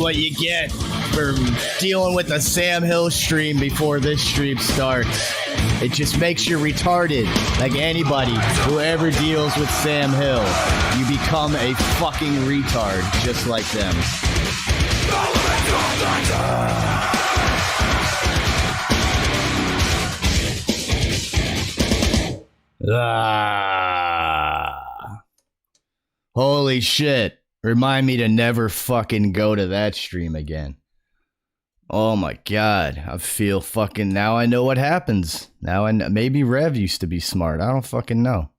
what you get for dealing with a Sam Hill stream before this stream starts. It just makes you retarded. Like anybody who ever deals with Sam Hill, you become a fucking retard just like them. Holy shit. Remind me to never fucking go to that stream again. Oh my god. I feel fucking... Now I know what happens. Now I know. Maybe Rev used to be smart. I don't fucking know.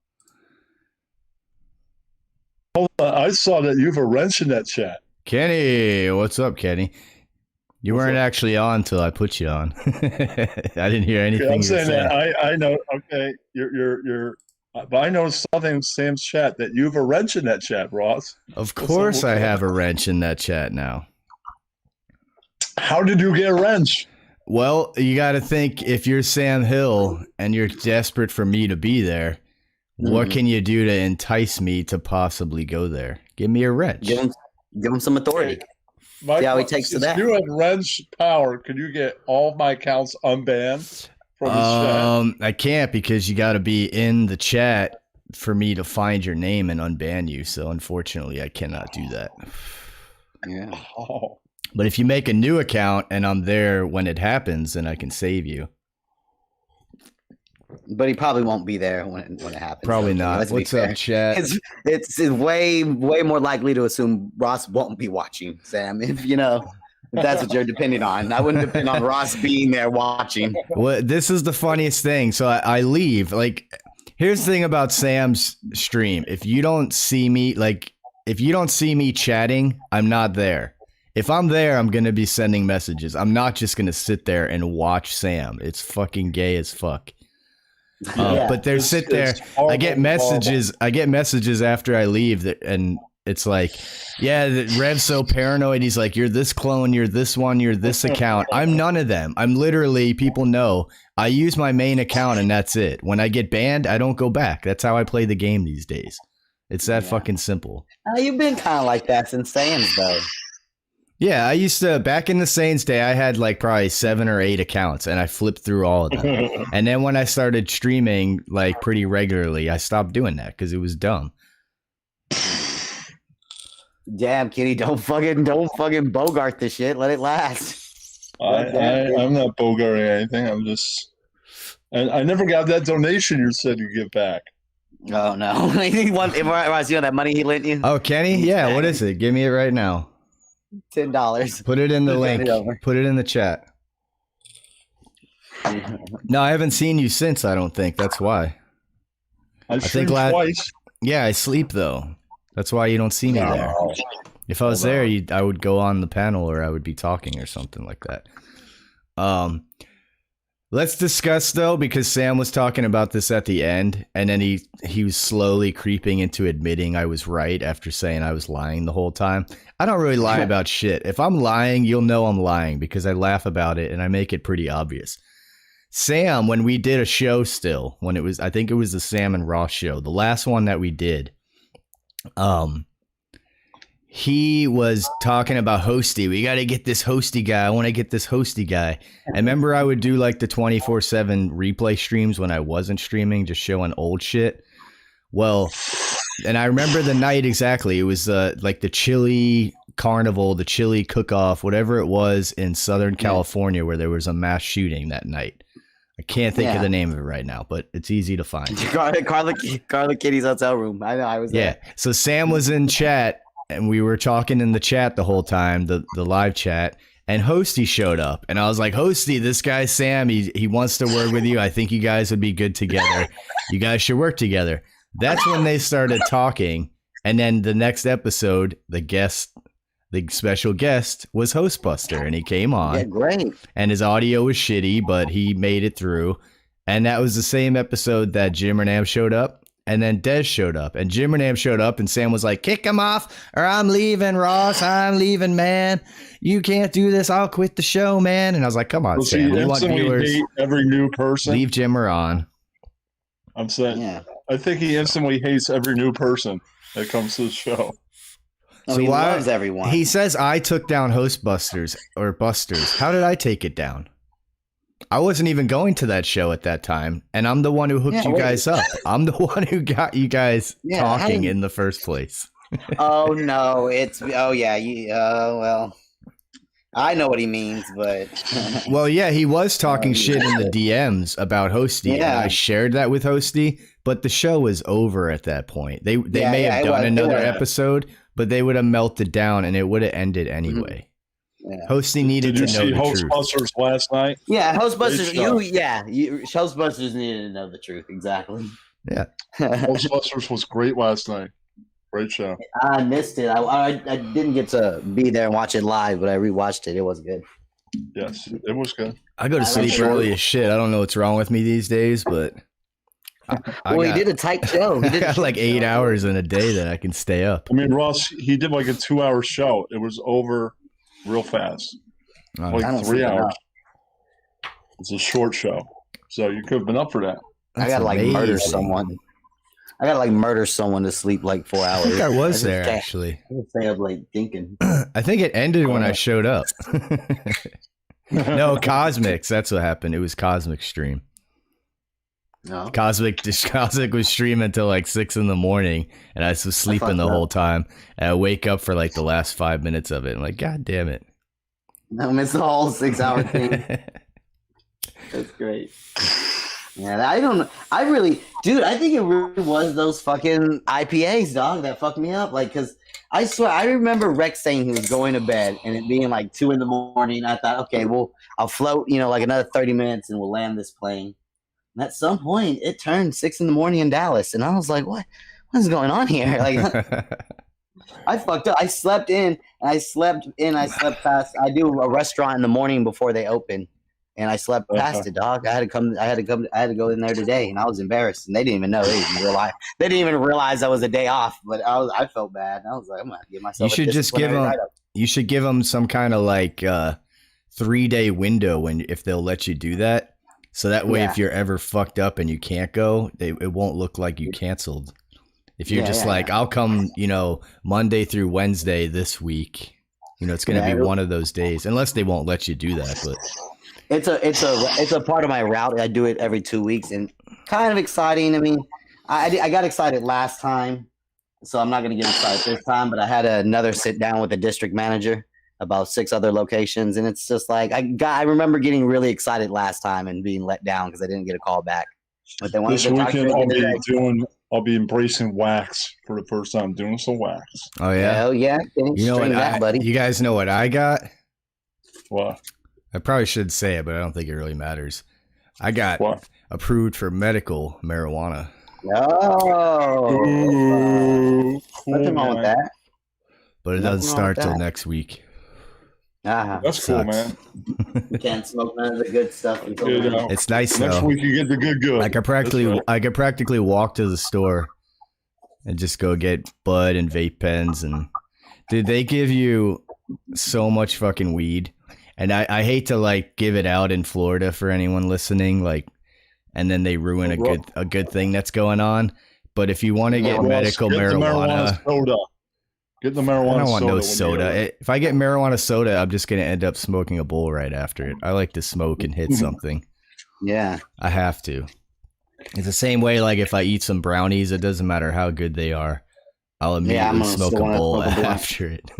Hold on. I saw that you have a wrench in that chat. Kenny, what's up, Kenny? You weren't actually on until I put you on. I didn't hear anything. Okay, I'm saying that I know. Okay, you're. But I noticed something in Sam's chat that you have a wrench in that chat, Ross. Of course, I have a wrench in that chat now. How did you get a wrench? Well, you got to think, if you're Sam Hill and you're desperate for me to be there, what can you do to entice me to possibly go there? Give me a wrench. Give him some authority. See how he takes to that. If you have wrench power, could you get all of my accounts unbanned from his chat? I can't, because you got to be in the chat for me to find your name and unban you. So unfortunately, I cannot do that. Yeah. Oh. But if you make a new account and I'm there when it happens, then I can save you. But he probably won't be there when it happens. Probably not. What's up, chat? It's way more likely to assume Ross won't be watching, Sam. If that's what you're depending on. I wouldn't depend on Ross being there watching. Well, this is the funniest thing. So I leave. Like, here's the thing about Sam's stream. If you don't see me, chatting, I'm not there. If I'm there, I'm going to be sending messages. I'm not just going to sit there and watch Sam. It's fucking gay as fuck. But they sit there. I get messages. I get messages after I leave, and it's like, yeah, Rev's so paranoid. He's like, you're this clone, you're this one, you're this account. I'm none of them. I'm literally, people know I use my main account and that's it. When I get banned, I don't go back. That's how I play the game these days. It's that fucking simple. You've been kind of like that since Sam's though. Yeah, I used to, back in the Saints day, I had like probably 7 or 8 accounts and I flipped through all of them. And then when I started streaming like pretty regularly, I stopped doing that because it was dumb. Damn, Kitty, don't fucking bogart this shit. Let it last. I'm not bogarting anything. I'm just, and I never got that donation you said you give back. Oh no! Ross, you know that money he lent you? Oh, Kenny? Yeah, what is it? Give me it right now. $10. Put it in the link. Put it in the chat. No, I haven't seen you since, I don't think. That's why. I think twice. Yeah, I sleep though. That's why you don't see me there. If I was there, I would go on the panel or I would be talking or something like that. Let's discuss though, because Sam was talking about this at the end, and then he was slowly creeping into admitting I was right after saying I was lying the whole time. I don't really lie about shit. If I'm lying, you'll know I'm lying because I laugh about it and I make it pretty obvious. Sam, when we did a show still, when it was, I think it was the Sam and Ross show, the last one that we did, he was talking about Hosty. We got to get this Hosty guy. I want to get this Hosty guy. I remember I would do like the 24/7 replay streams when I wasn't streaming, just showing old shit. Well, and I remember the night exactly. It was like the chili carnival, the chili cook-off, whatever it was in Southern California, where there was a mass shooting that night. I can't think of the name of it right now, but it's easy to find. Carla Kitty's hotel room. I know. I was there. Yeah. So Sam was in chat. And we were talking in the chat the whole time, the live chat, and Hosty showed up. And I was like, Hosty, this guy Sam, he wants to work with you. I think you guys would be good together. You guys should work together. That's when they started talking. And then the next episode, the special guest was Hostbuster, and he came on. Yeah, great. And his audio was shitty, but he made it through. And that was the same episode that Jim Renam showed up. And then Dez showed up, and Jim Renam showed up, and Sam was like, kick him off, or I'm leaving, Ross. I'm leaving, man. You can't do this. I'll quit the show, man. And I was like, come on, Sam. We want viewers. Hate every new person. Leave Jimmer on. I'm saying, I think he instantly hates every new person that comes to the show. No, he loves everyone. He says I took down Hostbusters or Busters. How did I take it down? I wasn't even going to that show at that time, and I'm the one who hooked you guys up. I'm the one who got you guys talking in the first place. Oh no, well, I know what he means, but well, yeah, he was talking shit in the DMs about Hosty. Yeah, and I shared that with Hosty, but the show was over at that point. They may have done another episode, but they would have melted down, and it would have ended anyway. Yeah. Hosty needed to know the truth. Hostbusters last night? Yeah, Hostbusters. Hostbusters needed to know the truth. Exactly. Yeah. Hostbusters was great last night. Great show. I missed it. I didn't get to be there and watch it live, but I rewatched it. It was good. Yes, it was good. I go to sleep early as shit. I don't know what's wrong with me these days, but he did a tight show. I got like 8 hours in a day that I can stay up. I mean, Ross, he did like a 2-hour show. It was over real fast. Like 3 hours. It's a short show. So you could have been up for that. I gotta murder someone. I gotta murder someone to sleep like 4 hours. I think I was there actually. I stay up thinking. I think it ended when I showed up. No, Cosmics. That's what happened. It was Cosmic stream. No. Cosmic was streaming until like 6 a.m, and I was sleeping the whole time. And I wake up for like the last 5 minutes of it. I'm like, God damn it! I missed the whole 6-hour thing. That's great. Yeah, I don't know. I think it really was those fucking IPAs, dog, that fucked me up. Because I swear, I remember Rex saying he was going to bed and it being like 2 a.m. I thought, okay, well, I'll float, like another 30 minutes and we'll land this plane. And at some point, it turned 6 a.m. in Dallas, and I was like, what is going on here? I fucked up. I slept past. I do a restaurant in the morning before they open. And I slept past it, dog. I had to go in there today, and I was embarrassed. And they didn't even know. They didn't even realize I was a day off. But I felt bad. I was like, I'm gonna give myself. You should just give them. You should give them some kind of 3-day window if they'll let you do that. So that way, if you're ever fucked up and you can't go, it won't look like you canceled. If you're I'll come, Monday through Wednesday this week. It's gonna be one of those days, unless they won't let you do that, but. It's a part of my route. I do it every 2 weeks, and kind of exciting. I mean, I got excited last time, so I'm not going to get excited this time. But I had another sit down with the district manager about 6 other locations, and it's just like I remember getting really excited last time and being let down because I didn't get a call back. But they wanted this weekend I'll be embracing wax for the first time, doing some wax. Oh yeah, hell yeah! Buddy. You guys know what I got? What? I probably should say it, but I don't think it really matters. I got approved for medical marijuana. Oh, nothing wrong with that. But it doesn't start till next week. That's cool, man. You can't smoke none of the good stuff. It's nice though. Next week you get the good. I could practically walk to the store and just go get bud and vape pens, and dude, they give you so much fucking weed. And I hate to give it out in Florida for anyone listening, and then they ruin a good thing that's going on. But if you want to get medical marijuana soda. Get the marijuana soda. I don't want no soda. If I get marijuana soda, I'm just gonna end up smoking a bowl right after it. I like to smoke and hit something. Yeah, I have to. It's the same way. If I eat some brownies, it doesn't matter how good they are. I'll immediately smoke a bowl after it.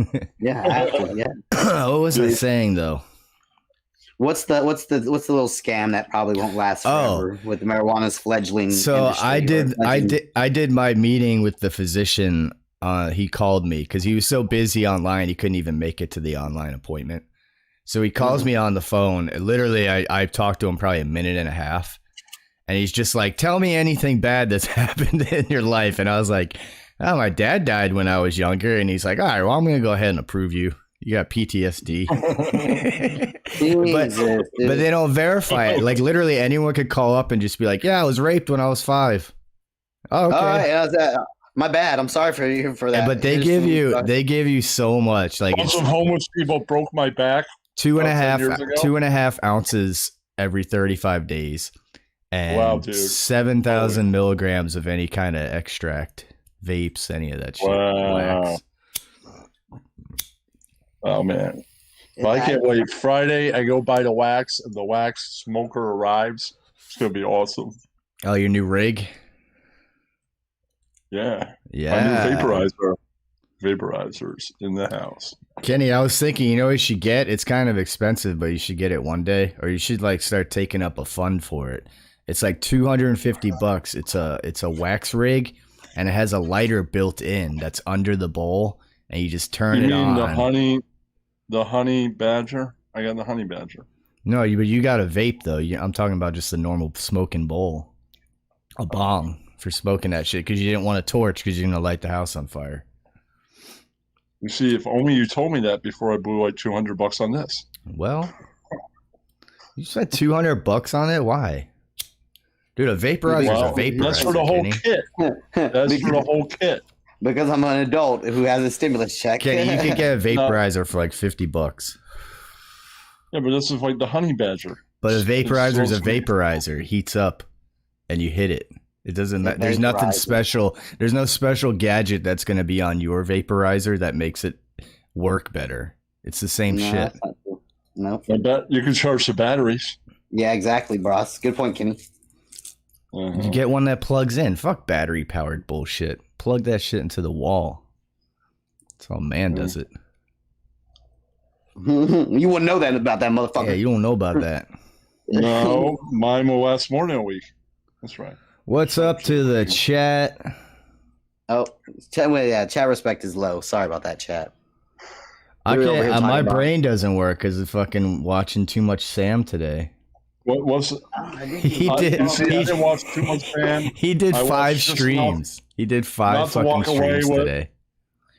What was I saying though? What's the little scam that probably won't last forever with marijuana's fledgling? So I did my meeting with the physician. He called me because he was so busy online he couldn't even make it to the online appointment. So he calls me on the phone. Literally, I talked to him probably a minute and a half, and he's just like, "Tell me anything bad that's happened in your life." And I was like, "Oh, my dad died when I was younger." And he's like, "All right, well, I'm gonna go ahead and approve you. You got PTSD." but they don't verify it. Literally anyone could call up and just be like, "Yeah, I was raped when I was 5." Oh, okay. All right, my bad. I'm sorry for that. But they give you so much. Some homeless people broke my back. 2.5 ounces every 35 days, and 7,000 milligrams of any kind of extract, vapes, any of that shit. Wow. Wax. Oh man. Well, I can't wait. Friday, I go buy the wax, and the wax smoker arrives. It's gonna be awesome. Oh, your new rig? Yeah. Yeah. My new vaporizers in the house. Kenny, I was thinking, you know what you should get? It's kind of expensive, but you should get it one day, or you should like start taking up a fund for it. It's like $250. It's a wax rig, and it has a lighter built in that's under the bowl, and you just turn it on. The honey badger? I got the honey badger. No, but you got a vape though. I'm talking about just a normal smoking bowl, a bong for smoking that shit because you didn't want a torch because you're gonna light the house on fire. You see, if only you told me that before I blew like $200 on this. Well, you spent $200 on it. Why, dude? A vaporizer is a vaporizer. That's for the whole kit. That's for the whole kit. Because I'm an adult who has a stimulus check. Kenny, you could get a vaporizer for like $50. Yeah, but this is like the honey badger. But a vaporizer is a vaporizer. It heats up, and you hit it. It doesn't. There's nothing special. There's no special gadget that's going to be on your vaporizer that makes it work better. It's the same shit. No. I bet you can charge the batteries. Yeah, exactly, Bros. Good point, Kenny. You get one that plugs in. Fuck battery powered bullshit. Plug that shit into the wall. That's how man does it. You wouldn't know that about that motherfucker. Yeah, you don't know about that. No, mine will last more than a week. That's right. What's up to the chat? Oh, chat respect is low. Sorry about that, chat. I can't. My brain doesn't work because of fucking watching too much Sam today. What was it? He did. I didn't watch too much Sam. He did 5 streams. He did 5 fucking streams today.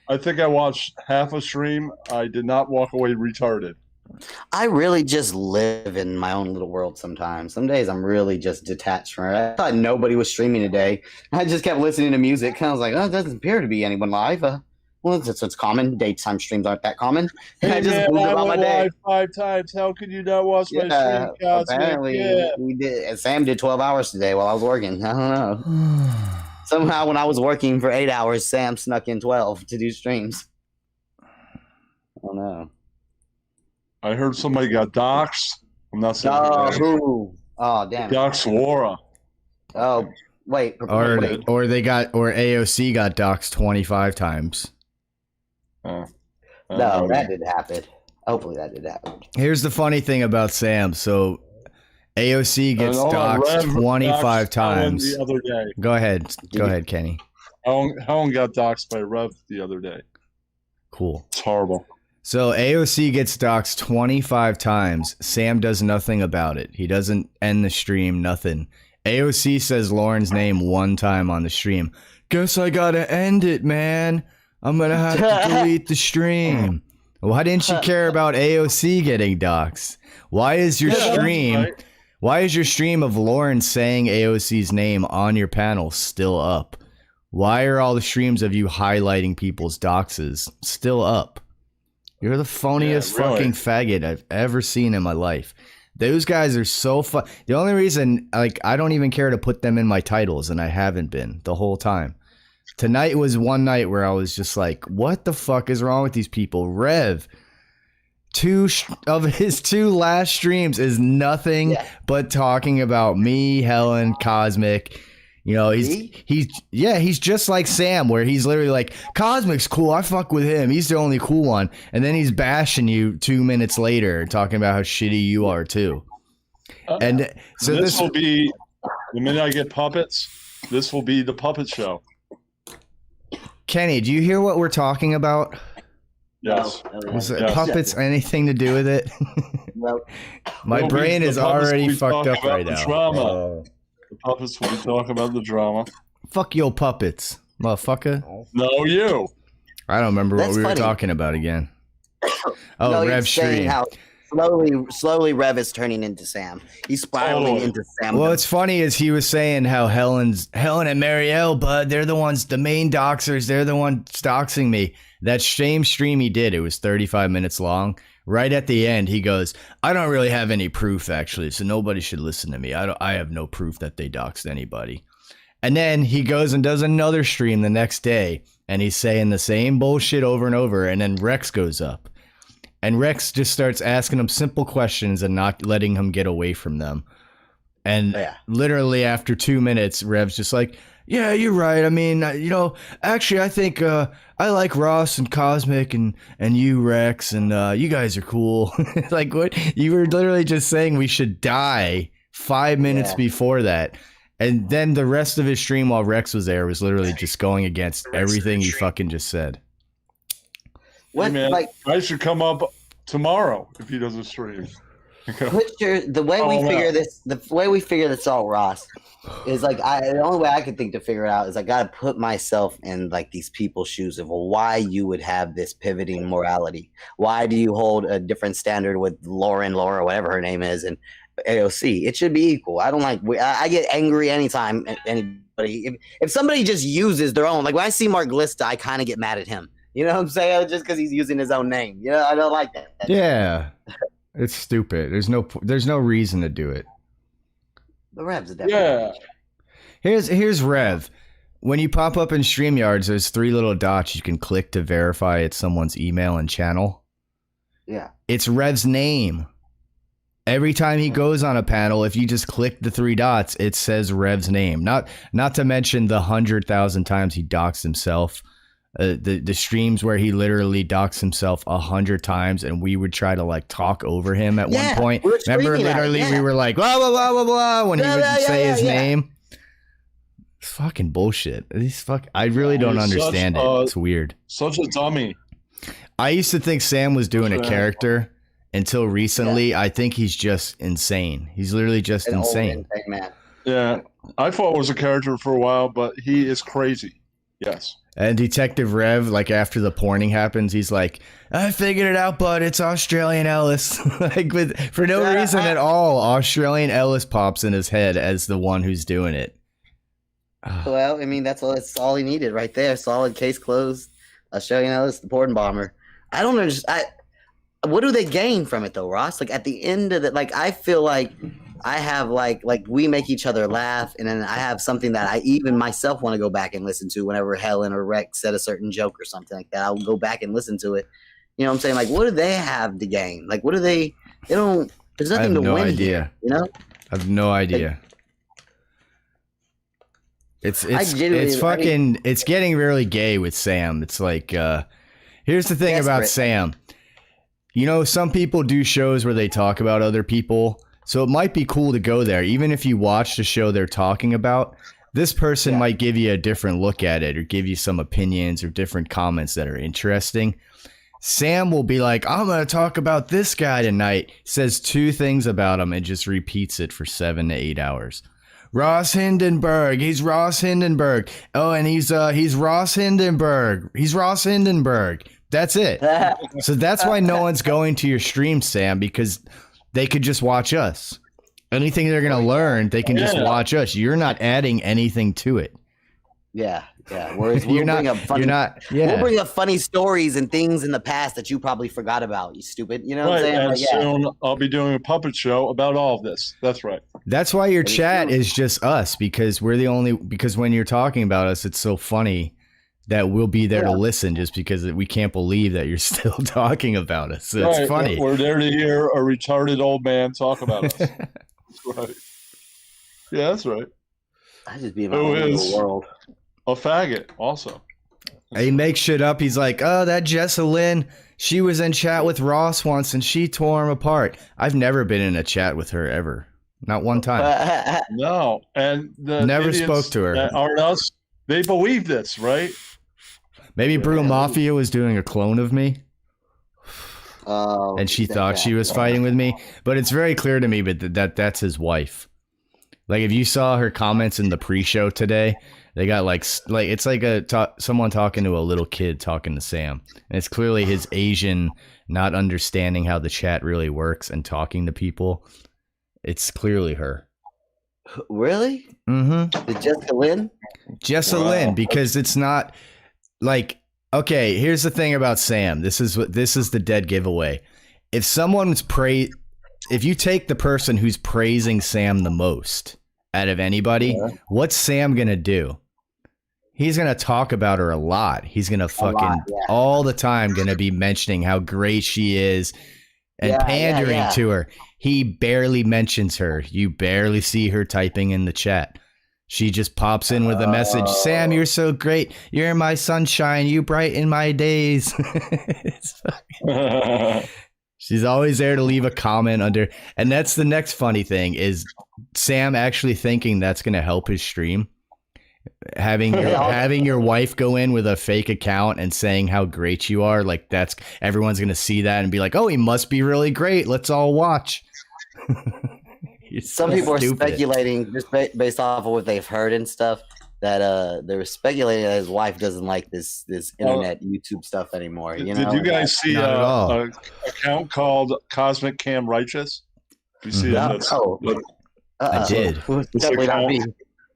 I think I watched half a stream. I did not walk away retarded. I really just live in my own little world sometimes. Some days I'm really just detached from it. I thought nobody was streaming today. I just kept listening to music. And I was like, oh, it doesn't appear to be anyone live. Well, it's common. Daytime streams aren't that common. And I just moved about my day. 5 times. How could you not watch my stream? Apparently, we did. Sam did 12 hours today while I was working. I don't know. Somehow, when I was working for 8 hours, Sam snuck in 12 to do streams. I don't know. I heard somebody got doxxed. I'm not saying. Oh, who? Oh, damn. Doxxed. Oh, wait. Or AOC got doxxed 25 times. No, that didn't happen. Hopefully that did happen. Here's the funny thing about Sam. So AOC gets doxxed 25 times. The other day. Go ahead, Kenny. Helen got doxxed by Rev the other day. Cool. It's horrible. So AOC gets doxxed 25 times. Sam does nothing about it. He doesn't end the stream, nothing. AOC says Lauren's name one time on the stream. Guess I gotta end it, man. I'm gonna have to delete the stream. Why didn't you care about AOC getting doxxed? Why is your stream of Lauren saying AOC's name on your panel still up? Why are all the streams of you highlighting people's doxes still up? You're the phoniest fucking faggot I've ever seen in my life. Those guys are so fun. The only reason, I don't even care to put them in my titles, and I haven't been the whole time. Tonight was one night where I was just like, what the fuck is wrong with these people? Rev, 2 of his 2 last streams is nothing but talking about me, Helen, Cosmic. You know, he's just like Sam, where he's literally like, Cosmic's cool, I fuck with him, he's the only cool one, and then he's bashing you 2 minutes later, talking about how shitty you are too. And so this will be the minute I get puppets. This will be the puppet show. Kenny, do you hear what we're talking about? Yes. Is puppets anything to do with it? No. My brain is already fucked up right now. The puppets will be talking about the drama. Fuck your puppets, motherfucker. No, you. I don't remember what we were talking about again. Oh, no, Rev stream. How slowly Rev is turning into Sam. He's spiraling into Sam. Well, what's funny is he was saying how Helen and Marielle, bud, they're the ones, the main doxers. They're the ones doxing me. That same stream he did, it was 35 minutes long. Right at the end, he goes, I don't really have any proof, actually, so nobody should listen to me. I have no proof that they doxed anybody. And then he goes and does another stream the next day, and he's saying the same bullshit over and over, and then Rex goes up. And Rex just starts asking him simple questions and not letting him get away from them. And literally after 2 minutes, Rev's just like, yeah, you're right. I mean, actually, I think I like Ross and Cosmic and you, Rex, and you guys are cool. Like, what? You were literally just saying we should die 5 minutes before that. And then the rest of his stream while Rex was there was literally just going against everything he fucking just said. What, hey man, I should come up tomorrow if he doesn't stream. The way we figure this out, Ross, is like the only way I could think to figure it out is I got to put myself in like these people's shoes of why you would have this pivoting morality. Why do you hold a different standard with Laura, whatever her name is, and AOC? It should be equal. I don't like. I get angry anytime anybody. If somebody just uses their own, like when I see Mark Glista, I kind of get mad at him. You know what I'm saying? Just because he's using his own name. You know, I don't like that. Yeah. It's stupid. There's no reason to do it. The Rev's definitely. Yeah. Here's Rev. When you pop up in StreamYards, there's 3 little dots you can click to verify it's someone's email and channel. Yeah. It's Rev's name. Every time he goes on a panel, if you just click the 3 dots, it says Rev's name. Not to mention the 100,000 times he doxed himself. The streams where he literally docks himself 100 times, and we would try to like talk over him at one point. Remember, literally, we were like blah blah blah blah blah when he would say his name. It's fucking bullshit. I really don't understand it. It's weird. Such a dummy. I used to think Sam was doing a character until recently. I think he's just insane. He's literally just insane. Man. Yeah, I thought it was a character for a while, but he is crazy. Yes. And Detective Rev, like after the porning happens, he's like, I figured it out, bud. It's Australian Ellis. Like for no reason at all, Australian Ellis pops in his head as the one who's doing it. Well, I mean, that's all he needed right there. Solid case closed. Australian Ellis, the porn bomber. I don't understand. What do they gain from it though, Ross? Like at the end of it, like I feel like I have like we make each other laugh, and then I have something that I even myself want to go back and listen to whenever Helen or Rex said a certain joke or something like that. I'll go back and listen to it. You know what I'm saying? Like, what do they have to gain? Like, what do they don't, there's nothing to win here, you know? I have no idea. It's getting really gay with Sam. It's like, here's the thing about Sam. You know, some people do shows where they talk about other people. So it might be cool to go there. Even if you watch the show they're talking about, this person might give you a different look at it or give you some opinions or different comments that are interesting. Sam will be like, I'm going to talk about this guy tonight. Says 2 things about him and just repeats it for 7 to 8 hours. Ross Hindenburg. He's Ross Hindenburg. Oh, and he's Ross Hindenburg. He's Ross Hindenburg. That's it. So that's why no one's going to your stream, Sam, because they could just watch us. Anything they're going to learn, they can just watch us. You're not adding anything to it. Yeah. Whereas we'll bring up funny stories and things in the past that you probably forgot about, you stupid. You know what I'm saying? And soon I'll be doing a puppet show about all of this. That's right. That's why your chat is just us, because because when you're talking about us, it's so funny that we'll be there to listen just because we can't believe that you're still talking about us. So it's funny. We're there to hear a retarded old man talk about us. That's right. Yeah, that's right. I just be in my own little world. A faggot, also. He makes shit up. He's like, oh, that Jessa Lynn, she was in chat with Ross once and she tore him apart. I've never been in a chat with her ever. Not one time. No. And the never spoke to her. That aren't us, they believe this, right? Maybe Brew Mafia was doing a clone of me. And she thought she was fighting with me. But it's very clear to me that's his wife. Like, if you saw her comments in the pre-show today, they got like it's like someone talking to a little kid talking to Sam. And it's clearly his Asian not understanding how the chat really works and talking to people. It's clearly her. Really? Mm-hmm. The Jessica Lynn? Jessica Lynn, because it's not... Like, okay, here's the thing about Sam. This is the dead giveaway. If you take the person who's praising Sam the most out of anybody, what's Sam gonna do? he's gonna talk about her a lot. He's gonna fucking all the time gonna be mentioning how great she is and pandering to her. He barely mentions her. You barely see her typing in the chat. She just pops in with a message. Sam, you're so great. You're my sunshine. You brighten my days. She's always there to leave a comment under. And that's the next funny thing is Sam actually thinking that's going to help his stream. Having your wife go in with a fake account and saying how great you are. Like that's everyone's going to see that and be like, oh, he must be really great. Let's all watch. Some people are speculating just based off of what they've heard and stuff that they were speculating that his wife doesn't like this internet YouTube stuff anymore. You know? Did you guys see an account called Cosmic Cam Righteous? You see that? I did. It's definitely not me.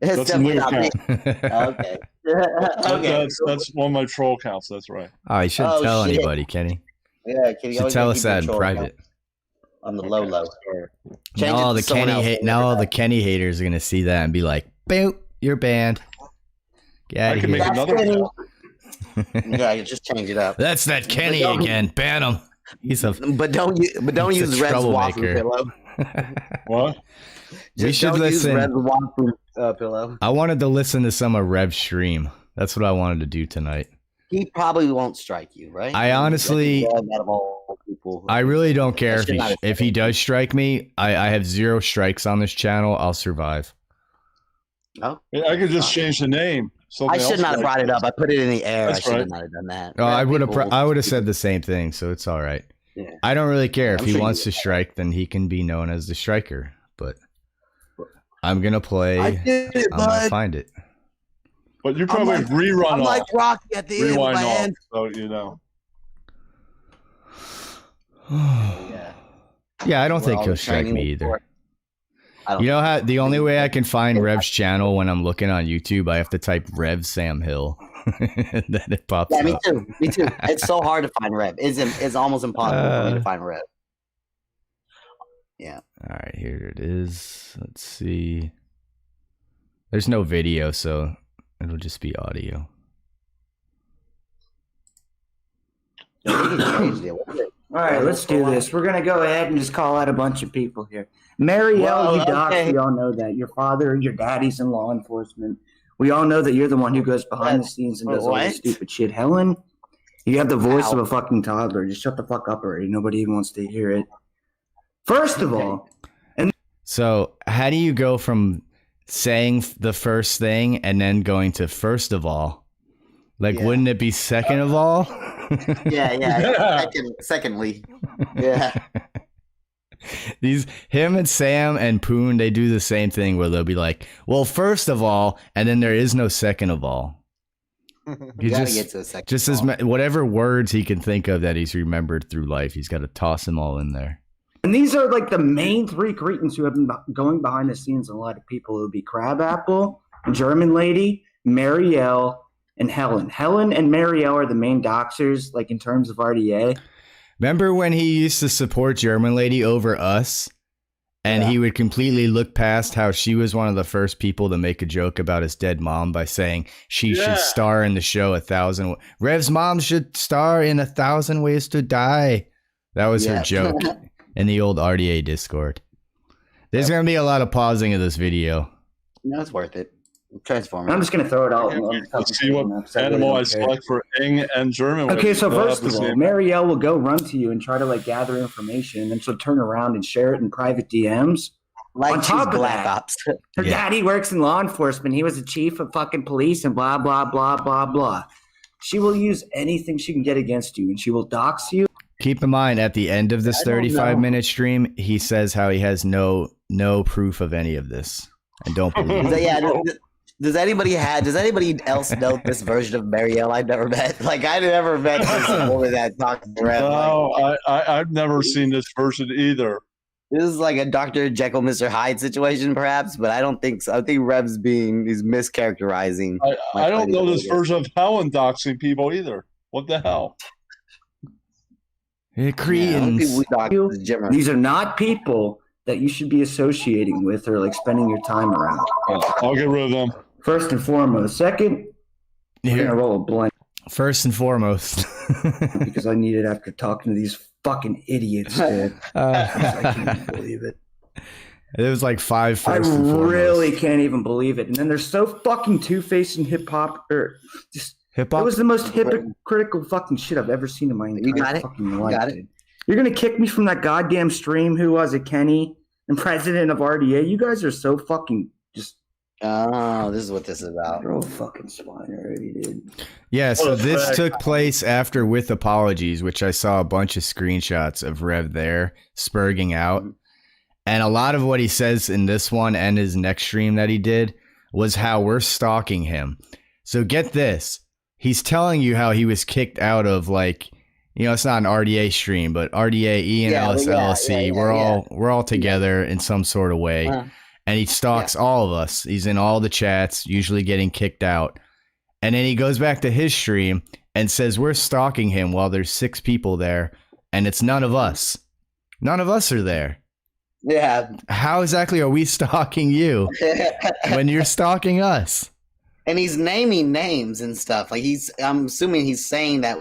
It's definitely not me. Okay. That's one of my troll accounts. That's right. Oh, you shouldn't tell anybody, Kenny. Yeah, Kenny. You should tell us that in private. On the low. Now all the Kenny haters are gonna see that and be like, "Boop, you're banned." I can make another account. Yeah, you just change it up. That's that Kenny again. Ban him. He's a but don't use Rev's waffle pillow. What? We should listen. Rev's waffle pillow. I wanted to listen to some of Rev's stream. That's what I wanted to do tonight. He probably won't strike you, right? I honestly, I really don't care if he does strike me. I have 0 strikes on this channel. I'll survive. Oh, I could just change the name. I should not have brought it up. I put it in the air. I should not have done that. Oh, I would have said the same thing. So it's all right. Yeah. I don't really care if he wants to strike. Then he can be known as the striker. But I'm gonna play. I'm gonna find it. But you probably rerun I'm like Rocky at the end, man. So you know. Yeah, I don't think he'll strike me either. You know how the only way I can find Rev's channel when I'm looking on YouTube, I have to type Rev Sam Hill. And then it pops up. Me too. It's so hard to find Rev. It's almost impossible for me to find Rev. Yeah. All right, here it is. Let's see. There's no video, so it'll just be audio. All right, let's do this. We're going to go ahead and just call out a bunch of people here. Marielle, you docs, we all know that. Your father, your daddy's in law enforcement. We all know that you're the one who goes behind the scenes and does all this stupid shit. Helen, you have the voice of a fucking toddler. Just shut the fuck up already. Nobody even wants to hear it. First of all. So how do you go from saying the first thing and then going to first of all? Like, wouldn't it be second of all? Yeah. Secondly. Yeah. Him and Sam and Poon, they do the same thing where they'll be like, well, first of all, and then there is no second of all. You gotta get to a second. Just as whatever words he can think of that he's remembered through life, he's got to toss them all in there. And these are like the main 3 cretins who have been going behind the scenes. A lot of people. It would be Crabapple, German Lady, Marielle, and Helen. Helen and Marielle are the main doxers, like in terms of RDA. Remember when he used to support German Lady over us? And he would completely look past how she was one of the first people to make a joke about his dead mom by saying she should star in the show 1,000. Rev's mom should star in 1,000 Ways to Die. That was her joke in the old RDA Discord. There's going to be a lot of pausing of this video. No, it's worth it. Transformer. I'm just going to throw it all. Let's see what animal I select for Ing and German. Okay, so first of all, Marielle will go run to you and try to like gather information, and then she'll turn around and share it in private DMs. Like on top of Black that, Ops. Her daddy works in law enforcement. He was the chief of fucking police and blah, blah, blah, blah, blah. She will use anything she can get against you, and she will dox you. Keep in mind, at the end of this 35-minute stream, he says how he has no proof of any of this. And don't believe it. Does anybody else know this version of Marielle I've never met? Like, I never met this woman that talks around. No, I've never seen this version either. This is like a Dr. Jekyll, Mr. Hyde situation, perhaps, but I don't think so. I think Rev's is mischaracterizing. I don't know this version of Helen doxing people either. What the hell? These are not people that you should be associating with or like spending your time around. I'll get rid of them. First and foremost. Second, I'm gonna roll a blunt first and foremost, because I need it after talking to these fucking idiots. Dude. I can't believe it. It was like 5 first I and foremost. really can't even believe it. And then they're so fucking two-faced and hip-hop. Or just Hip-hop? It was the most hypocritical fucking shit I've ever seen in my entire fucking life. Got it. Dude. You're going to kick me from that goddamn stream? Who was it, Kenny? And president of RDA? You guys are so fucking just... Oh, this is what this is about. Throw a fucking spine already, dude. Yeah, so this took place after With Apologies, which I saw a bunch of screenshots of Rev there, spurging out. And a lot of what he says in this one and his next stream that he did was how we're stalking him. So get this. He's telling you how he was kicked out of, like, you know, it's not an RDA stream, but RDA, E and LS, LLC. We're all together in some sort of way. And he stalks all of us. He's in all the chats, usually getting kicked out. And then he goes back to his stream and says we're stalking him while there's 6 people there, and it's none of us. None of us are there. Yeah. How exactly are we stalking you when you're stalking us? And he's naming names and stuff. Like I'm assuming he's saying that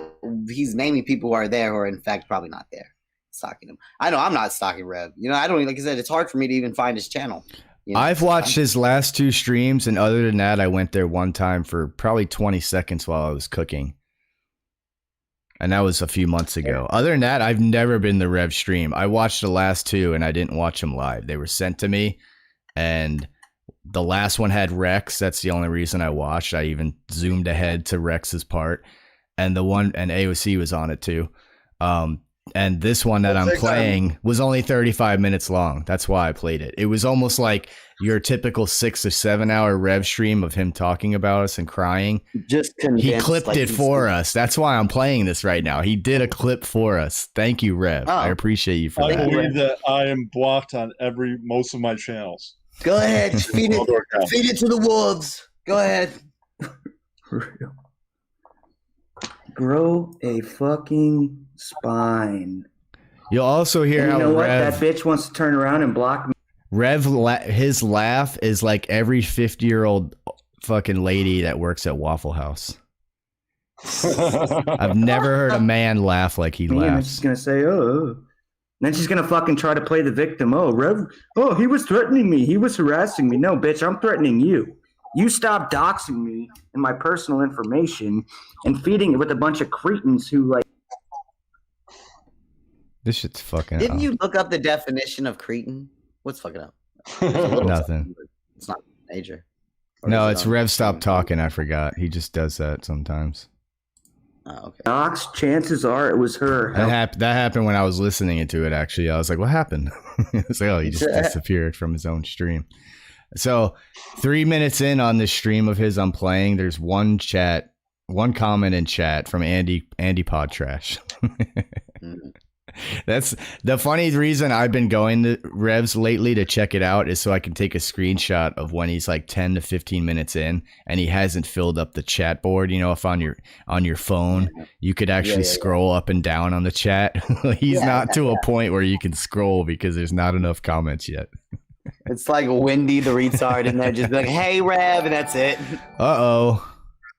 he's naming people who are there who are in fact probably not there. Stalking him. I know I'm not stalking Rev. You know, I don't, like I said, it's hard for me to even find his channel. You know? I've watched his last 2 streams, and other than that, I went there one time for probably 20 seconds while I was cooking. And that was a few months ago. Other than that, I've never been the Rev stream. I watched the last 2, and I didn't watch them live. They were sent to me, and the last one had Rex. That's the only reason I watched. I even zoomed ahead to Rex's part, and the one and AOC was on it too. And this one that I'm playing was only 35 minutes long. That's why I played it. It was almost like your typical 6 or 7 hour Rev stream of him talking about us and crying. He clipped it for us. That's why I'm playing this right now. He did a clip for us. Thank you, Rev. I appreciate you for that. I believe that I am blocked on most of my channels. Go ahead, feed it to the wolves. Go ahead. Grow a fucking spine. You'll also hear how what? That bitch wants to turn around and block me. Rev, his laugh is like every 50-year-old fucking lady that works at Waffle House. I've never heard a man laugh like he laughs. And she's gonna say, oh. And then she's gonna fucking try to play the victim. Oh, Rev. Oh, he was threatening me. He was harassing me. No, bitch, I'm threatening you. You stop doxing me and my personal information and feeding it with a bunch of cretins who like. This shit's fucking Didn't you look up the definition of cretin? What's fucking up? Nothing. It's not major. No, it's Rev stop talking. I forgot. He just does that sometimes. Oh, okay. Dox, chances are it was her. That happened when I was listening to it, actually. I was like, what happened? It's like, oh, he just disappeared from his own stream. So 3 minutes in on this stream of his I'm playing, there's one comment in chat from Andy Pod Trash. That's the funny reason I've been going to Revs lately to check it out is so I can take a screenshot of when he's like 10 to 15 minutes in and he hasn't filled up the chat board. You know, if on your phone you could actually scroll up and down on the chat. He's not to a point where you can scroll because there's not enough comments yet. It's like Wendy the retard in there just be like, hey Rev, and that's it.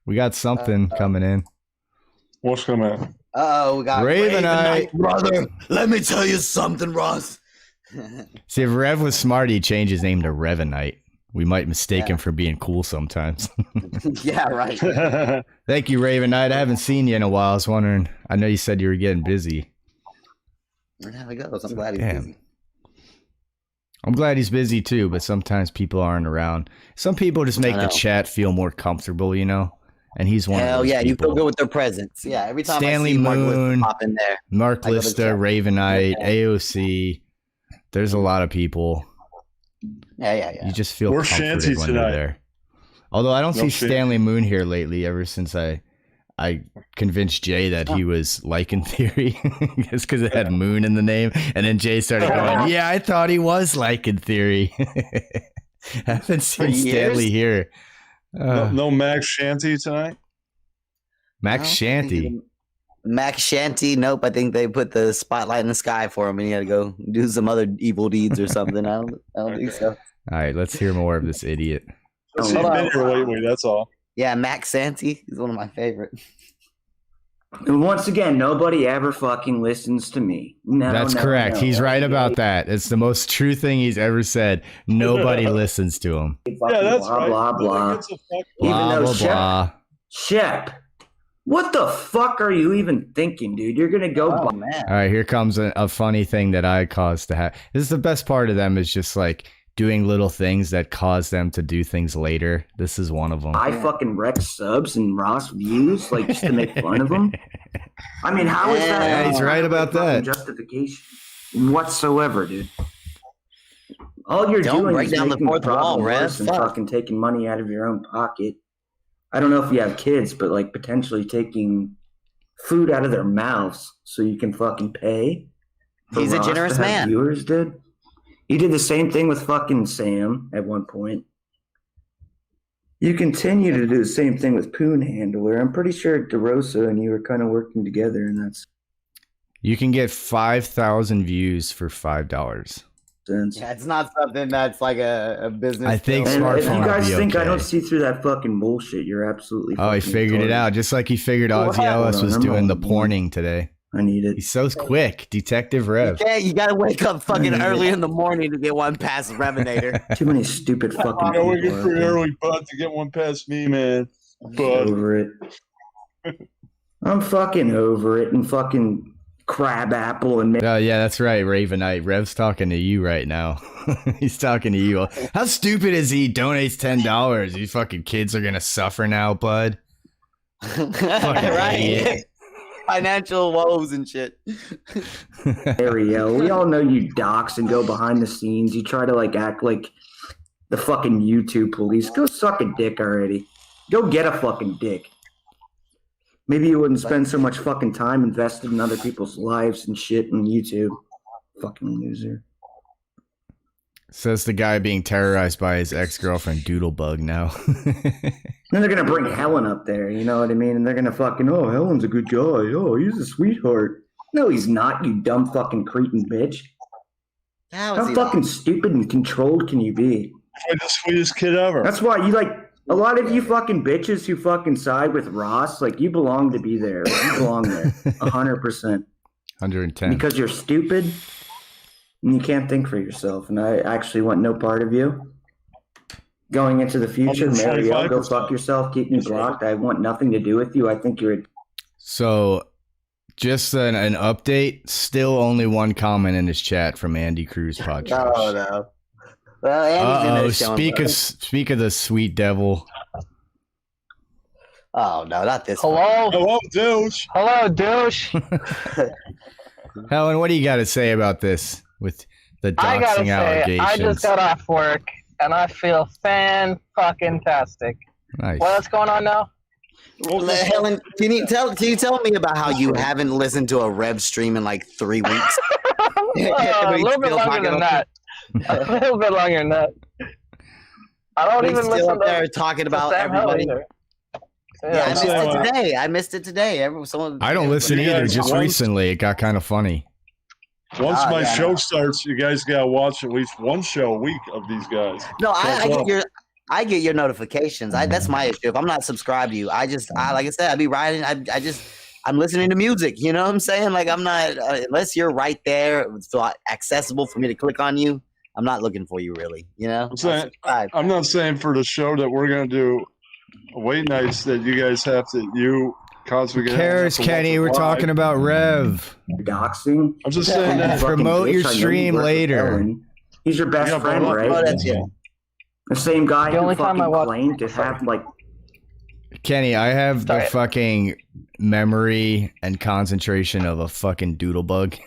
We got something coming in. What's coming in? We got Ravenite, brother. Let me tell you something, Ross. See, if Rev was smart, he'd change his name to Revenite. We might mistake him for being cool sometimes. Yeah, right. Thank you, Ravenite. I haven't seen you in a while. I was wondering. I know you said you were getting busy. There we go. I'm glad he's busy. I'm glad he's busy too, but sometimes people aren't around. Some people just make the chat feel more comfortable, you know? And he's one of those people. You feel good with their presence. Yeah, every time Stanley I see Moon, Mark Lista pop in there. Mark Lista, Ravenite, AOC. There's a lot of people. Yeah. You just feel comforted when you're there. Although I don't see Stanley Moon here lately ever since I convinced Jay that he was Lycan Theory just because it had Moon in the name. And then Jay started going, yeah, I thought he was Lycan Theory. I haven't seen Stanley here. No Max Shanty tonight? Max Shanty? Max Shanty, nope. I think they put the spotlight in the sky for him and he had to go do some other evil deeds or something. I don't think so. All right, let's hear more of this idiot. He's been here lately, that's all. Yeah, Max Santi is one of my favorites. And once again, nobody ever fucking listens to me. No, That's correct. He's right about that. It's the most true thing he's ever said. Nobody listens to him. Yeah, that's blah, right. blah, blah. Blah, Even though blah, Shep, what the fuck are you even thinking, dude? You're gonna go. Oh, man. All right, here comes a funny thing that I caused to happen. This is the best part of them is just like doing little things that cause them to do things later. This is one of them. I fucking wreck subs and Ross views, like just to make fun of them. I mean, how is that? Yeah, he's right about that. Justification whatsoever, dude. All you're Don't doing break is down the making fourth the problem wall, Rev. worse and Fuck. fucking taking money out of your own pocket. I don't know if you have kids, but like potentially taking food out of their mouths so you can fucking pay. for He's a Ross generous to have man. Viewers did. You did the same thing with fucking Sam at one point. You continue to do the same thing with Poon Handler. I'm pretty sure DeRosa and you were kind of working together, and that's You can get 5,000 views for $5. sense. Yeah, it's not something that's like a business. I think deal. And if smartphone you would guys be think I okay. don't see through that fucking bullshit, you're absolutely. Oh, he fucking figured it retarded. out, just like he figured Wow. Ozzy Ellis was I'm doing the not- porning today. I need it. He's so quick, Detective Rev. Yeah, you gotta wake up fucking Mhm. early in the morning to get one past Revenator. Too many stupid fucking Yeah, we're people. good out for there. early, bud, to get one past me, man. I'm Bud. over it. I'm fucking over it and fucking crabapple and Oh, yeah, that's right, Ravenite. Rev's talking to you right now. He's talking to you. How stupid is he? Donates $10. You fucking kids are gonna suffer now, bud. Right? idiot. Financial woes and shit. Ariel. We all know you dox and go behind the scenes. You try to like act like the fucking YouTube police. Go suck a dick already. Go get a fucking dick. Maybe you wouldn't spend so much fucking time invested in other people's lives and shit on YouTube. Fucking loser. Says the guy being terrorized by his ex-girlfriend Doodlebug now. Then they're gonna bring Helen up there, you know what I mean? And they're gonna fucking, oh, Helen's a good guy. Oh, he's a sweetheart. No, he's not, you dumb fucking cretin bitch. How fucking stupid and controlled can you be? You're the sweetest kid ever. That's why you like a lot of you fucking bitches who fucking side with Ross, like you belong to be there. Like, you belong there. 100%. 110. Because you're stupid and you can't think for yourself. And I actually want no part of you. Going into the future, Marielle, go fuck yourself, keep me blocked. I want nothing to do with you. I think you're So, just an update. Still only one comment in his chat from Andy Cruz podcast. Oh no. Well, Andy's in this show, Speak of the sweet devil. Oh no, not this Hello? Hello, douche. Hello, douche. Helen, what do you got to say about this with the I gotta doxing say, allegations? I just got off work and I feel fan-fucking-tastic. Nice. What's going on now? one. Helen, can you tell me about how you haven't listened to a Rev stream in like 3 weeks? A little bit longer than that. A little bit longer than that. I don't even still listen up there talking about Sam Hill everybody. either. Yeah, I missed Yeah. it today. I missed it today. I don't listen You either. guys Just once- recently, it got kind of funny. Once Ah, my yeah, show no. starts, you guys gotta watch at least one show a week of these guys. No, I That's get I get your notifications. That's my issue. If I'm not subscribed to you, like I said, I be riding. I'm listening to music. You know what I'm saying? Like I'm not unless you're right there, so accessible for me to click on you. I'm not looking for you really. You know. I'm saying, I'm not saying for the show that we're gonna do late nights that you guys have to Who cares, Kenny? We're talking about Rev. doxing. I'm just saying that. Fucking Promote your bitch, I know you stream work with later. Ellen. He's your best Yeah, but friend, what- right? Oh, that's yeah. The same guy The who only time fucking I watch- claimed to have like Kenny, I have the Sorry. fucking memory and concentration of a fucking doodlebug.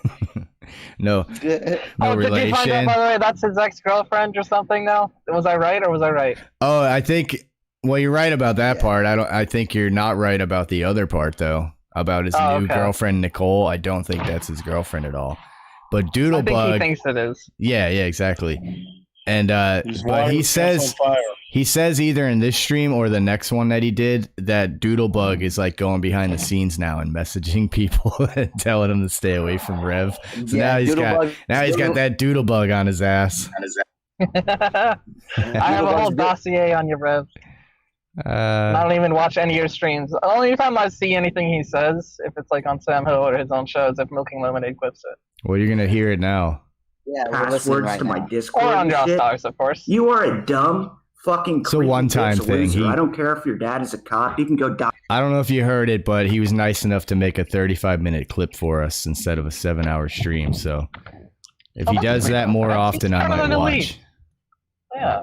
no Oh, did you find out, relation. by the way, that's his ex-girlfriend or something now? Was I right or was I right? Oh, I think. Well, you're right about that part. I think you're not right about the other part though. About his Oh, new okay. girlfriend Nicole. I don't think that's his girlfriend at all. But I think he Doodlebug. thinks it is. Yeah, exactly. And He's but wired he his says on fire. he says either in this stream or the next one that he did that Doodlebug is like going behind the scenes now and messaging people and telling them to stay away from Rev. So now he's got that Doodlebug on his ass. I have a whole dossier on your Rev. I don't even watch any of your streams. The only time I see anything he says, if it's like on Sam Hill or his own show, is if Milking Lemonade clips it. Well, you're gonna hear it now. Yeah, passwords to my Discord. Or on and shit. RossDAwg, of course. You are a dumb fucking. It's a one-time thing. I don't care if your dad is a cop. You can go die. I don't know if you heard it, but he was nice enough to make a 35-minute clip for us instead of a 7-hour stream. So if he does that more often, I might watch. Yeah.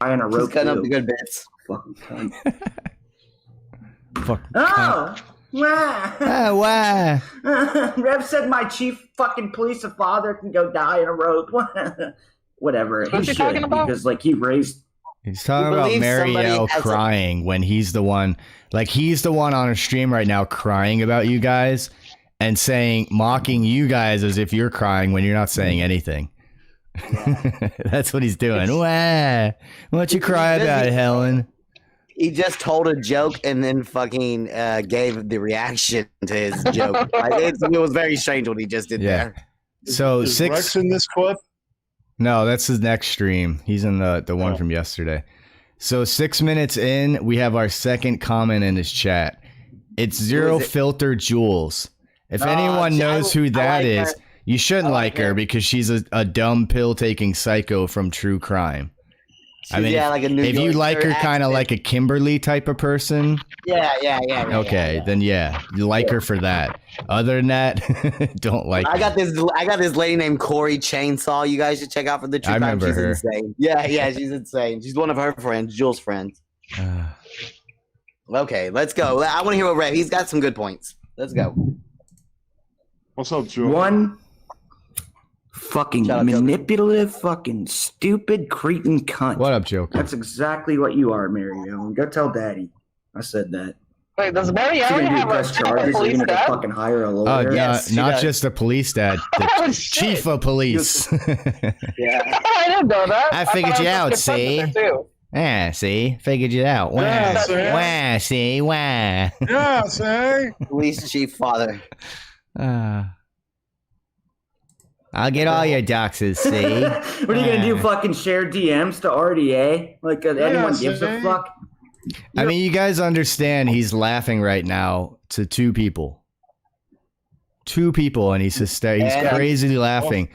I in a rope. He's cutting up the good bits. Fucking cunt. Fuck. Oh! Wah. Why? Rev said my chief fucking police father can go die in a rope. Whatever. What's he talking about? Because, like, he raised... He's talking about Marielle crying when he's the one... Like, he's the one on a stream right now crying about you guys and mocking you guys as if you're crying when you're not saying anything. Yeah. That's what he's doing. Why? What'd you cry about, Helen? He just told a joke and then fucking gave the reaction to his joke. It was very strange what he just did there. So is Rex in this clip? No, that's his next stream. He's in the one from yesterday. So 6 minutes in, we have our second comment in his chat. It's Zero Filter Jules. If anyone knows who that is, you shouldn't like her because she's a dumb pill-taking psycho from true crime. I mean, like if you like her kind of like a Kimberly type of person. Yeah. Okay, then yeah, you like her for that. Other than that, don't like her. I got this lady named Corey Chainsaw. You guys should check out for the true crime. I remember her. Insane. Yeah, she's insane. She's one of her friends, Jules' friends. Okay, let's go. I want to hear what Ray. He's got some good points. Let's go. What's up, Jules? One fucking manipulative, fucking stupid cretin cunt. What up, Joker? That's exactly what you are, Marielle. Go tell Daddy. I said that. Wait, does Marielle have a police dad? Fucking hire a lawyer? Yes, not just a police dad, the chief of police. Yeah, I didn't know that. I figured you out, see? Yeah, see? Figured you out. Yeah, see? Wah. Yeah, see? Police chief father. I'll get all your doxes, see? What are you gonna do? Fucking share DMs to RDA? Like anyone gives a fuck? I mean, you guys understand he's laughing right now to two people. Two people, and he's hysterical. He's crazily laughing.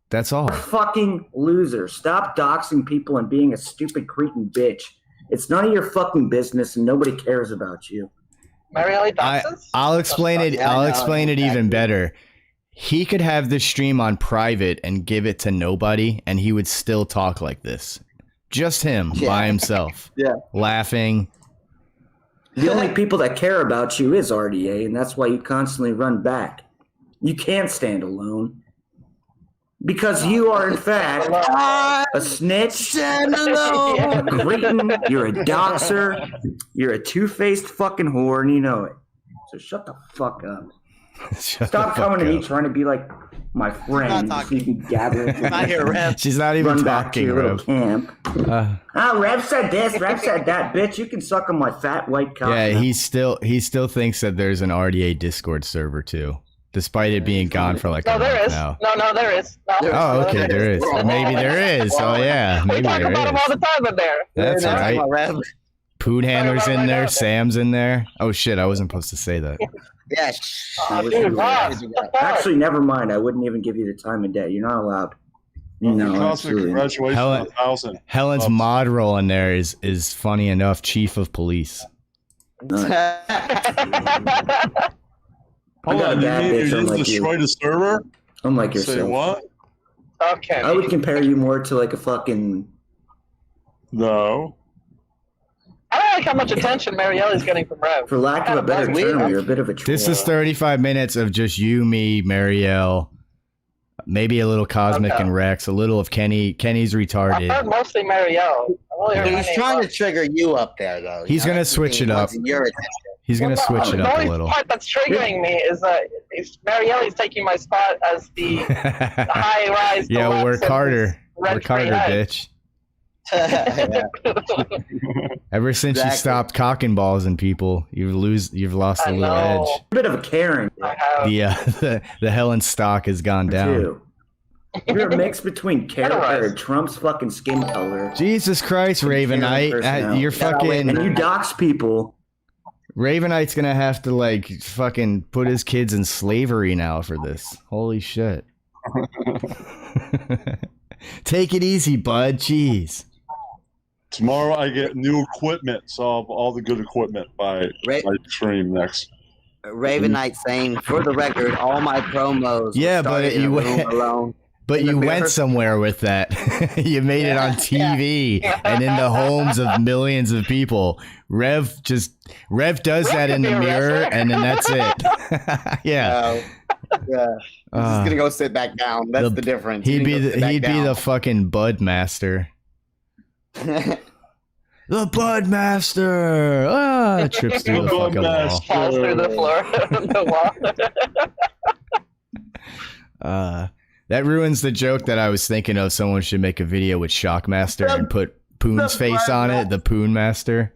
That's all. Fucking loser. Stop doxing people and being a stupid cretin bitch. It's none of your fucking business, and nobody cares about you. Marielle doxes? I'll explain it. I'll explain it even better. He could have this stream on private and give it to nobody, and he would still talk like this. Just him by himself. Laughing. The only people that care about you is RDA, and that's why you constantly run back. You can't stand alone. Because you are, in fact, a snitch, a cretin, you're a doxer, you're a two-faced fucking whore, and you know it. So shut the fuck up. Stop coming to me trying to be like my friend so you can gather it. Not here, Rev. She's not even Run talking, back to your little camp. Rev said this, Rev said that. Bitch, you can suck on my fat white cock. Yeah, he still thinks that there's an RDA Discord server too, despite it being gone for like a month now. No, there is. No. Oh, okay, there is. Maybe there is. Oh yeah, maybe there is. We talk about him all the time in there. That's right. Poon Handler's in there. Sam's in there. Oh shit, I wasn't supposed to say that. Yeah. Actually, never mind. I wouldn't even give you the time of day. You're not allowed. No, absolutely. Congratulations. Helen's mod role in there is funny enough. Chief of police. Hold on, you just destroyed a server? Unlike yourself. Say what? Okay. I would compare you more to like a fucking... No. I don't like how much attention Marielle is getting from Rev. For lack of a better term, you're a bit of a troll. This is 35 minutes of just you, me, Marielle, maybe a little Cosmic and Rex, a little of Kenny. Kenny's retarded. I've heard mostly Marielle. He's trying to trigger you up there, though. He's going to switch it up. He's going to switch it up a little. The only part that's triggering me is that Marielle is taking my spot as the high-rise. Yeah, work harder. Work harder, bitch. Ever since you stopped cocking balls in people, you've lost a little edge. A bit of a Karen. The Helen stock has gone down. You're a mix between Trump's fucking skin color. Jesus Christ, Ravenite. You're fucking... And you dox people. Ravenite's gonna have to, like, fucking put his kids in slavery now for this. Holy shit. Take it easy, bud. Jeez. Tomorrow I get new equipment, so I'll have all the good equipment by stream next. Ravenite saying, for the record, all my promos. Yeah, but you went alone. But you went somewhere with that. You made it on TV and in the homes of millions of people. Rev does that in the mirror, and then that's it. Yeah. Yeah. He's just gonna go sit back down. That's the difference. He'd be the fucking Bud Master. The Bud Master. Trips through the fucking wall. Falls through the floor. The wall. That ruins the joke that I was thinking of. Someone should make a video with Shockmaster and put Poon's face on it, the Poon Master.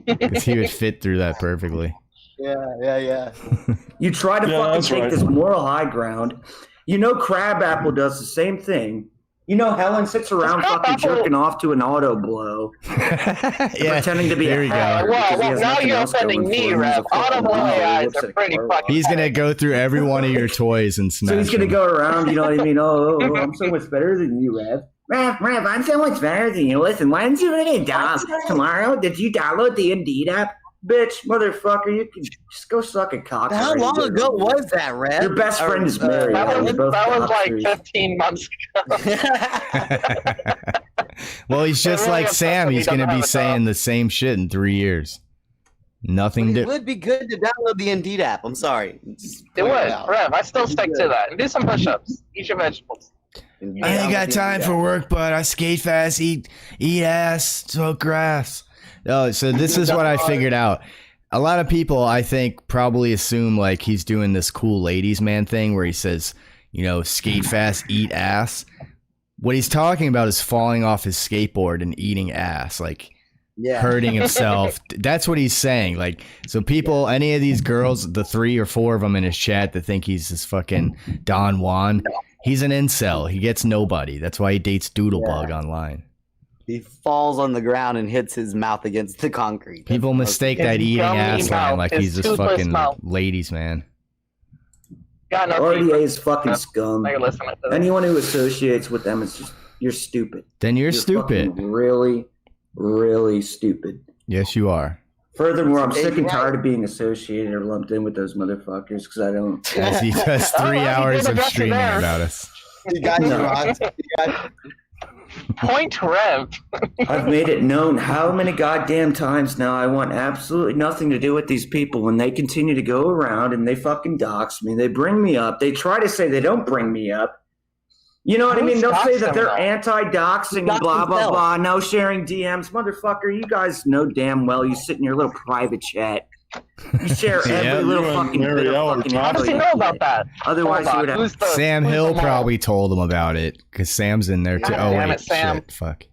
Because he would fit through that perfectly. Yeah. You try to fucking take this moral high ground. You know Crabapple does the same thing. You know Helen sits around fucking jerking off to an auto blow. Pretending to be a hack. Well, now you're offending me, Rev. Auto blow eyes are pretty fucking... He's going to go through every one of your toys and smash So he's going to go around, you know what I mean? Oh, I'm so much better than you, Rev. Rev, I'm so much better than you. Listen, why didn't you really download tomorrow? Did you download the Indeed app? Bitch, motherfucker, you can just go suck a cock. How long ago was that, Rev? Your best friend is Mary. That was like 15 months ago. Well, he's just like Sam. He's going to be saying the same shit in 3 years. Nothing. It would be good to download the Indeed app. I'm sorry. It would, Rev. I still stick to that. Do some push-ups. Eat your vegetables. I ain't got time for work, but I skate fast, eat ass, smoke grass. Oh, so this is what I figured out. A lot of people, I think, probably assume like he's doing this cool ladies man thing where he says, you know, skate fast, eat ass. What he's talking about is falling off his skateboard and eating ass, like hurting himself. That's what he's saying. Like, so people, any of these girls, the 3 or 4 of them in his chat that think he's this fucking Don Juan, he's an incel. He gets nobody. That's why he dates Doodlebug online. He falls on the ground and hits his mouth against the concrete. People mistake that eating ass line like he's this fucking ladies man. RDA is fucking scum. Anyone who associates with them is just, you're stupid. Then you're stupid. Really, really stupid. Yes, you are. Furthermore, I'm sick and tired of being associated or lumped in with those motherfuckers because I don't. Yes, he does 3 hours of streaming about us. You got Point Rev. I've made it known how many goddamn times now I want absolutely nothing to do with these people when they continue to go around and they fucking dox me. They bring me up. They try to say they don't bring me up. You know what I mean? They'll say that they're anti-doxing and blah, blah, blah. No sharing DMs. Motherfucker, you guys know damn well you sit in your little private chat. You share every little fucking bit of fucking How does he know about that? Otherwise, you would have... Sam Hill probably told him about it because Sam's in there too. Oh, wait, Sam. Shit, fuck.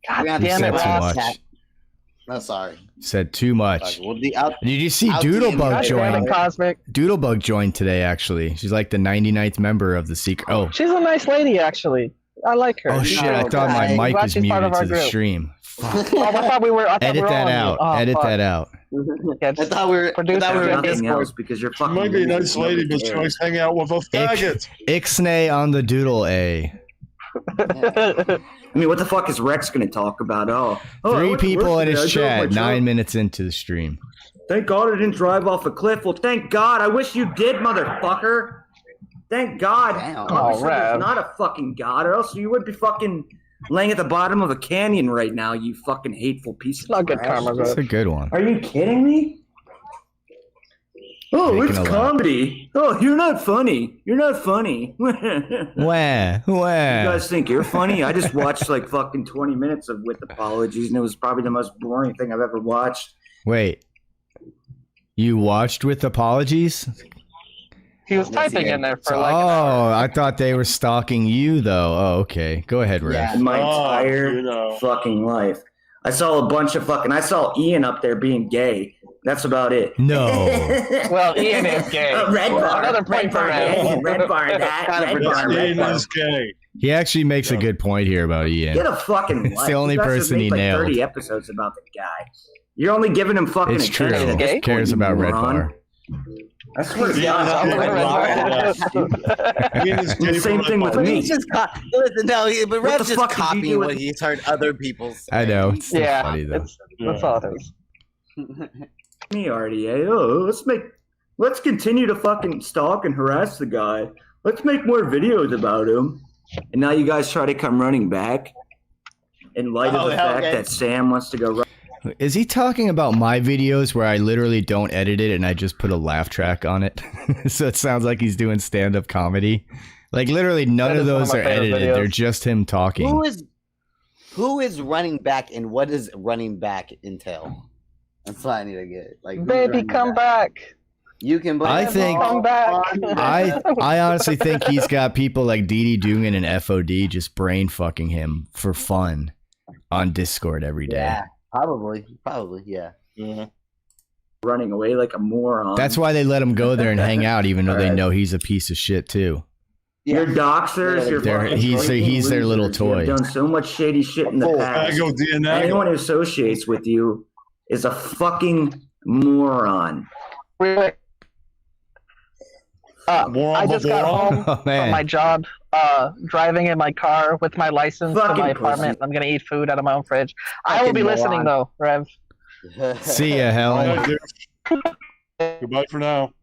God damn it, said too much. No, sorry. Said too much. Well, Did you see Doodlebug join? Doodlebug joined today, actually. She's like the 99th member of the Secret. Oh, she's a nice lady, actually. I like her. Oh, shit. I thought my mic was muted to the stream. Fuck. Oh, I thought we were. Edit that out. Edit that out. I thought we were nothing else because you're fucking. She might be a nice lady, but she likes hanging out with a faggot. Ixnay on the doodle A. I mean, what the fuck is Rex going to talk about? Oh, 3 people in his chat, 9 minutes into the stream. Thank God I didn't drive off a cliff. Well, thank God. I wish you did, motherfucker. Thank God. Oh, Rev. Not a fucking God, or else you would be fucking laying at the bottom of a canyon right now, you fucking hateful piece of good karma, That's a good one. Are you kidding me? Oh, it's comedy. Oh, you're not funny. You're not funny. Where? You guys think you're funny? I just watched like fucking 20 minutes of With Apologies, and it was probably the most boring thing I've ever watched. Wait. You watched With Apologies? He was typing in there for like. Oh, I thought they were stalking you, though. Oh, okay. Go ahead, Ray. Yeah, my entire fucking life. I saw a bunch of fucking. I saw Ian up there being gay. That's about it. No. Well, Ian is gay. Red bar. Another point for Rev. Red bar. That. Red bar. Ian is gay. He actually makes a good point here about Ian. Get a fucking life. It's the only person he nailed. 30 episodes about the guy. You're only giving him fucking It's true. attention. He cares about Red Bar. I swear to Yeah, God. Same thing with me. He's just listen, no, but What Rev's the just fuck did you copying do with- what he's heard other people say. I know. It's still Yeah, funny though. that's all it is. Me, RDA. Oh, let's continue to fucking stalk and harass the guy. Let's make more videos about him. And now you guys try to come running back in light of the fact that Sam wants to go run. Is he talking about my videos where I literally don't edit it and I just put a laugh track on it? So it sounds like he's doing stand-up comedy. Like literally none of those are edited. Videos. They're just him talking. Who is running back and what does running back entail? That's what I need to get. Like, baby, come back. You can blame I think come back. I honestly think he's got people like Dee Dugan and FOD just brain fucking him for fun on Discord every day. Yeah, probably, yeah. Running away like a moron. That's why they let him go there and hang out, even though they know he's a piece of shit too. Your doxers, he's their little toy. You've done so much shady shit in the past. Anyone who associates with you is a fucking moron. Really? I just got home from my job, driving in my car with my license to my apartment. I'm going to eat food out of my own fridge. I will be listening, though, Rev. See ya, Helen. Goodbye for now.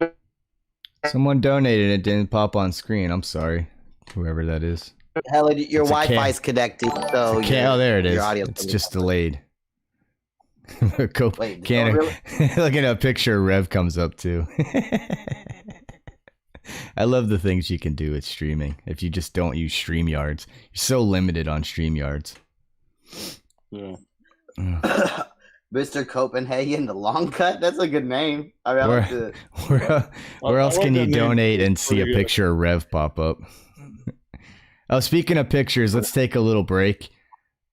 Someone donated. It didn't pop on screen. I'm sorry. Whoever that is. Helen, your Wi-Fi is connected. So oh, there it is. It's just delayed. Wait, look at a picture Rev comes up too. I love the things you can do with streaming. If you just don't use StreamYards, you're so limited on StreamYards. Yeah. Mr. Copenhagen, the long cut. That's a good name. I mean, where else can you donate and see a picture of Rev pop up? Oh, speaking of pictures, let's take a little break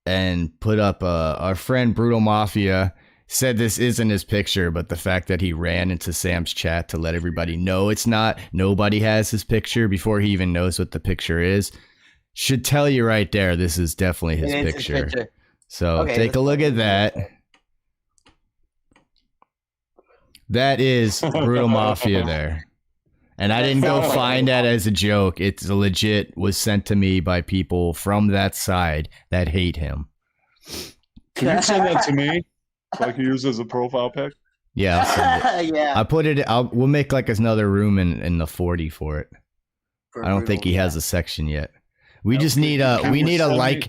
and put up our friend Brutal Mafia said this isn't his picture, but the fact that he ran into Sam's chat to let everybody know it's not, nobody has his picture before he even knows what the picture is, should tell you right there this is definitely his picture. So take a look at that. That is Brutal Mafia there. And I didn't go find that as a joke. It's legit was sent to me by people from that side that hate him. Can you send that to me so I can use it as a profile pic? Yeah, I'll send it. Yeah. I put it. We'll make like another room in the 40 for it. I don't think he has a section yet. We just need a like,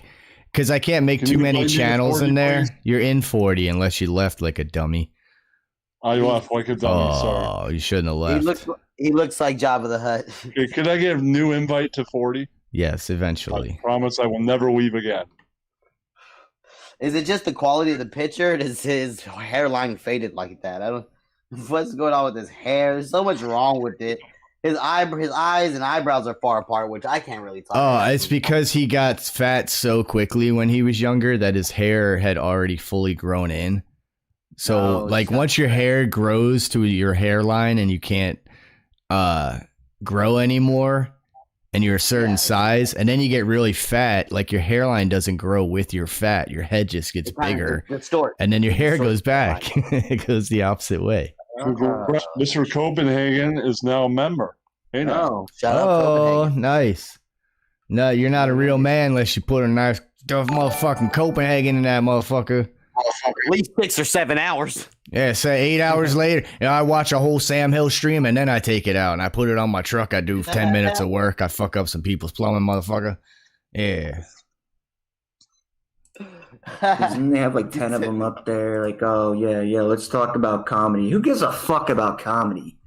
because I can't make too many channels in there. Please? You're in 40 unless you left like a dummy. I left like a dummy. Sorry. Oh, you shouldn't have left. He looks like Jabba the Hutt. Okay, could I get a new invite to 40? Yes, eventually. I promise I will never leave again. Is it just the quality of the picture? Or is his hairline faded like that? I don't. What's going on with his hair? There's so much wrong with it. His eyes and eyebrows are far apart, which I can't really talk about. Oh, it's because he got fat so quickly when he was younger that his hair had already fully grown in. So, once your hair grows to your hairline and you can't grow anymore and you're a certain size, and then you get really fat, like your hairline doesn't grow with your fat. Your head just gets bigger. And then your hair goes back. It goes the opposite way. Mr. Copenhagen is now a member. Hey, now. Shout out Copenhagen. Nice. No, you're not a real man unless you put a nice motherfucking Copenhagen in that motherfucker. At least 6 or 7 hours. Yeah, say 8 hours later, I watch a whole Sam Hill stream and then I take it out and I put it on my truck. I do 10 minutes of work. I fuck up some people's plumbing, motherfucker. Yeah. Doesn't they have like 10 of them up there? Like, oh, yeah, let's talk about comedy. Who gives a fuck about comedy?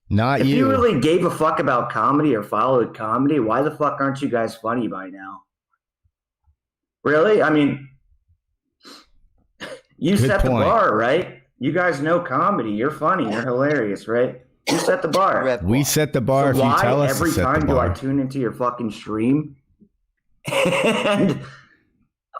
Not if you. If you really gave a fuck about comedy or followed comedy, why the fuck aren't you guys funny by now? Really? I mean, you set the bar, right? You guys know comedy. You're funny. You're hilarious, right? You set the bar. We set the bar. So if you tell us every to set time the bar. do I tune into your fucking stream and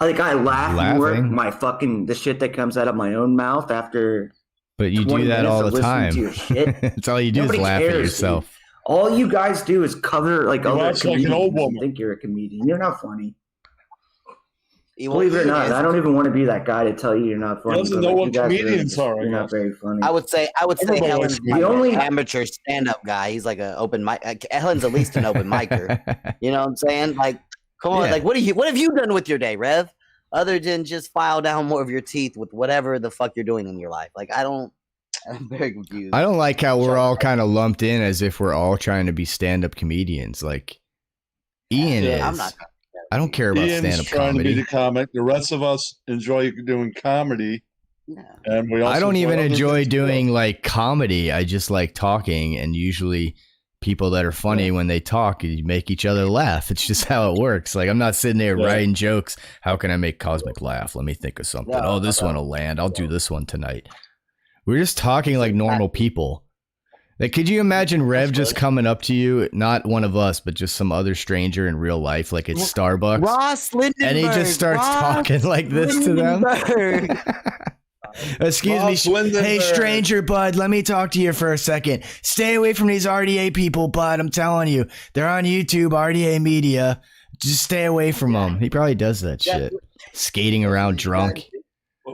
like I laugh more the shit that comes out of my own mouth after But you do that all the time. It's all you do is laugh at yourself. Dude. All you guys do is cover like other comedians like an old woman. Think you're a comedian. You're not funny. Believe it or not, I don't even want to be that guy to tell you you're not funny. He doesn't know what comedians are. You're not very funny. I would say Helen's the only amateur stand-up guy. He's like an open mic. Helen's at least an open micer. You know what I'm saying? Like, come on. Like, what have you done with your day, Rev? Other than just file down more of your teeth with whatever the fuck you're doing in your life. Like, I'm very confused. I don't like how we're all kind of lumped in as if we're all trying to be stand-up comedians. Like, Ian is. I'm not. I don't care about stand-up trying comedy. To be the comic. The rest of us enjoy doing comedy, and we. Also I don't even enjoy doing like comedy. I just like talking, and usually people that are funny when they talk, you make each other laugh. It's just how it works. Like I'm not sitting there writing jokes. How can I make Cosmic laugh? Let me think of something. This one will land. I'll do this one tonight. We're just talking like normal people. Like, could you imagine Rev just coming up to you, not one of us, but just some other stranger in real life, like at Starbucks, Ross Lindenberg, and he just starts talking like this to them? Excuse me, hey stranger bud, let me talk to you for a second. Stay away from these RDA people, bud. I'm telling you, they're on YouTube, RDA Media. Just stay away from them. He probably does that shit, skating around drunk.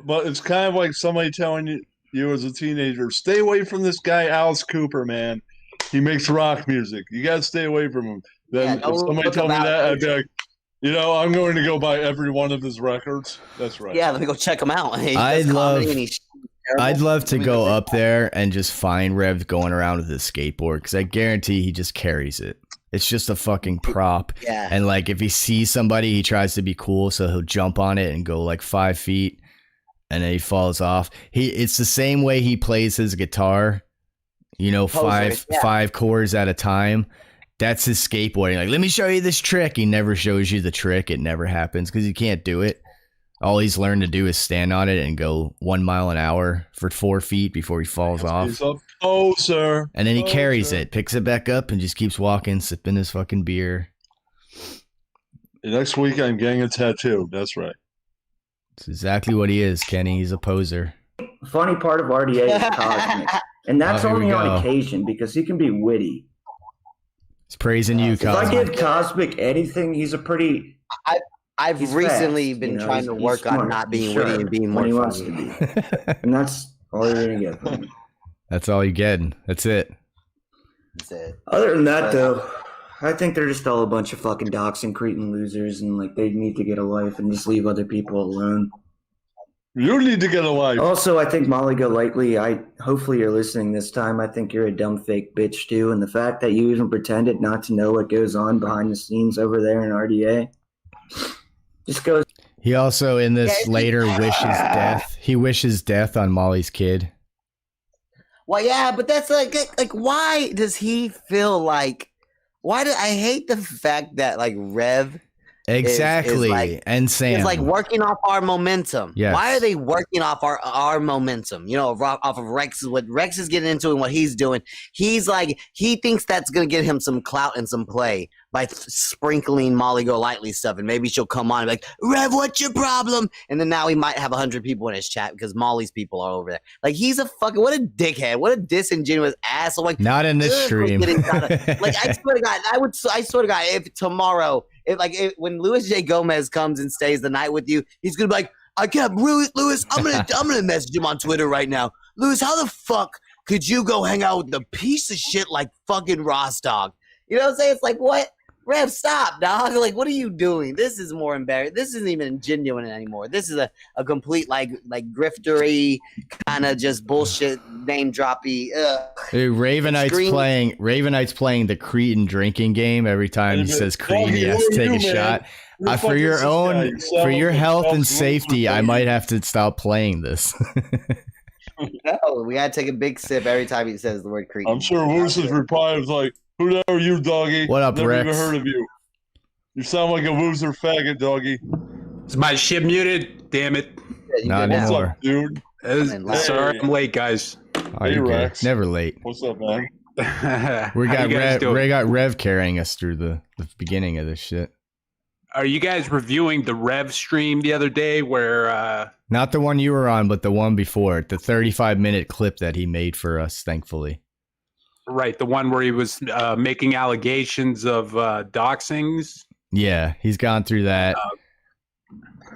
But it's kind of like somebody telling you as a teenager, stay away from this guy Alice Cooper, man. He makes rock music. You gotta stay away from him. Then if somebody told me that, I'd be like, I'm going to go buy every one of his records. That's right. Yeah, let me go check him out. I'd love to go up there and just find Rev going around with his skateboard because I guarantee he just carries it. It's just a fucking prop. Yeah. And like if he sees somebody, he tries to be cool, so he'll jump on it and go like 5 feet. And then he falls off. It's the same way he plays his guitar, five chords at a time. That's his skateboarding. Like, let me show you this trick. He never shows you the trick. It never happens because he can't do it. All he's learned to do is stand on it and go 1 mile an hour for 4 feet before he falls off. Oh, sir. And then he carries it, picks it back up, and just keeps walking, sipping his fucking beer. Next week, I'm getting a tattoo. That's right. It's exactly what he is, Kenny. He's a poser. The funny part of RDA is Cosmic. And that's only on occasion because he can be witty. He's praising you, Cosmic. If I give Cosmic anything, he's a pretty... I've recently been trying to work on not being witty and being more funny. To be. And that's all you're going to get from me. That's all you get. That's it. That's it. Other than that, though, I think they're just all a bunch of fucking docs and cretin losers, and like they need to get a life and just leave other people alone. You need to get a life. Also, I think Molly Golightly, hopefully you're listening this time. I think you're a dumb fake bitch too, and the fact that you even pretended not to know what goes on behind the scenes over there in RDA just goes. He also in this later wishes death. He wishes death on Molly's kid. Well, yeah, but that's like why does he feel like? Why do I hate the fact that like Rev exactly is and Sam is like working off our momentum? Yes. Why are they working off our momentum? Off of Rex, what Rex is getting into and what he's doing. He's like he thinks that's gonna get him some clout and some play by sprinkling Molly Golightly stuff, and maybe she'll come on and be like, Rev, what's your problem? And then now he might have 100 people in his chat because Molly's people are over there. Like he's a fucking what a dickhead, what a disingenuous asshole. Like not in this stream. Like I swear to God, I swear to God, if tomorrow, when Luis J. Gomez comes and stays the night with you, he's gonna be like, I can't, Luis, I'm gonna message him on Twitter right now. Luis, how the fuck could you go hang out with the piece of shit like fucking RossDAwg? You know what I'm saying? It's like what? Rev, stop, dog. Like, what are you doing? This is more embarrassing. This isn't even genuine anymore. This is a complete, like griftery, kind of just bullshit, name droppy. Hey, Ravenite's playing the Cretan drinking game. Every time he says Cretan, he has to take a shot. For your health and safety, I might have to stop playing this. No, we gotta take a big sip every time he says the word Cretan. I'm sure Woos's reply was like, who the hell are you, doggy? What up, Never Rex? even heard of you. You sound like a Wooser faggot, doggy. Is my shit muted? Damn it. Not anymore. What's up, dude? Sorry, I'm late, guys. Oh, hey, Rex. Never late. What's up, man? We got Rev carrying us through the beginning of this shit. Are you guys reviewing the Rev stream the other day where not the one you were on, but the one before, the 35-minute clip that he made for us, thankfully. Right, the one where he was making allegations of doxings? Yeah, he's gone through that.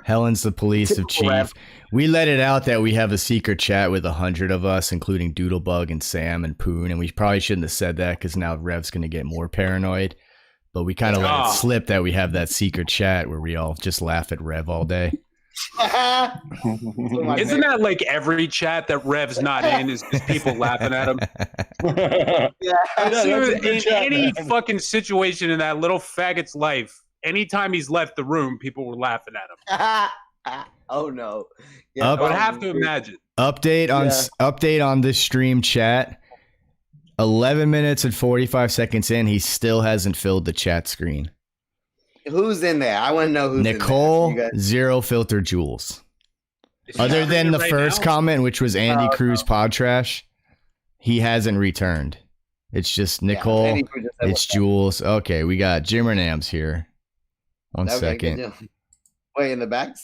Helen's the police of chief. Rev. We let it out that we have a secret chat with 100 of us, including Doodlebug and Sam and Poon, and we probably shouldn't have said that because now Rev's going to get more paranoid. But we kind of let it slip that we have that secret chat where we all just laugh at Rev all day. Isn't that like every chat that Rev's not in is just people laughing at him? In any fucking situation in that little faggot's life, anytime he's left the room, people were laughing at him. Oh no! I would have to imagine. Update on this stream chat. 11 minutes and 45 seconds in, he still hasn't filled the chat screen. Who's in there? I want to know who's Nicole, in there. Zero Filter Jules. Other than the first comment, which was Andy Cruz Pod Trash, he hasn't returned. It's just Nicole, it's Jules. Okay, we got Jimmernams here. One second. Wait, in the back?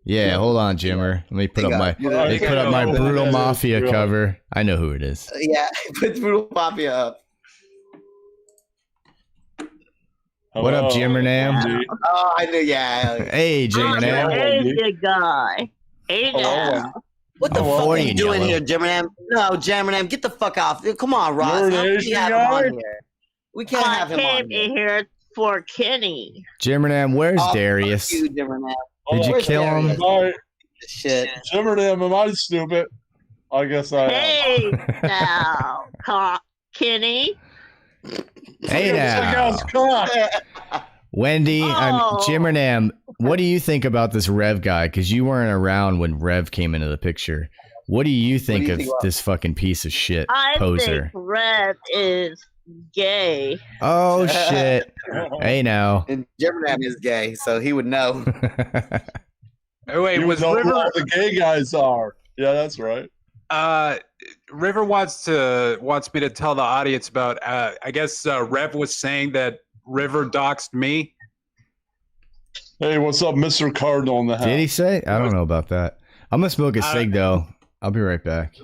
Yeah, hold on, Jimmer. Let me put up my Brutal Mafia cover. I know who it is. Yeah, put Brutal Mafia up. What up, Jimmernam? Oh, I knew. Yeah. Hey, Jimmernam. Hey, good guy. Hey, now. What the fuck are you doing here, Jimmernam? No, Jimmernam, get the fuck off. Come on, Ross. We can't have him on here. We can't have him on here. Here for Kenny. Jimmernam, where's Darius? Fuck you, Jimmernam. Did you kill him? Shit. Jimmernam, am I stupid? I guess I am. Hey, now, Kenny. Hey now. Wendy, Jimmernam, what do you think about this Rev guy? Because you weren't around when Rev came into the picture. What do you think of this fucking piece of shit poser? I think Rev is gay. Oh, shit. Hey now. And Jimmernam is gay, so he would know. Wait, was River who all the gay guys are? Yeah, that's right. River wants me to tell the audience about. I guess Rev was saying that River doxed me. Hey, what's up, Mr. Cardinal in the house? Did he say? I don't know about that. I'm gonna smoke a cig though. I'll be right back.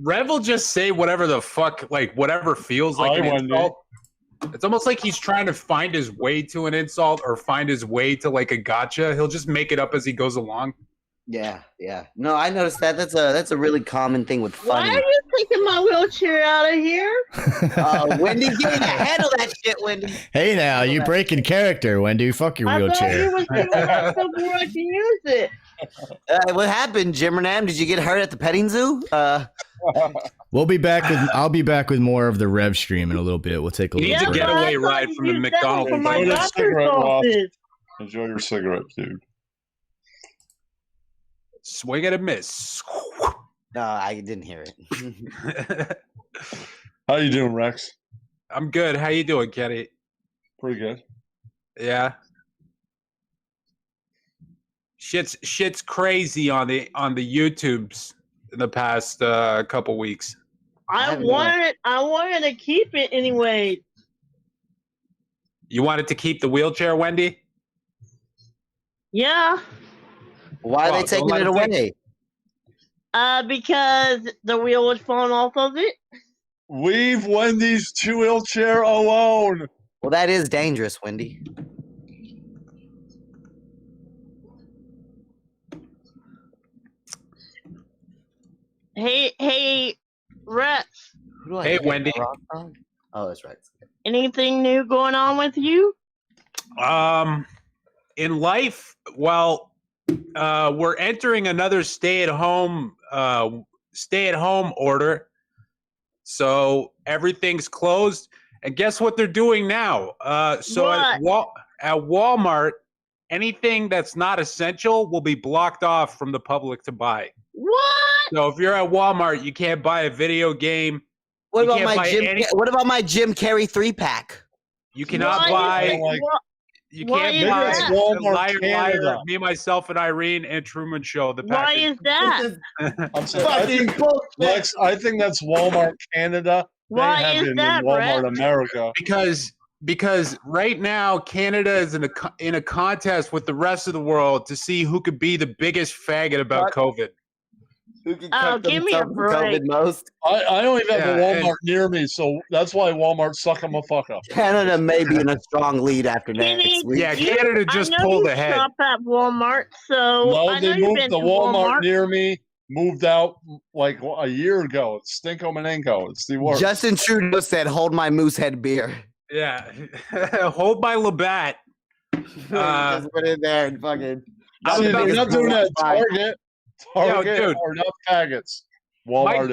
Rev will just say whatever the fuck, like whatever feels like an insult. It's almost like he's trying to find his way to an insult or find his way to like a gotcha. He'll just make it up as he goes along. Yeah. No, I noticed that. That's a really common thing with funny. Why are you taking my wheelchair out of here? Wendy, handle that shit, Wendy. Hey now, you breaking character, Wendy. Fuck your wheelchair. I thought you I can use it. What happened, Jimmernam? Did you get hurt at the petting zoo? We'll be back with. I'll be back with more of the Rev stream in a little bit. We'll take a little. He needs a getaway ride from the McDonald's. Enjoy your cigarette, dude. Swing and a miss. No, I didn't hear it. How you doing, Rex? I'm good. How you doing, Kenny? Pretty good. Yeah. Shit's crazy on the YouTubes in the past couple weeks. I wanted to keep it anyway. You wanted to keep the wheelchair, Wendy? Yeah. Why are they taking it away? Because the wheel was falling off of it. Leave Wendy's wheelchair alone. Well, that is dangerous, Wendy. Hey, Rex. Hey, Wendy. Oh, that's right. Anything new going on with you? In life, well, we're entering another stay-at-home order. So everything's closed. And guess what they're doing now? So at Walmart, anything that's not essential will be blocked off from the public to buy. What? So if you're at Walmart, you can't buy a video game. What about my Jim Carrey 3-pack? You cannot buy. You can't buy Liar, Liar, Me, Myself, and Irene, and Truman Show. The Why is that? I think that's Walmart Canada. Why is that, Walmart Brett? America. Because because right now Canada is in a contest with the rest of the world to see who could be the biggest faggot about COVID. Who can give me a break. Most? I don't even have a Walmart near me, so that's why Walmart suck 'em a fuck up. Canada may be in a strong lead after next week. Yeah, Canada just pulled ahead. Shop at Walmart, so no, they moved the Walmart near me. Moved out like a year ago. It's Stinko Manenko. It's the worst. Justin Trudeau said, "Hold my Moosehead beer." Yeah, hold my Labatt. Just put it there and fucking. They're not doing that at Target dude. or enough faggots. Walmart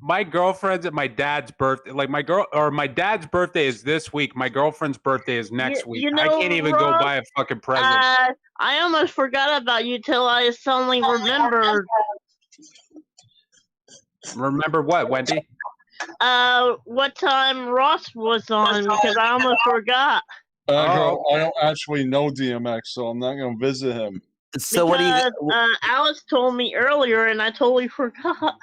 my girlfriend's at my dad's birthday. Like my dad's birthday is this week. My girlfriend's birthday is next week. I can't even go buy a fucking present. I almost forgot about you till I suddenly remembered. Remember what, Wendy? What time Ross was on, because I almost forgot. I don't actually know DMX, so I'm not going to visit him. So what do you? Alice told me earlier, and I totally forgot.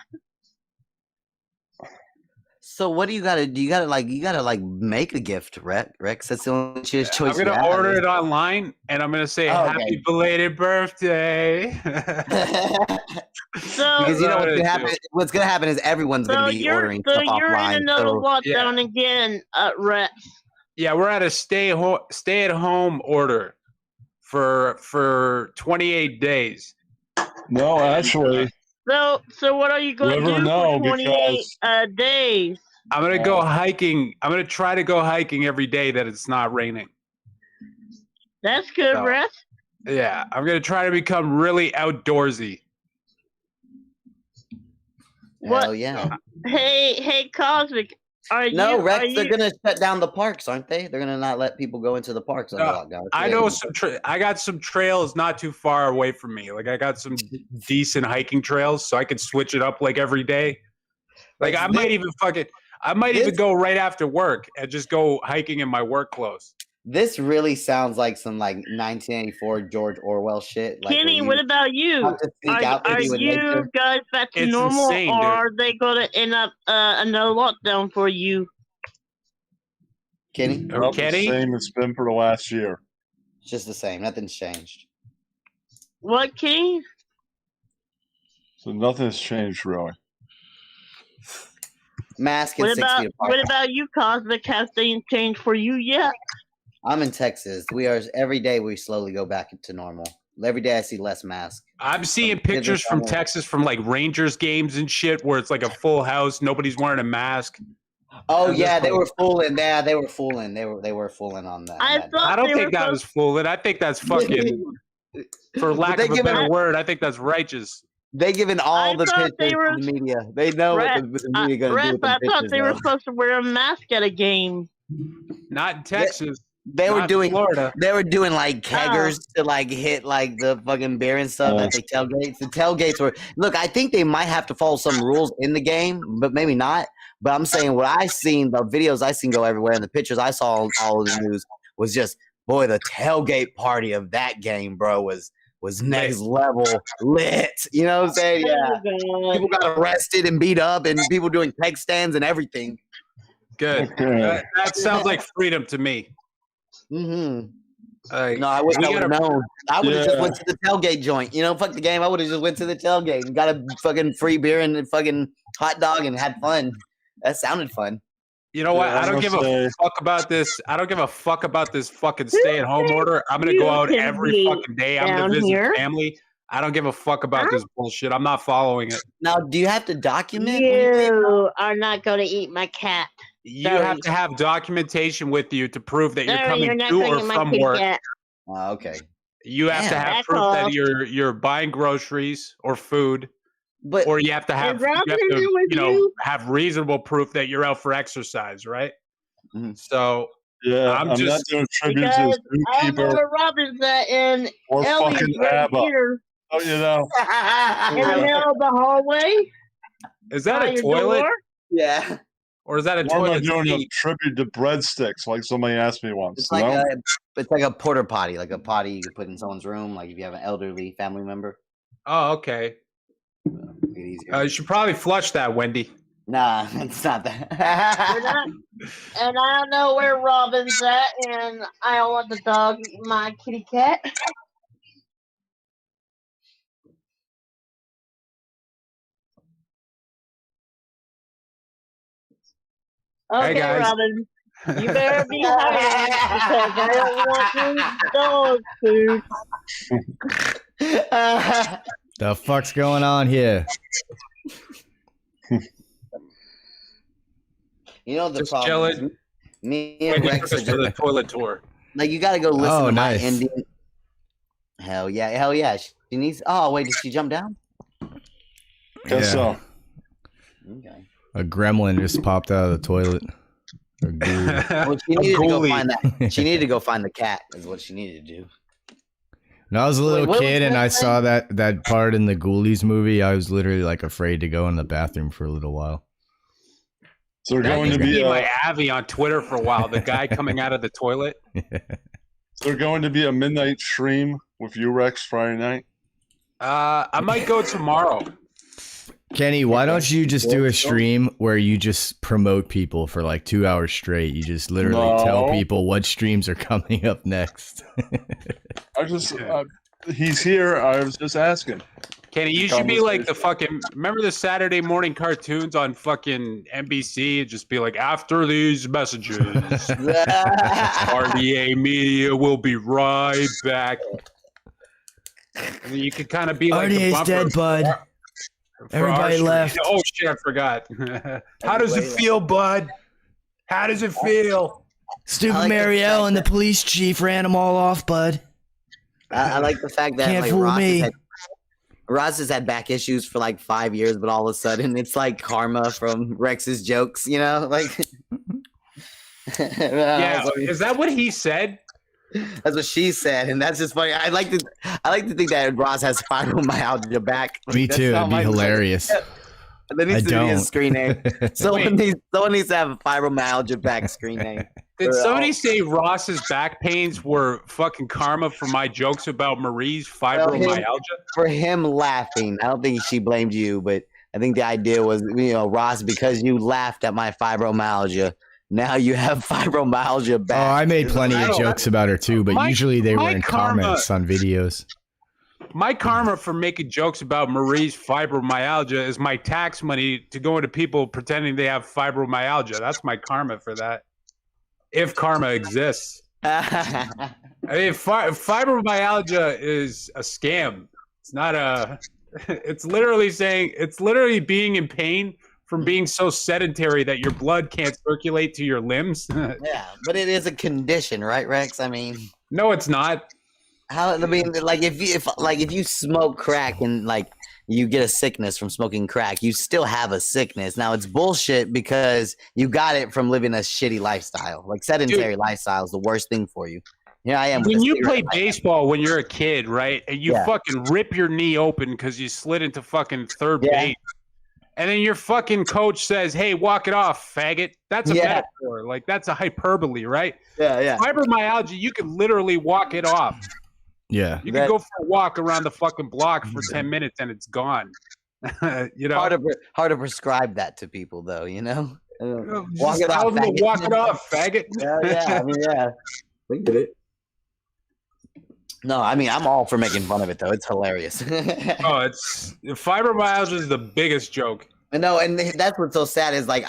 So what do you gotta do? You gotta make a gift, Rex. That's the only choice. I'm gonna order it online, and I'm gonna say happy belated birthday. So because you know what's gonna happen is everyone's gonna be ordering stuff offline. So you're in another lockdown again, Rex. Yeah, we're at a stay at home order for 28 days. No, actually. So what are you going to do for 28 days? I'm going to go hiking. I'm going to try to go hiking every day that it's not raining. That's good, Rex. Yeah, I'm going to try to become really outdoorsy. Hell yeah. Hey, Cosmic. Rex, they're gonna shut down the parks, aren't they? They're gonna not let people go into the parks. I know I got some trails not too far away from me. Like I got some decent hiking trails, so I could switch it up like every day. Like I might even go right after work and just go hiking in my work clothes. This really sounds like some 1984 George Orwell shit. Kenny, what about you? Are you guys back to normal, insane, or are they going to end up a no lockdown for you? Kenny? The same it's been for the last year. It's just the same. Nothing's changed. What, Kenny? So nothing's changed, really. Mask and 6 feet apart. What about you, Cosmic? Have things changed for you yet? I'm in Texas. Every day we slowly go back to normal. Every day I see less masks. I'm seeing pictures from Texas from like Rangers games and shit where it's like a full house, nobody's wearing a mask. Oh yeah, they were fooling. Yeah, they were fooling. They were fooling on that. I don't think that was fooling. I think that's fucking, for lack of a better word, I think that's righteous. They given all the pictures to the media. They know what the media going to do with the pictures. I thought they were supposed to wear a mask at a game. Not in Texas. They were doing Florida. They were doing like keggers to hit the fucking beer and stuff at the tailgates. The tailgates were I think they might have to follow some rules in the game, but maybe not. But I'm saying what I seen, the videos I seen go everywhere, and the pictures I saw all of the news was just the tailgate party of that game, bro, was next level lit. You know what I'm saying? Yeah. People got arrested and beat up, and people doing peg stands and everything. Good. That sounds like freedom to me. Mm-hmm. No, I wish I would have known. I would have just went to the tailgate joint. Fuck the game. I would have just went to the tailgate and got a fucking free beer and a fucking hot dog and had fun. That sounded fun. You know what? I don't give a fuck about this. I don't give a fuck about this fucking stay-at-home order. I'm gonna go out every fucking day. I'm gonna visit family. I don't give a fuck about this bullshit. I'm not following it. Now, do you have to document? You are not going to eat my cat. You have to have documentation with you to prove that you're coming to or from work. Okay. You have to have proof that you're buying groceries or food, or you have to have have reasonable proof that you're out for exercise, right? Mm-hmm. So I'm just not doing tribute to this zookeeper. I'm Robin's that in or fucking ABBA. Oh, in the middle of the hallway. Is that a toilet? Door? Yeah. Or is that a toilet? Or am I doing a tribute to breadsticks, like somebody asked me once? It's like a porta potty, like a potty you could put in someone's room, like if you have an elderly family member. Oh, okay. You should probably flush that, Wendy. Nah, it's not that. And I don't know where Robin's at, and I don't want the dog eating my kitty cat. Okay, hey Robin, you better be hiding because I don't want your dog food. The fuck's going on here? You know the just problem. Chilling. Me and Rex are the toilet tour. Like you got to go listen to nice. my ending. Hell yeah. She needs. Oh wait, did she jump down? Guess so. Okay. A gremlin just popped out of the toilet. Well, she needed to go find that. She needed to go find the cat. Is what she needed to do. When I was a little kid and I saw that part in the Ghoulies movie, I was literally like afraid to go in the bathroom for a little while. So we're going to be my Avi on Twitter for a while. The guy coming out of the toilet. So we're going to be a midnight stream with you, Rex, Friday night. I might go tomorrow. Kenny, why don't you just do a stream where you just promote people for like 2 hours straight? You just literally tell people what streams are coming up next. He's here. I was just asking. Kenny, you should be like the fucking, remember the Saturday morning cartoons on fucking NBC? It'd just be like, after these messages, RDA Media will be right back. And then you could kind of be like, RDA's dead, bud. Everybody left. Oh shit, I forgot. How does it feel, bud? How does it feel? Stupid Marielle and the police chief ran them all off, bud. I like the fact that Can't fool me. Ross has had back issues for like 5 years, but all of a sudden it's like karma from Rex's jokes, you know? Like, yeah, is that what he said? That's what she said, and that's just funny. I like to think that Ross has fibromyalgia back. Me too. It'd be hilarious. There needs to be a screen name. Someone needs to have a fibromyalgia back screen name. Did somebody say Ross's back pains were fucking karma for my jokes about Marie's fibromyalgia? For him laughing. I don't think she blamed you, but I think the idea was, Ross, because you laughed at my fibromyalgia, now you have fibromyalgia back. Oh, I made plenty of jokes about her too, but usually they were in comments on videos. My karma for making jokes about Marie's fibromyalgia is my tax money to go into people pretending they have fibromyalgia. That's my karma for that. If karma exists. I mean, fibromyalgia is a scam. It's not a... It's literally being in pain from being so sedentary that your blood can't circulate to your limbs. Yeah, but it is a condition, right, Rex? I mean... No, it's not. If you smoke crack and like you get a sickness from smoking crack, you still have a sickness. Now it's bullshit because you got it from living a shitty lifestyle. Like sedentary lifestyle is the worst thing for you. Here I am. When you play baseball when you're a kid, right, and you fucking rip your knee open because you slid into fucking third base, and then your fucking coach says, "Hey, walk it off, faggot." That's a metaphor. Like that's a hyperbole, right? Yeah. Fibromyalgia, you can literally walk it off. Yeah. You can go for a walk around the fucking block for 10 minutes and it's gone. You know, hard to prescribe that to people though, you know? Walk it off, faggot. Walk it off, faggot. Yeah. We did it. No, I mean, I'm all for making fun of it though. It's hilarious. Fibromyalgia is the biggest joke. No, and that's what's so sad is like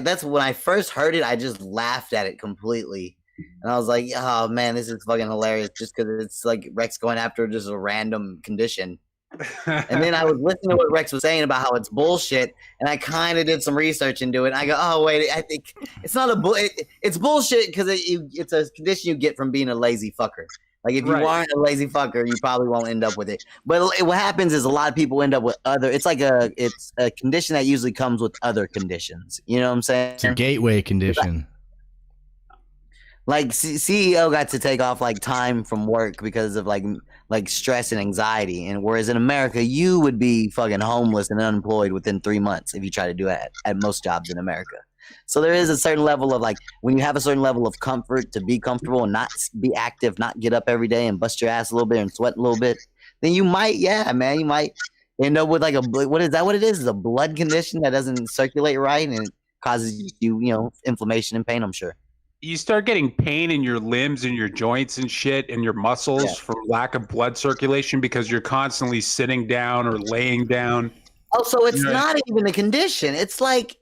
that's when I first heard it, I just laughed at it completely. And I was like, oh man, this is fucking hilarious just because it's like Rex going after just a random condition. And then I was listening to what Rex was saying about how it's bullshit, and I kind of did some research into it. And I go, oh wait, I think it's not it's bullshit because it's a condition you get from being a lazy fucker. Like if you aren't a lazy fucker, you probably won't end up with it. But what happens is a lot of people end up with it's a condition that usually comes with other conditions. You know what I'm saying? It's a gateway condition. Like CEO got to take off like time from work because of like stress and anxiety, and whereas in America you would be fucking homeless and unemployed within 3 months if you try to do it at most jobs in America. So there is a certain level of like when you have a certain level of comfort to be comfortable and not be active, not get up every day and bust your ass a little bit and sweat a little bit, then you might, end up with like what is that? What it is? It's a blood condition that doesn't circulate right, and it causes you inflammation and pain. I'm sure. You start getting pain in your limbs and your joints and shit and your muscles from lack of blood circulation because you're constantly sitting down or laying down. Oh, so it's not even a condition. It's like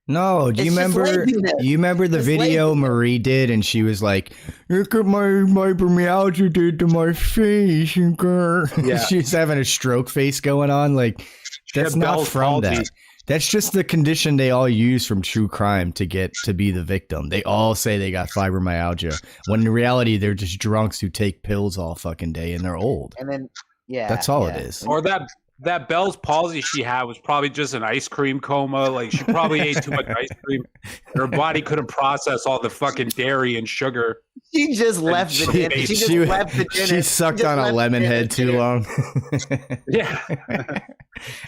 no. Do you remember? You remember the video Marie did, and she was like, "Look at my fibromyalgia did to my face," and she's having a stroke face going on. Like that's not from that. That's just the condition they all use from true crime to get to be the victim. They all say they got fibromyalgia, when in reality they're just drunks who take pills all fucking day and they're old. And then that's all it is. Or that Bell's palsy she had was probably just an ice cream coma. Like she probably ate too much ice cream. Her body couldn't process all the fucking dairy and sugar. She just left the dinner. She just left the dinner. She sucked on a lemon head too long. Yeah.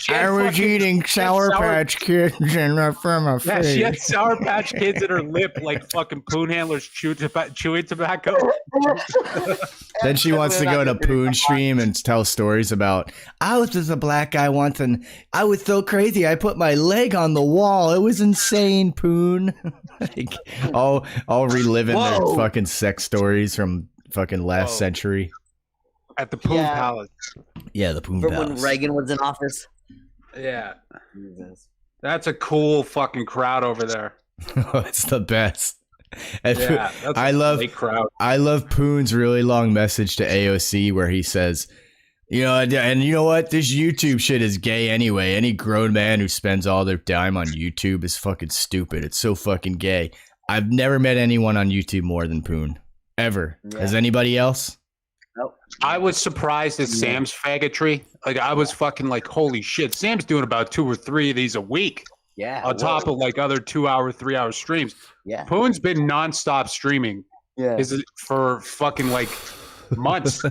I was eating Sour Patch Kids and from my face. Yeah, she had Sour Patch Kids in her lip like fucking poon handlers chewing tobacco. Then she wants to go to Poon Stream and tell stories about, I was just a black guy once and I was so crazy I put my leg on the wall. It was insane, Poon. Like, all reliving their fucking sex stories from fucking last century. At the Poon Palace. Yeah, the Poon From Palace. when Reagan was in office. Yeah. Jesus. That's a cool fucking crowd over there. It's the best. Yeah, that's I love Poon's really long message to AOC where he says, and you know what? This YouTube shit is gay anyway. Any grown man who spends all their time on YouTube is fucking stupid. It's so fucking gay. I've never met anyone on YouTube more than Poon. Ever. Yeah. Has anybody else? Nope. I was surprised at Sam's faggotry. Like, I was fucking like, holy shit. Sam's doing about 2 or 3 of these a week. Yeah. On top of like other 2-hour, 3-hour streams. Yeah. Poon's been nonstop streaming. Yeah. For fucking like months.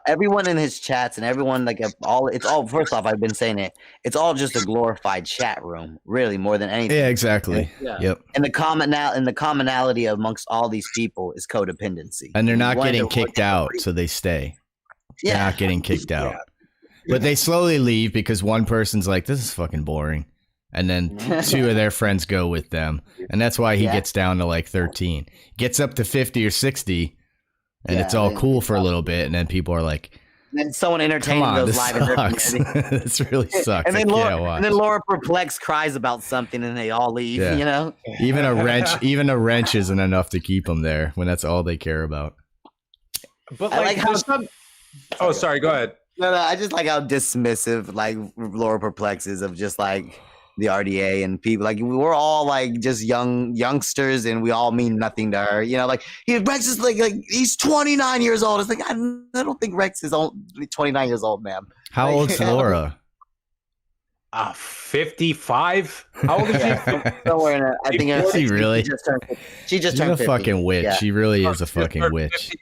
Everyone in his chats and everyone it's all first off, I've been saying it's all just a glorified chat room, really, more than anything. Yeah, exactly. Yeah. Yep. And the commonality amongst all these people is codependency. And they're not getting kicked out, so they stay. Yeah. They're not getting kicked out. But they slowly leave because one person's like, this is fucking boring. And then 2 of their friends go with them. And that's why he gets down to like 13. Gets up to 50 or 60. And it's all cool for a little bit, and then people are like, and then someone entertaining goes live in their community. This really sucks. And then Laura Perplex cries about something, and they all leave. Yeah. Even a wrench isn't enough to keep them there when that's all they care about. But like how oh, sorry, go ahead. No, I just like how dismissive like Laura Perplex is of just like the RDA and people. Like we're all like just youngsters and we all mean nothing to her. Like Rex is like he's 29 years old. It's like I don't think Rex is 29 years old, ma'am. How old's Laura? 55. How old is she? Somewhere in I think she really. She just turned 50. A fucking witch. Yeah. She really is a fucking witch.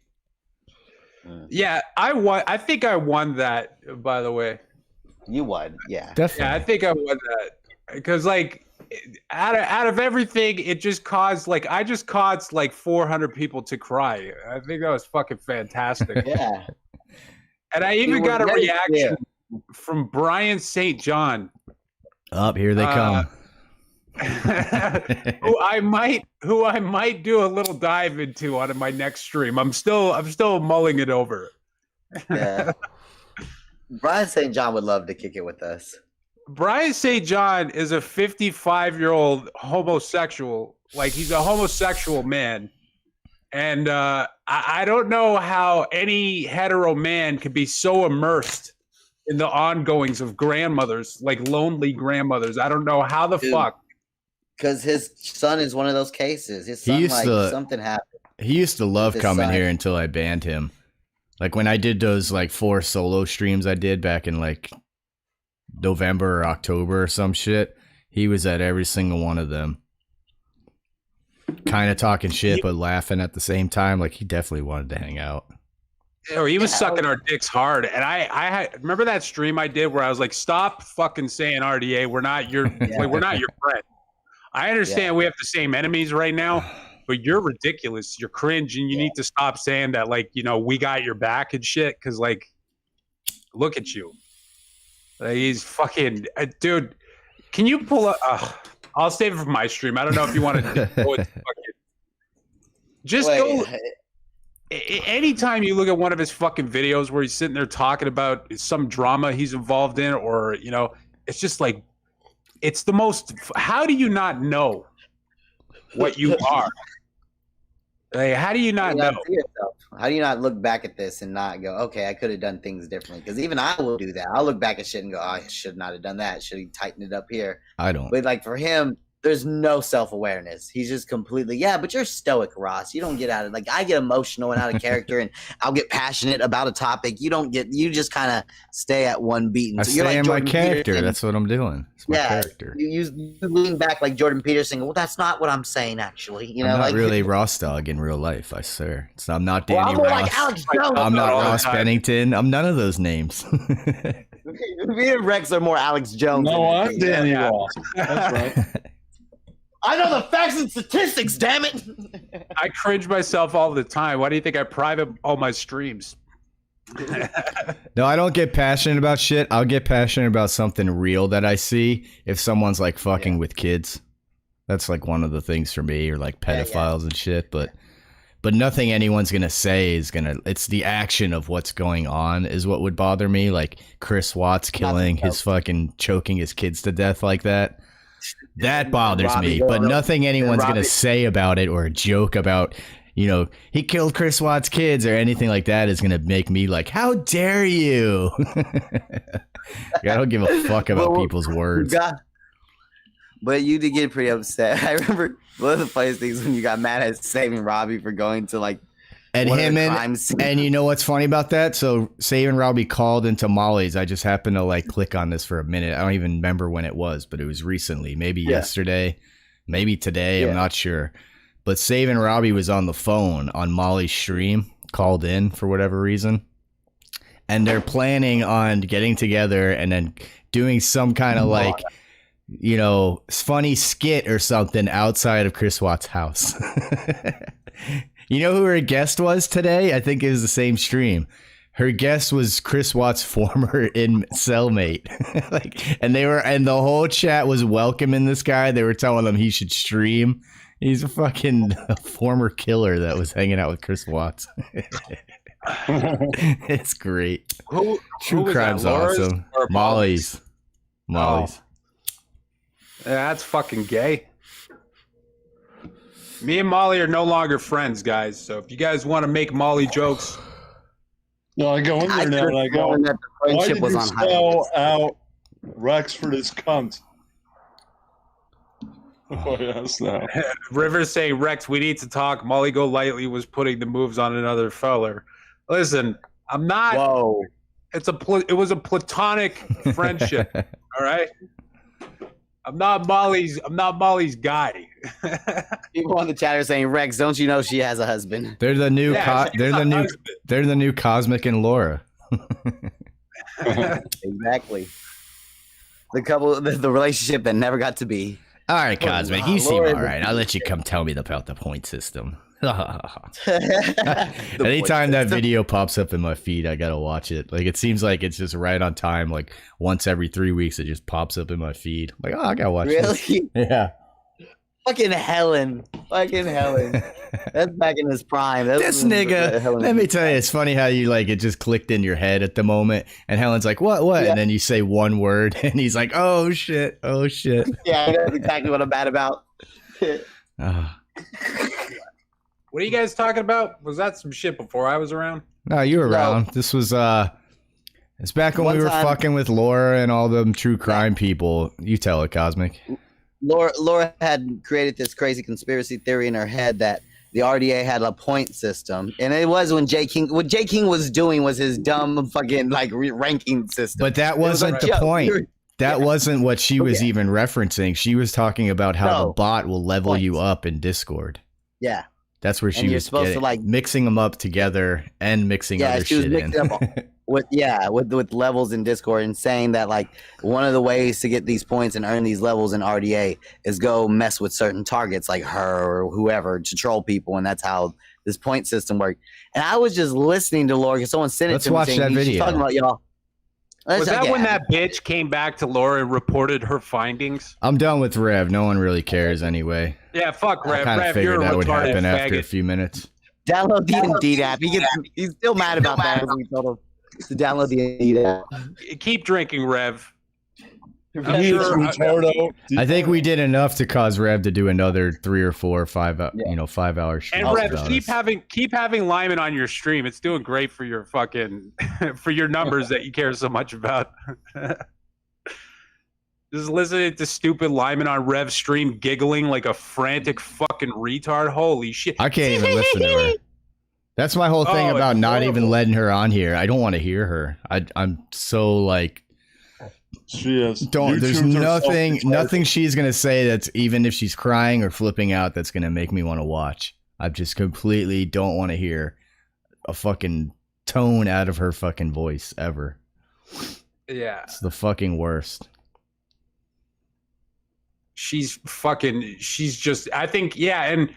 Yeah, I won. I think I won that. By the way, you won. Yeah, definitely. Yeah, I think I won that because like out of everything, it just caused I just caused 400 people to cry. I think that was fucking fantastic. Yeah, and I even got a reaction from Brian St. John. Up here they come. who I might do a little dive into on my next stream. I'm still mulling it over. Yeah. Brian St. John would love to kick it with us. Brian St. John is a 55-year-old homosexual. Like he's a homosexual man. And I don't know how any hetero man could be so immersed in the ongoings of grandmothers, like lonely grandmothers. I don't know how the fuck. Because his son is one of those cases. His son, something happened. He used to love coming here until I banned him. Like when I did those 4 solo streams I did back in November or October or some shit, he was at every single one of them. Kind of talking shit, but laughing at the same time. Like he definitely wanted to hang out. Or he was sucking our dicks hard. And I remember that stream I did where I was like, stop fucking saying RDA. We're not your we're not your friend. I understand we have the same enemies right now, but you're ridiculous. You're cringe, and you need to stop saying that, we got your back and shit. Because, Look at you. He's fucking dude. Can you pull up? I'll save it for my stream. I don't know if you want to go with go. Anytime you look at one of his fucking videos where he's sitting there talking about some drama he's involved in, or it's just like, it's the most. How do you not know what you are? Like, how do you not know? How do you not look back at this and not go, okay, I could have done things differently? Because even I will do that. I'll look back at shit and go, oh, I should not have done that. Should he tighten it up here? I don't. But like for him, there's no self-awareness. He's just completely, but you're stoic, Ross. You don't get out of, like, I get emotional and out of character and I'll get passionate about a topic. You just kind of stay at one beat. I stay in my character. That's what I'm doing. It's my character. You lean back like Jordan Peterson. Well, that's not what I'm saying, actually. I'm not really RossDAwg in real life, I swear. I'm not Danny Ross. Like Alex Jones. I'm not Ross Bennington. I'm none of those names. Me and Rex are more Alex Jones. No, I'm Danny Ross. That's right. I know the facts and statistics, damn it. I cringe myself all the time. Why do you think I private all my streams? No, I don't get passionate about shit. I'll get passionate about something real that I see. If someone's like fucking with kids, that's like one of the things for me, or like pedophiles and shit. But nothing anyone's gonna say is gonna. It's the action of what's going on is what would bother me. Like Chris Watts killing his fucking choking his kids to death like that. That bothers me, but nothing anyone's going to say about it or a joke about, he killed Chris Watts' kids or anything like that is going to make me like, how dare you? I don't give a fuck about people's words. But you did get pretty upset. I remember one of the funniest things when you got mad at Saving Robbie for going to like and you know what's funny about that? So Saving Robbie called into Molly's. I just happened to like click on this for a minute. I don't even remember when it was, but it was recently, maybe yesterday, maybe today. I'm not sure. But Saving Robbie was on the phone on Molly's stream, called in for whatever reason. And they're planning on getting together and then doing some kind of like, funny skit or something outside of Chris Watts' house. You know who her guest was today? I think it was the same stream. Her guest was Chris Watts' former cellmate. and the whole chat was welcoming this guy. They were telling him he should stream. He's a fucking former killer that was hanging out with Chris Watts. It's great. True crime's awesome. Molly's. Yeah, that's fucking gay. Me and Molly are no longer friends, guys. So if you guys want to make Molly jokes, no, I go in there now and I go, why did you spell out Rex for this cunt? Oh, yes, no. Rivers say, Rex, we need to talk. Molly Golightly was putting the moves on another feller. Listen, I'm not. Whoa. It was a platonic friendship. All right. I'm not Molly's guy. People on the chat are saying, Rex, don't you know she has a husband? They're the new they're the new Cosmic and Laura. Exactly. The couple, the relationship that never got to be. All right, Cosmic, you seem all right. I'll let you come tell me about the point system. Anytime that video pops up in my feed, I gotta watch it. Like, it seems like it's just right on time. Like once every 3 weeks, it just pops up in my feed. I'm like, oh, I gotta watch this. Really? Yeah. Fucking Helen. That's back in his prime. This nigga. Let me tell you, it's funny how you like it just clicked in your head at the moment, and Helen's like, what? Yeah. And then you say one word, and he's like, oh shit. Yeah, that's exactly what I'm mad about. What are you guys talking about? Was that some shit before I was around? No, you were around. This was it's back when we were fucking with Laura and all them true crime people. You tell it, Cosmic. Laura had created this crazy conspiracy theory in her head that the RDA had a point system, and it was when what Jay King was doing was his dumb fucking like ranking system. But that wasn't the point. That wasn't what she was even referencing. She was talking about how the bot will level you up in Discord. Yeah. That's where she was supposed to like mixing them up together and mixing other shit in. with levels in Discord and saying that like one of the ways to get these points and earn these levels in RDA is go mess with certain targets like her or whoever to troll people, and that's how this point system worked. And I was just listening to Laura because someone sent it to me. Let's watch that video. She's talking about y'all. Was that when that bitch came back to Laura and reported her findings? I'm done with Rev. No one really cares anyway. Yeah, fuck Rev. I kind of figured that would happen after a few minutes. Download the Indeed app. He's still mad about that. We told him to download the Indeed app. Keep drinking, Rev. I think we did enough to cause Rev to do another 3 or 4 or 5, 5 hours. And Rev, keep having Lyman on your stream. It's doing great for your fucking for your numbers that you care so much about. Just listening to stupid Lyman on Rev's stream giggling like a frantic fucking retard. Holy shit! I can't even listen to her. That's my whole thing about not even letting her on here. I don't want to hear her. I'm so like. She is. There's nothing she's gonna say that's, even if she's crying or flipping out, that's gonna make me want to watch. I just completely don't want to hear a fucking tone out of her fucking voice ever. Yeah, it's the fucking worst. She's just, I think, yeah, and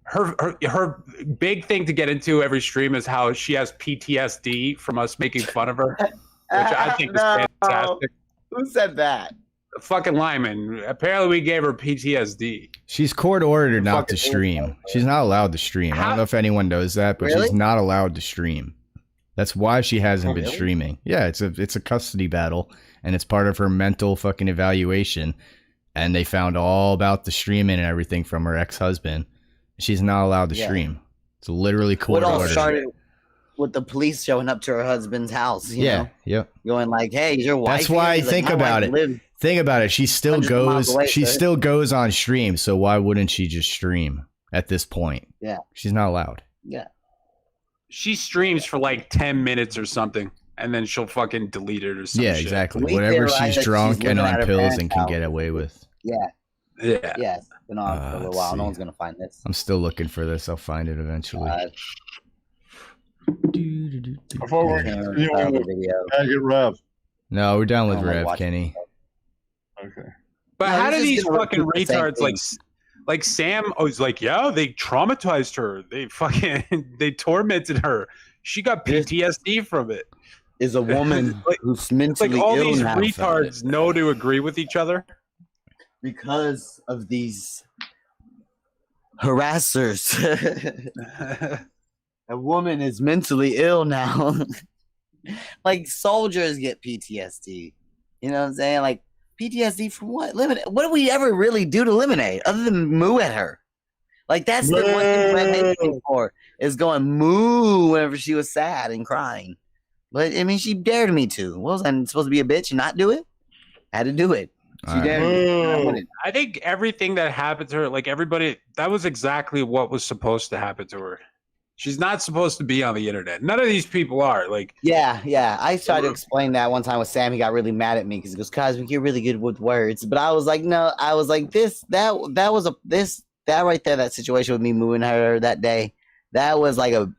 her big thing to get into every stream is how she has PTSD from us making fun of her, which I think is fantastic. Who said that? Fucking Lyman. Apparently we gave her PTSD. She's court ordered not to stream. She's not allowed to stream. I don't know if anyone knows that, but she's not allowed to stream. That's why she hasn't been streaming. Yeah, it's a custody battle, and it's part of her mental fucking evaluation. And they found all about the streaming and everything from her ex-husband. She's not allowed to stream. It's literally court ordered. It all started with the police showing up to her husband's house. You know? Yep. Going like, "Hey, your wife." That's why I think about it. Think about it. She still goes. She still goes on stream. So why wouldn't she just stream at this point? Yeah. She's not allowed. Yeah. She streams for like 10 minutes or something, and then she'll fucking delete it or something. Yeah, exactly. Whatever she's drunk and on pills and can get away with. Yeah. Yeah. Yeah. It's been on for a little while. No one's gonna find this. I'm still looking for this. I'll find it eventually. Before we're get Rev. No, we're done with Rev, Kenny. Okay. But how do these fucking retards like Sam was like, yeah, they traumatized her. They tormented her. She got PTSD from it. Is a woman who's mentally like all ill these retards know to agree with each other because of these harassers. A woman is mentally ill now. Like soldiers get PTSD. You know what I'm saying? Like PTSD from what? What do we ever really do to Lemonade other than moo at her? Like that's the one thing Red hated me for, is going moo whenever she was sad and crying. But I mean, she dared me to. What was I supposed to be a bitch and not do it? I had to do it. She dared me. I think everything that happened to her, like everybody, that was exactly what was supposed to happen to her. She's not supposed to be on the internet. None of these people are. Like, yeah. I tried to explain that one time with Sam. He got really mad at me because he goes, "Cosmic, you're really good with words." But I was like, no. I was like, that right there, that situation with me moving her that day, that was like a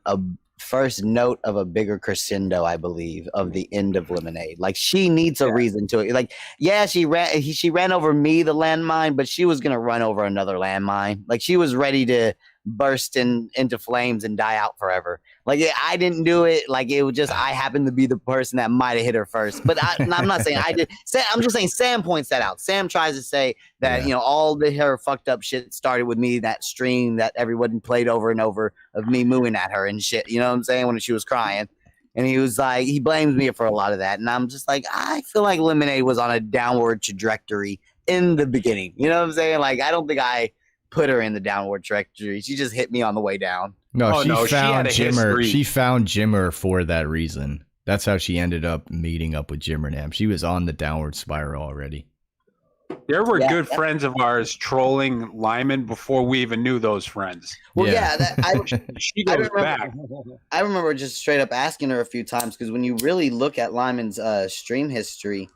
first note of a bigger crescendo, I believe, of the end of Lemonade. Like she needs a reason to it. Like, yeah, she ran over me, the landmine, but she was gonna run over another landmine. Like she was ready to burst into flames and die out forever. Like I didn't do it. Like it was just I happened to be the person that might have hit her first. But I'm not saying I did. I'm just saying Sam points that out. Sam tries to say that all her fucked up shit started with me, that stream that everyone played over and over of me mooing at her and shit. You know what I'm saying, when she was crying. And he was like, he blames me for a lot of that. And I'm just like, I feel like Lemonade was on a downward trajectory in the beginning. You know what I'm saying? Like I don't think I put her in the downward trajectory. She just hit me on the way down. She found Jimmer. She found Jimmer for that reason. That's how she ended up meeting up with Jimmernam. She was on the downward spiral already. There were good friends of ours trolling Lyman before we even knew those friends. Well, she goes back. I remember just straight up asking her a few times, because when you really look at Lyman's stream history,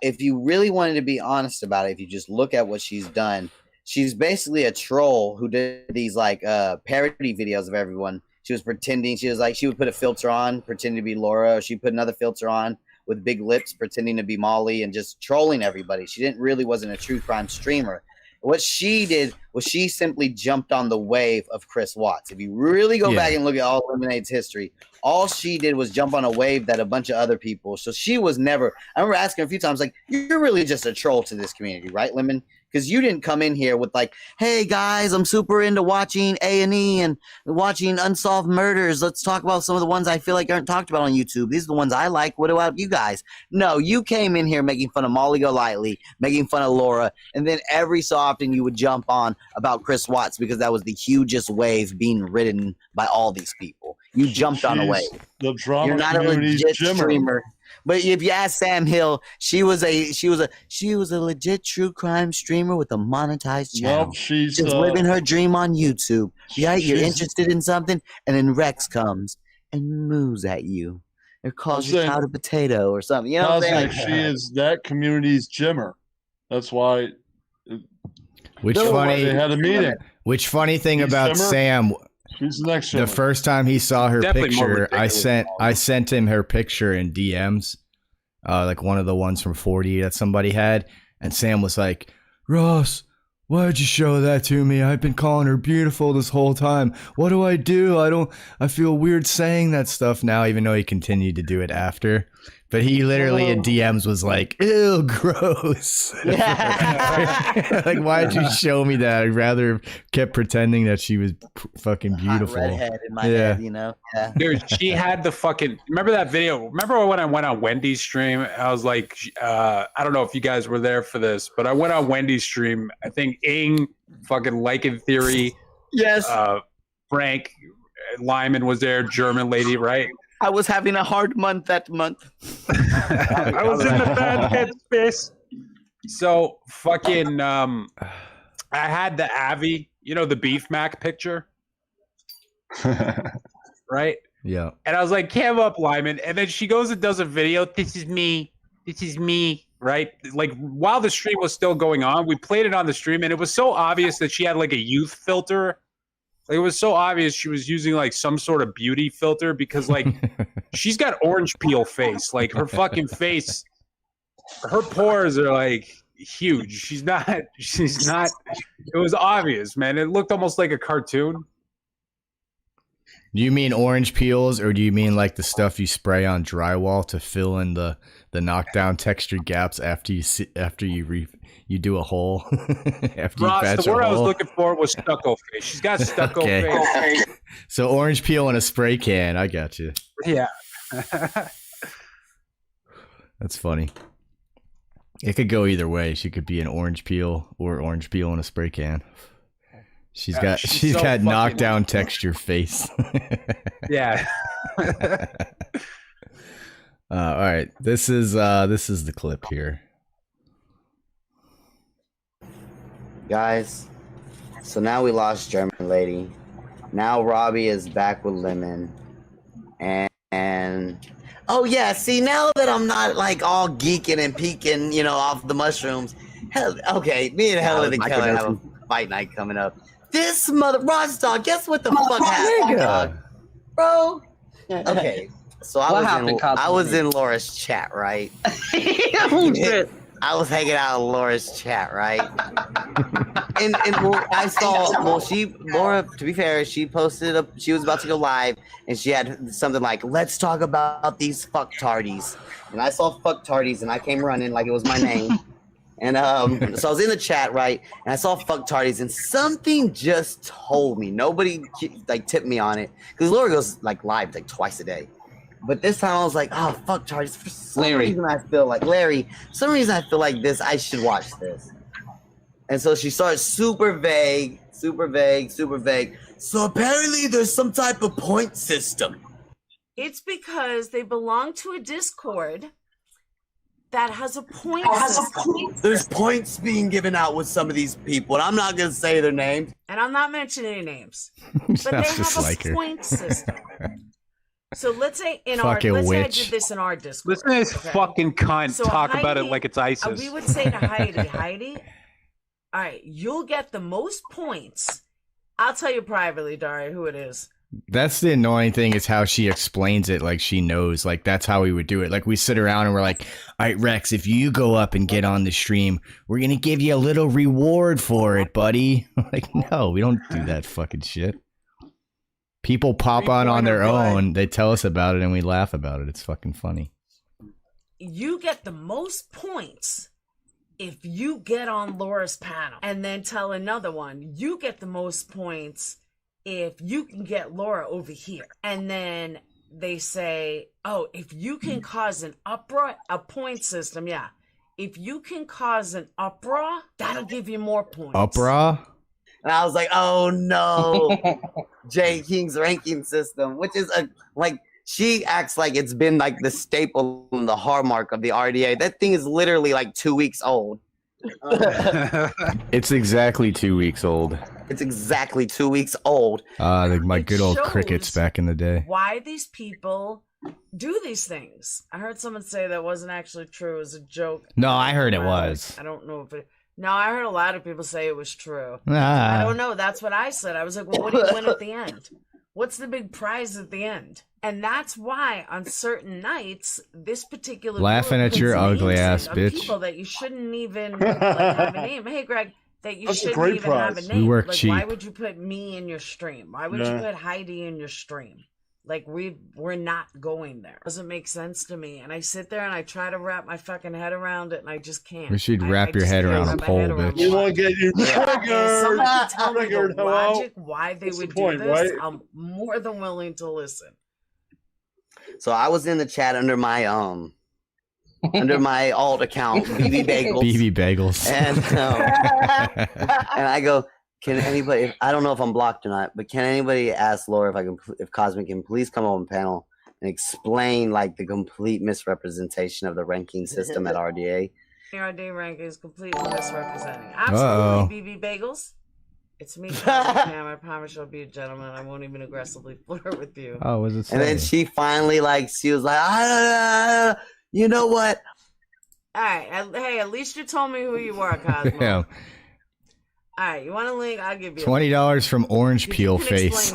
if you really wanted to be honest about it, if you just look at what she's done, she's basically a troll who did these like parody videos of everyone. She was pretending. She was like, she would put a filter on, pretending to be Laura. Or she'd put another filter on with big lips, pretending to be Molly, and just trolling everybody. She wasn't a true crime streamer. What she did was she simply jumped on the wave of Chris Watts. If you really go back and look at all Lemonade's history, all she did was jump on a wave that a bunch of other people. So she was never. I remember asking her a few times, like, "You're really just a troll to this community, right, Lemon? Because you didn't come in here with like, hey guys, I'm super into watching A&E and watching unsolved murders. Let's talk about some of the ones I feel like aren't talked about on YouTube. These are the ones I like. What about you guys?" No, you came in here making fun of Molly Golightly, making fun of Laura, and then every so often you would jump on about Chris Watts because that was the hugest wave being ridden by all these people. You jumped on a wave. The drama You're not a legit streamer. But if you ask Sam Hill, she was a legit true crime streamer with a monetized channel. Well, she's just living her dream on YouTube. Yeah, you're interested in something, and then Rex comes and moves at you, or calls you out a potato or something. You know what I'm saying? Like, she is that community's Jimmer. That's why. Which funny? They had a meeting. Which funny thing about Sam? She's the next the first time he saw her picture, I sent him her picture in DMs, like one of the ones from 40 that somebody had, and Sam was like, "Ross, why'd you show that to me? I've been calling her beautiful this whole time. What do? I feel weird saying that stuff now," even though he continued to do it after. But he literally in DMs was like, "Ew, gross." Like, why'd you show me that? I'd rather have kept pretending that she was fucking beautiful. Redhead in my head, you know? Yeah. Dude, she had the fucking. Remember that video? Remember when I went on Wendy's stream? I was like, I don't know if you guys were there for this, but I went on Wendy's stream. I think Ing, fucking Lycan Theory. Yes. Frank Lyman was there, German lady, right? I was having a hard month that month. I was in the bad headspace. So fucking I had the Avi, you know, the Beef Mac picture. Right? Yeah. And I was like, "Cam up, Lyman." And then she goes and does a video. This is me, right? Like, while the stream was still going on, we played it on the stream, and it was so obvious that she had like a youth filter. Like, it was so obvious she was using like some sort of beauty filter, because like she's got orange peel face. Like, her fucking face, her pores are like huge. She's not. It was obvious, man. It looked almost like a cartoon. Do you mean orange peels, or do you mean like the stuff you spray on drywall to fill in the knockdown textured gaps after you do a hole? After Ross, you patch the word a hole? I was looking for was stucco face. She's got stucco face. So orange peel in a spray can. I got you. Yeah. That's funny. It could go either way. She could be an orange peel or orange peel in a spray can. She's got so knockdown texture face. Yeah. All right. This is the clip here. Guys, so now we lost German lady. Now Robbie is back with Lemon. And oh yeah, see, now that I'm not like all geeking and peeking, you know, off the mushrooms. Hell, okay, me and Helen and Kelly have a fight night coming up. This RossDAwg, guess what the fuck happened, dog? Bro. Okay. So I was in Laura's chat, right? Oh shit. I was hanging out in Laura's chat, right? and I saw, Laura, to be fair, she posted she was about to go live, and she had something like, "Let's talk about these fucktardies." And I saw fucktardies, and I came running like it was my name. And so I was in the chat, right? And I saw fucktardies, and something just told me. Nobody like tipped me on it, because Laura goes like live like twice a day. But this time I was like, "Oh, fucktardies!" For some reason I feel like this. I should watch this. And so she starts super vague. So apparently there's some type of point system. It's because they belong to a Discord that has a point system. There's points being given out with some of these people, and I'm not going to say their names. And I'm not mentioning any names. But they have a point system. So let's say I did this in our Discord. Listen to this fucking cunt talk about it like it's ISIS. We would say to Heidi, all right, you'll get the most points. I'll tell you privately, Daria, who it is. That's the annoying thing is how she explains it. Like she knows, like that's how we would do it. Like we sit around and we're like, all right, Rex, if you go up and get on the stream, we're going to give you a little reward for it, buddy. Like, no, we don't do that fucking shit. People pop on their own. They tell us about it and we laugh about it. It's fucking funny. You get the most points if you get on Laura's panel and then tell another one, you get the most points if you can get Laura over here. And then they say, oh, if you can cause an uproar, a point system, yeah. If you can cause an uproar, that'll give you more points. Uproar? And I was like, oh no. Jay King's ranking system, which is like, she acts like it's been like the staple and the hallmark of the RDA. That thing is literally like 2 weeks old. It's exactly 2 weeks old. It's exactly 2 weeks old. Like my good old crickets back in the day. Why these people do these things? I heard someone say that wasn't actually true. It was a joke. No, I heard it was. I don't know if it... No, I heard a lot of people say it was true. I don't know. That's what I said. I was like, well, what do you win at the end? What's the big prize at the end? And that's why on certain nights, this particular laughing at your ugly ass bitch. People that you shouldn't even like, have a name. Hey, Greg, that you shouldn't even have a name. We work like, cheap. Why would you put me in your stream? Why would you put Heidi in your stream? Like we're not going there. It doesn't make sense to me. And I sit there and I try to wrap my fucking head around it, and I just can't. You should wrap your head around a pole, bitch. You want to get you triggered. Someone can tell me the logic why they would do this. Right? I'm more than willing to listen. So I was in the chat under my under my alt account, BB Bagels. BB Bagels. And I go, can anybody? I don't know if I'm blocked or not, but can anybody ask Laura if Cosmic can please come on panel and explain like the complete misrepresentation of the ranking system at RDA? The RDA ranking is completely misrepresenting. Absolutely, BB Bagels. It's me, Pam. I promise I'll be a gentleman. I won't even aggressively flirt with you. Oh, was it? And then she finally she was like, you know what? All right. Hey, at least you told me who you were, Cosmo. Yeah. All right. You want a link? I'll give you $20 from Orange Peel Face.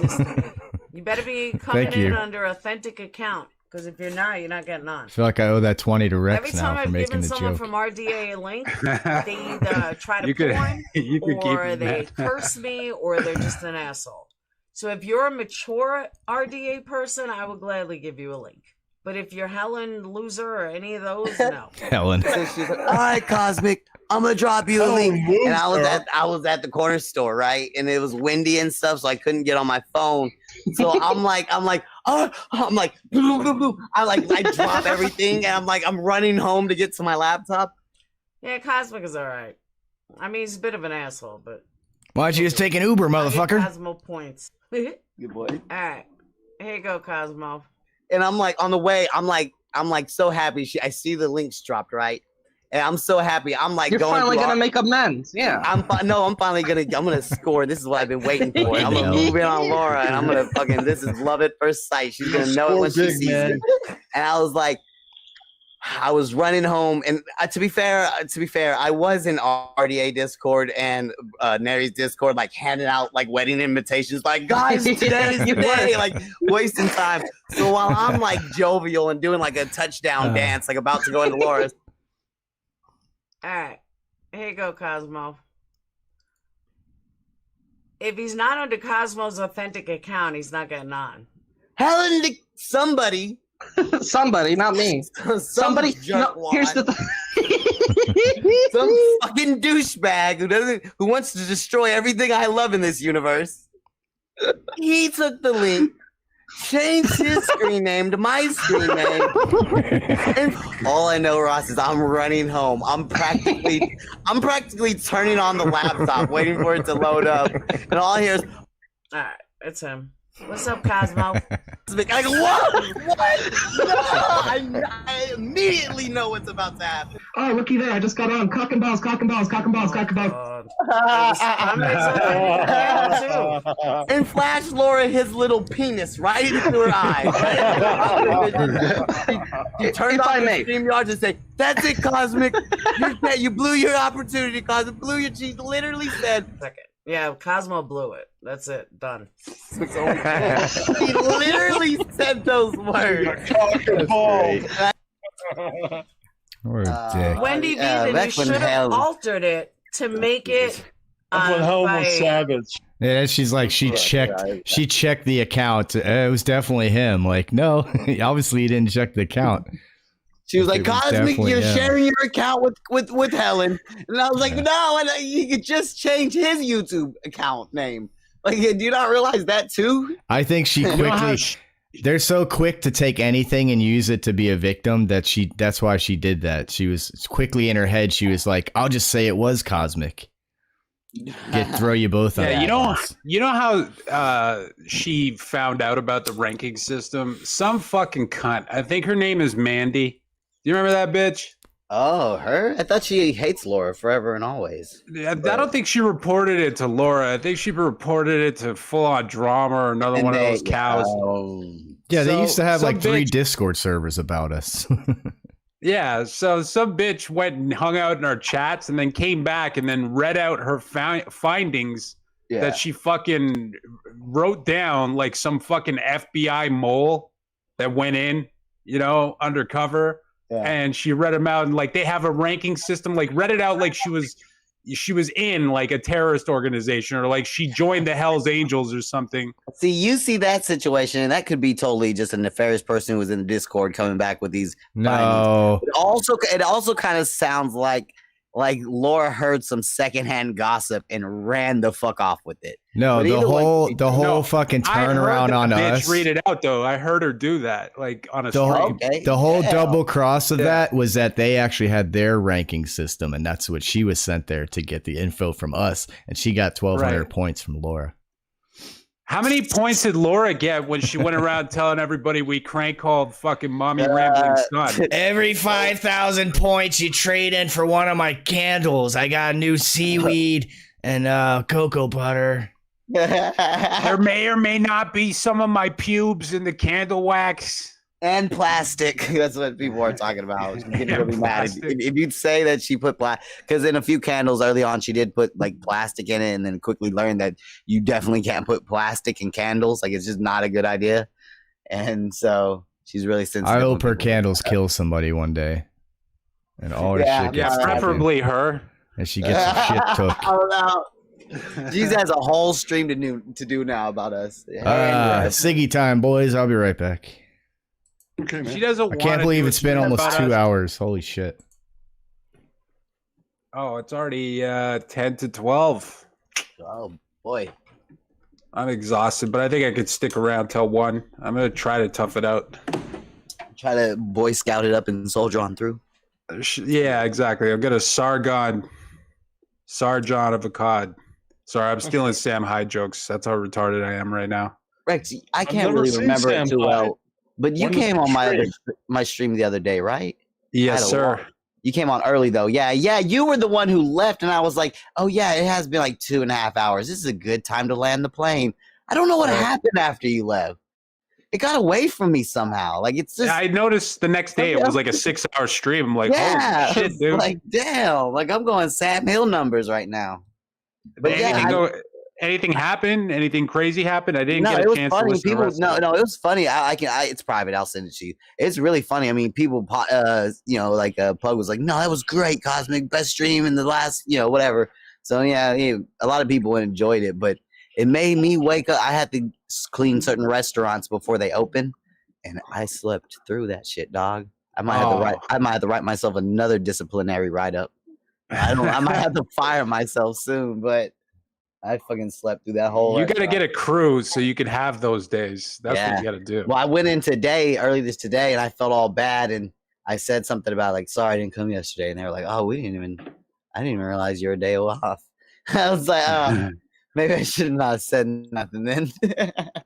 You better be coming in under authentic account. Because if you're not, you're not getting on. I feel like I owe that 20 to Rex Every now time for I've making given the someone joke. from RDA a link, they either try to porn, or they curse me, or they're just an asshole. So if you're a mature RDA person, I would gladly give you a link. But if you're Helen, loser, or any of those, no. Helen. So she's like, all right, Cosmic, I'm gonna drop you a link. And I was at the corner store, right? And it was windy and stuff, so I couldn't get on my phone. So I'm like, I drop everything, and I'm running home to get to my laptop. Yeah, Cosmic is all right. I mean, he's a bit of an asshole, but why don't you just take an Uber, motherfucker? Cosmo points. Good boy. All right, here you go, Cosmo. And I'm like on the way. I'm like so happy. I see the links dropped, right? And I'm so happy. I'm like, you're finally gonna make amends. Yeah. I'm finally gonna score. This is what I've been waiting for. I'm gonna move in on Laura, and I'm gonna fucking. This is love at first sight. She's gonna know it when she sees it. And I was like, I was running home, and to be fair, I was in RDA Discord and Neri's Discord, like handing out like wedding invitations, like guys, today's the day, like wasting time. So while I'm like jovial and doing like a touchdown dance, like about to go into Laura's. All right, here you go, Cosmo. If he's not under Cosmo's authentic account, he's not getting on. Helen, somebody, not me. Somebody. No, here's the. Some fucking douchebag who wants to destroy everything I love in this universe. He took the link, changed his screen name to my screen name. And all I know, Ross, is I'm running home. I'm practically turning on the laptop, waiting for it to load up. And all I hear is, all right, it's him. What's up, Cosmo? I go, what? No! I immediately know what's about to happen. Oh, looky there. I just got on. Cock and balls, cock and balls, cock and balls, cock and balls. And flash Laura his little penis right into her eye. She turned off the StreamYard and said, that's it, Cosmic. You blew your opportunity, Cosmic. Blew your cheese. Literally said, Yeah, Cosmo blew it. That's it. Done. He literally said those words. What a dick. Wendy Beaven, you should have altered it to make it. When Hell was savage. Yeah, she's like, she checked the account. It was definitely him. Like, no, obviously you didn't check the account. She was like, Cosmic, you're sharing your account with Helen. And I was like, no, and you could just change his YouTube account name. Like, do you not realize that too? I think she quickly, they're so quick to take anything and use it to be a victim that's why she did that. She was quickly in her head. She was like, I'll just say it was Cosmic. Throw you both on. Yeah, you know how she found out about the ranking system? Some fucking cunt. I think her name is Mandy. Do you remember that bitch? Oh, her? I thought she hates Laura forever and always. I don't think she reported it to Laura. I think she reported it to Full On Drama or another one of those cows. Yeah, they used to have like 3 Discord servers about us. Yeah, so some bitch went and hung out in our chats and then came back and then read out her findings that she fucking wrote down, like some fucking FBI mole that went in, undercover. Yeah. And she read them out, and like they have a ranking system, like read it out like she was in like a terrorist organization, or like she joined the Hells Angels or something. See, you see that situation, and that could be totally just a nefarious person who was in the Discord coming back with these findings. It also kind of sounds like Laura heard some secondhand gossip and ran the fuck off with it. No, the whole fucking turnaround on us. Read it out though. I heard her do that, like on a stream. The whole double cross of that was that they actually had their ranking system, and that's what she was sent there to get the info from us, and she got 1,200 points from Laura. How many points did Laura get when she went around telling everybody we crank called fucking mommy rambling son? Every 5,000 points you trade in for one of my candles. I got new seaweed and cocoa butter. There may or may not be some of my pubes in the candle wax. And plastic. That's what people are talking about. Getting really mad. If you'd say that she put plastic, because in a few candles early on, she did put like plastic in it, and then quickly learned that you definitely can't put plastic in candles. Like, it's just not a good idea. And so she's really sensitive. I hope her candles kill somebody one day. And all her shit gets preferably her. And she gets her shit took. Jesus has a whole stream to do now about us. Siggy time, boys. I'll be right back. Okay, man. She doesn't. I can't believe it's been almost 2 hours. Holy shit! Oh, it's already 10 to 12. Oh boy, I'm exhausted, but I think I could stick around till 1. I'm gonna try to tough it out. Try to Boy Scout it up and soldier on through. Yeah, exactly. I'll get a Sargon of a cod. Sorry, I'm stealing Sam Hyde jokes. That's how retarded I am right now. Rex, I can't really remember it too well. But you came on my stream the other day, right? Yes, sir. You came on early though. Yeah. You were the one who left, and I was like, "Oh yeah, it has been like 2.5 hours. This is a good time to land the plane." I don't know what happened after you left. It got away from me somehow. Like, it's just. I noticed the next day it was like a 6-hour stream. I'm like, holy shit, dude! Like, damn. Like, I'm going Sam Hill numbers right now. But anything happened? Anything crazy happened? I didn't get a chance to listen to the rest. No, it was funny. It's private. I'll send it to you. It's really funny. I mean, people, Plug was like, "No, that was great, Cosmic, best stream in the last, whatever." So yeah, a lot of people enjoyed it, but it made me wake up. I had to clean certain restaurants before they open, and I slept through that shit, dog. I might have to write myself another disciplinary write-up. I might have to fire myself soon, but. I fucking slept through that whole. You got to get a crew so you can have those days. That's what you got to do. Well, I went in early today, and I felt all bad, and I said something about like, "Sorry, I didn't come yesterday," and they were like, "Oh, I didn't even realize you were a day off." I was like, "Oh, maybe I should have not said nothing then."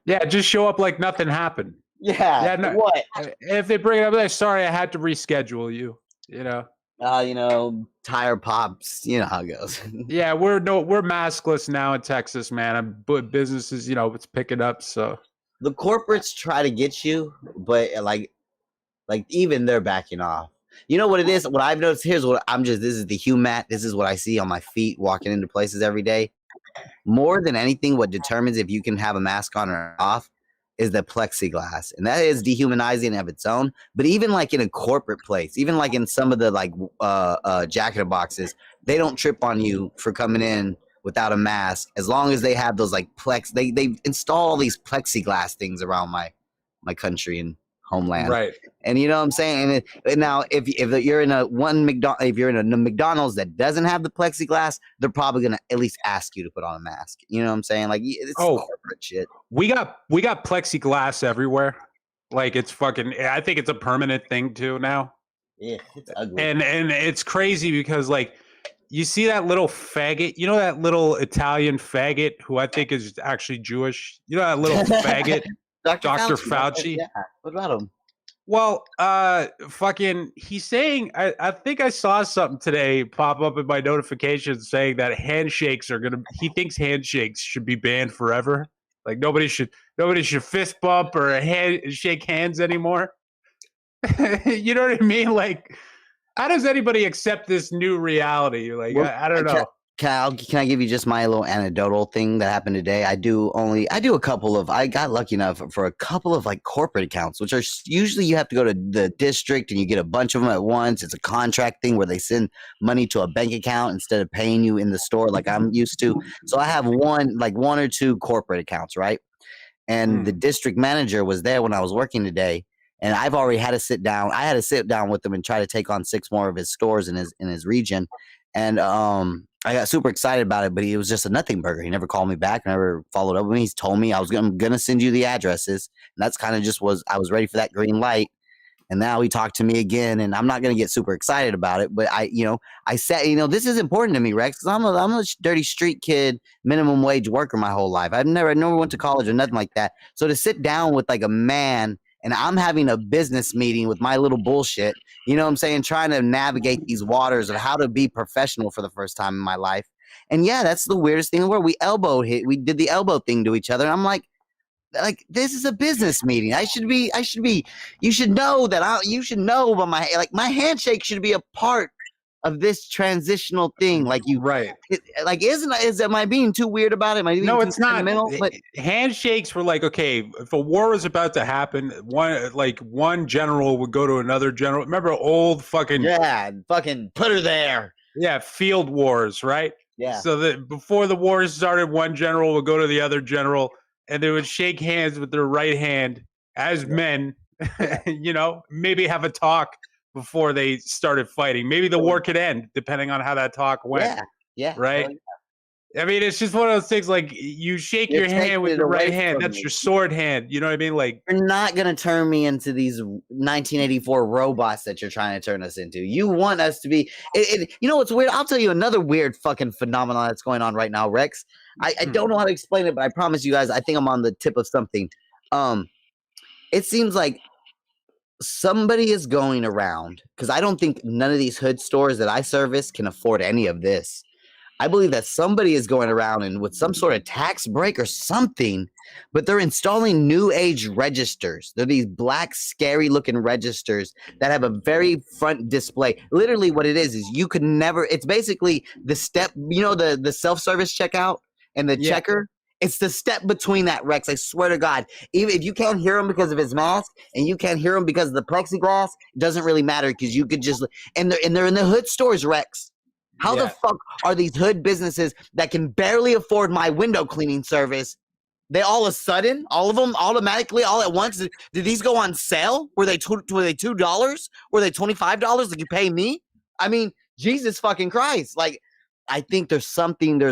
Yeah, just show up like nothing happened. Yeah. No, what? If they bring it up, like, sorry, I had to reschedule you. Tire pops. You know how it goes. Yeah, we're maskless now in Texas, man. But businesses, it's picking up. So the corporates try to get you, but like even they're backing off. You know what it is? What I've noticed, this is the humat. This is what I see on my feet walking into places every day. more than anything, what determines if you can have a mask on or off is the plexiglass, and that is dehumanizing of its own. But even like in a corporate place, even like in some of the like jacket boxes, they don't trip on you for coming in without a mask as long as they have those like they install all these plexiglass things around my country and homeland, right? And you know what I'm saying. And now if you're in a McDonald's that doesn't have the plexiglass, they're probably gonna at least ask you to put on a mask. You know what I'm saying? Like, it's corporate shit. We got plexiglass everywhere. Like, it's fucking, I think it's a permanent thing too now. Yeah, it's ugly. And it's crazy because, like, you see that little faggot, you know, that little Italian faggot who I think is actually Jewish. You know that little faggot, Dr. Fauci. Yeah. What about him? Well, fucking, he's saying, I think I saw something today pop up in my notifications saying that he thinks handshakes should be banned forever. Like, nobody should fist bump or shake hands anymore. You know what I mean? Like, how does anybody accept this new reality? Like, well, I don't know. Can I give you just my little anecdotal thing that happened today? I got lucky enough for a couple of like corporate accounts, which are usually you have to go to the district and you get a bunch of them at once. It's a contract thing where they send money to a bank account instead of paying you in the store like I'm used to. So I have one or two corporate accounts, right? And the district manager was there when I was working today, and I've already had to sit down. I had to sit down with him and try to take on 6 more of his stores in his region. And I got super excited about it, but he was just a nothing burger. He never called me back, never followed up with me. He's told me I'm gonna send you the addresses, and that's kind of just I was ready for that green light. And now he talked to me again, and I'm not gonna get super excited about it, but I said, this is important to me, Rex, because I'm a dirty street kid, minimum wage worker my whole life. I never went to college or nothing like that. So to sit down with like a man, and I'm having a business meeting with my little bullshit, you know what I'm saying, trying to navigate these waters of how to be professional for the first time in my life. And yeah, that's the weirdest thing in the world. We did the elbow thing to each other. And I'm like, this is a business meeting. You should know about my handshake should be a part of this transitional thing. Like right. Am I being too weird about it? No, it's not. But handshakes were like, okay, if a war was about to happen, one general would go to another general. Remember old fucking put her there. Yeah, field wars, right? Yeah. So that before the war started, one general would go to the other general, and they would shake hands with their right hand as men. Maybe have a talk before they started fighting. Maybe the war could end depending on how that talk went. Yeah. Right? I mean, it's just one of those things, like, you shake your hand with your right hand. That's your sword hand. You know what I mean? Like, you're not going to turn me into these 1984 robots that you're trying to turn us into. You want us to be you know what's weird? I'll tell you another weird fucking phenomenon that's going on right now, Rex. I don't know how to explain it, but I promise you guys, I think I'm on the tip of something. It seems like somebody is going around, because I don't think none of these hood stores that I service can afford any of this. I believe that somebody is going around and with some sort of tax break or something, but they're installing new age registers. They're these black, scary looking registers that have a very front display. Literally what it is you could never, it's basically the step, the self-service checkout and the checker. It's the step between that, Rex. I swear to God. Even if you can't hear him because of his mask and you can't hear him because of the plexiglass, it doesn't really matter, because you could just, and they're in the hood stores, Rex. How the fuck are these hood businesses that can barely afford my window cleaning service? They all of a sudden, all of them automatically, all at once, did these go on sale? Were they $2? Were they $25 like you pay me? I mean, Jesus fucking Christ. Like, I think there's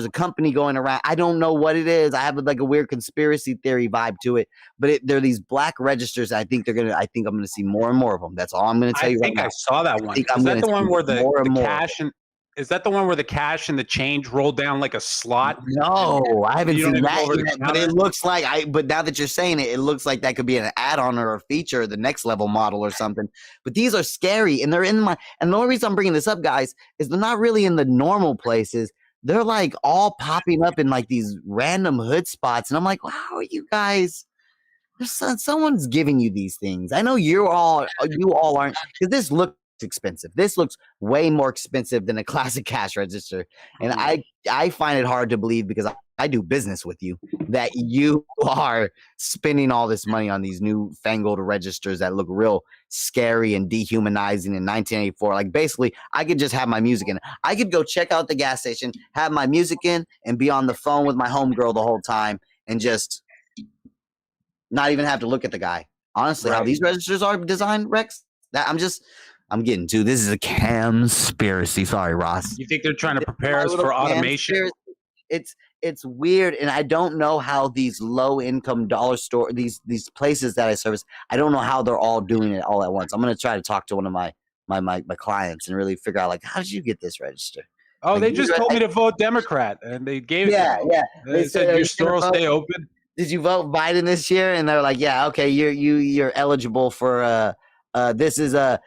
a company going around. I don't know what it is. I have a weird conspiracy theory vibe to it, but they're these black registers. I think I'm going to see more and more of them. That's all I'm going to tell you right now. I saw that one. Is that the one where the cash and is that the one where the cash and the change rolled down like a slot? No, I haven't seen that yet, but it looks like but now that you're saying it, it looks like that could be an add-on or a feature, the next level model or something. But these are scary, and they're and the only reason I'm bringing this up, guys, is they're not really in the normal places. They're like all popping up in like these random hood spots, and I'm like, wow, you guys, someone's giving you these things. I know you all aren't, because this looks expensive. This looks way more expensive than a classic cash register. And I find it hard to believe, because I do business with you, that you are spending all this money on these new fangled registers that look real scary and dehumanizing in 1984. Like, basically, I could just have my music in. I could go check out the gas station, have my music in, and be on the phone with my homegirl the whole time and just not even have to look at the guy. Honestly, how these registers are designed, Rex, that I'm getting to. This is a conspiracy. Sorry, Ross. You think they're trying to prepare us for automation? It's weird, and I don't know how these low-income dollar store, these places that I service, I don't know how they're all doing it all at once. I'm gonna try to talk to one of my clients and really figure out, like, how did you get this register? Oh, like, they just told me to vote Democrat, and they gave it. Yeah. They said your store will stay open. Did you vote Biden this year? And they're like, yeah, okay, you're eligible for this is I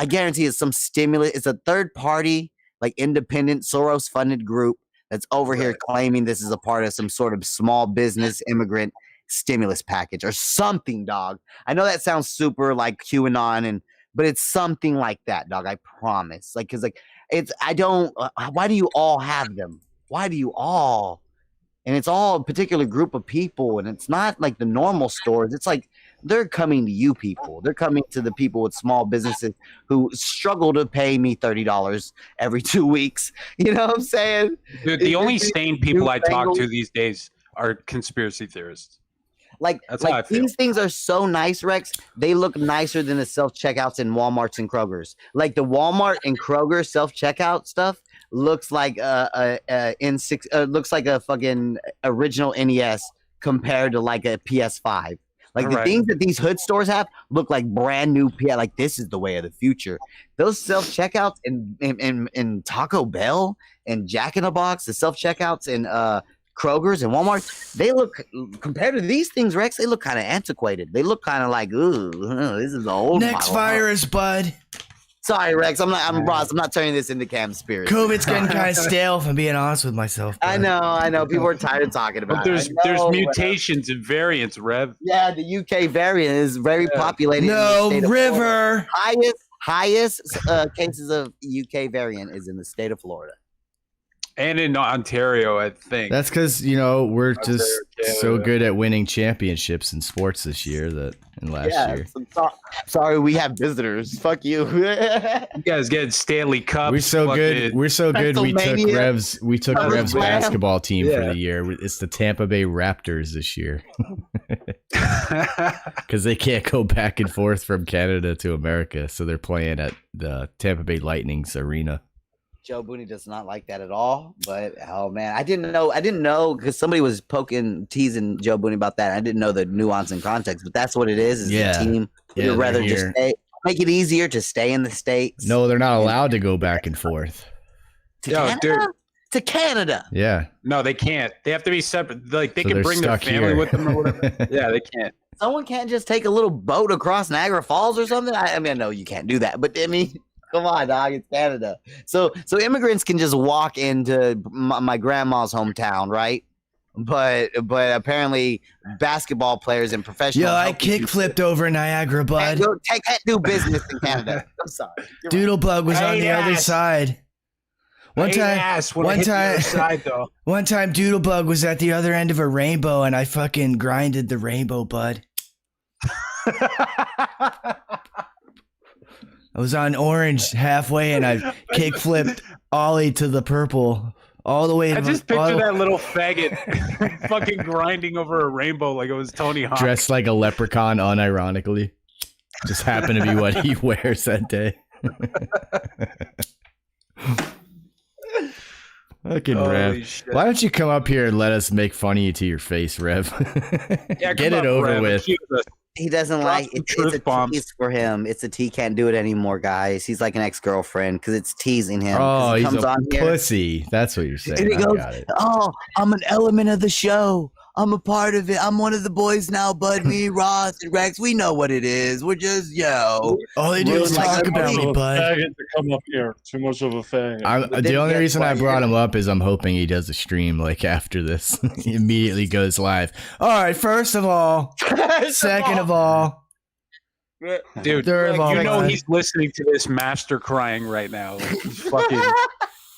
guarantee it's some stimulus. It's a third party, like, independent Soros funded group that's over here claiming this is a part of some sort of small business immigrant stimulus package or something, dog. I know that sounds super like QAnon, but it's something like that, dog. I promise. Like, cause like why do you all have them? Why do you all? And it's all a particular group of people, and it's not like the normal stores. It's like they're coming to you people. They're coming to the people with small businesses who struggle to pay me $30 every 2 weeks. You know what I'm saying? Dude, the only sane people I talk to these days are conspiracy theorists. Like these things are so nice, Rex. They look nicer than the self-checkouts in Walmarts and Kroger's. Like the Walmart and Kroger self-checkout stuff looks like looks like a fucking original NES compared to like a PS5. Like the things that these hood stores have look like brand new PS. Like, this is the way of the future. Those self-checkouts in Taco Bell and Jack in the Box, the self-checkouts in Kroger's and Walmart, they look, compared to these things, Rex, they look kind of antiquated. They look kind of like, ooh, this is the old next virus, bud. Sorry, Rex. I'm Ross. I'm not turning this into conspiracy. COVID's getting kind of stale, if I'm being honest with myself. Bud. I know. People are tired of talking about it. There's mutations and variants, Rev. Yeah, the UK variant is very populated. No, in the state River. Of highest cases of UK variant is in the state of Florida. And in Ontario, I think. That's because, we're just so good at winning championships in sports this year and last year. Sorry, we have visitors. Fuck you. You guys get Stanley Cup. We're so good. We're so good. We took Rev's basketball team for the year. It's the Tampa Bay Raptors this year. Because they can't go back and forth from Canada to America. So they're playing at the Tampa Bay Lightning's arena. Joe Booney does not like that at all, but oh man, I didn't know because somebody was teasing Joe Booney about that. I didn't know the nuance and context, but that's what it is the team. You'd rather just make it easier to stay in the States. No, they're not allowed to go back and forth. To Canada. Yeah. No, they can't. They have to be separate. Like, they can bring their family with them or whatever. Yeah, they can't. Someone can't just take a little boat across Niagara Falls or something? I mean, I know you can't do that, but I mean, come on, dog. It's Canada. So immigrants can just walk into my grandma's hometown, right? But apparently basketball players and professionals. I kick-flipped over Niagara, bud. Can't do business in Canada. I'm sorry. Doodlebug was on the other side. One time, Doodlebug was at the other end of a rainbow, and I fucking grinded the rainbow, bud. I was on orange halfway, and I kick-flipped ollie to the purple all the way. I just picture that little faggot fucking grinding over a rainbow like it was Tony Hawk. Dressed like a leprechaun, unironically. Just happened to be what he wears that day. Fucking Rev. Shit. Why don't you come up here and let us make fun of you to your face, Rev? Get it over Rev. with. He doesn't like it. It's a tease for him. It's a he can't do it anymore, guys. He's like an ex-girlfriend because it's teasing him. Oh, he's a pussy. That's what you're saying. And he goes, "Oh, I'm an element of the show. I'm a part of it. I'm one of the boys now, Bud, me, Ross, and Rex. We know what it is. We're just, All they do is talk about me, Bud. Faggot to come up here. Too much of a faggot. The only reason I brought him up is I'm hoping he does a stream like after this. He immediately goes live. All right, first of all, second of all, Dude, you know he's listening to this master crying right now. Like, he's fucking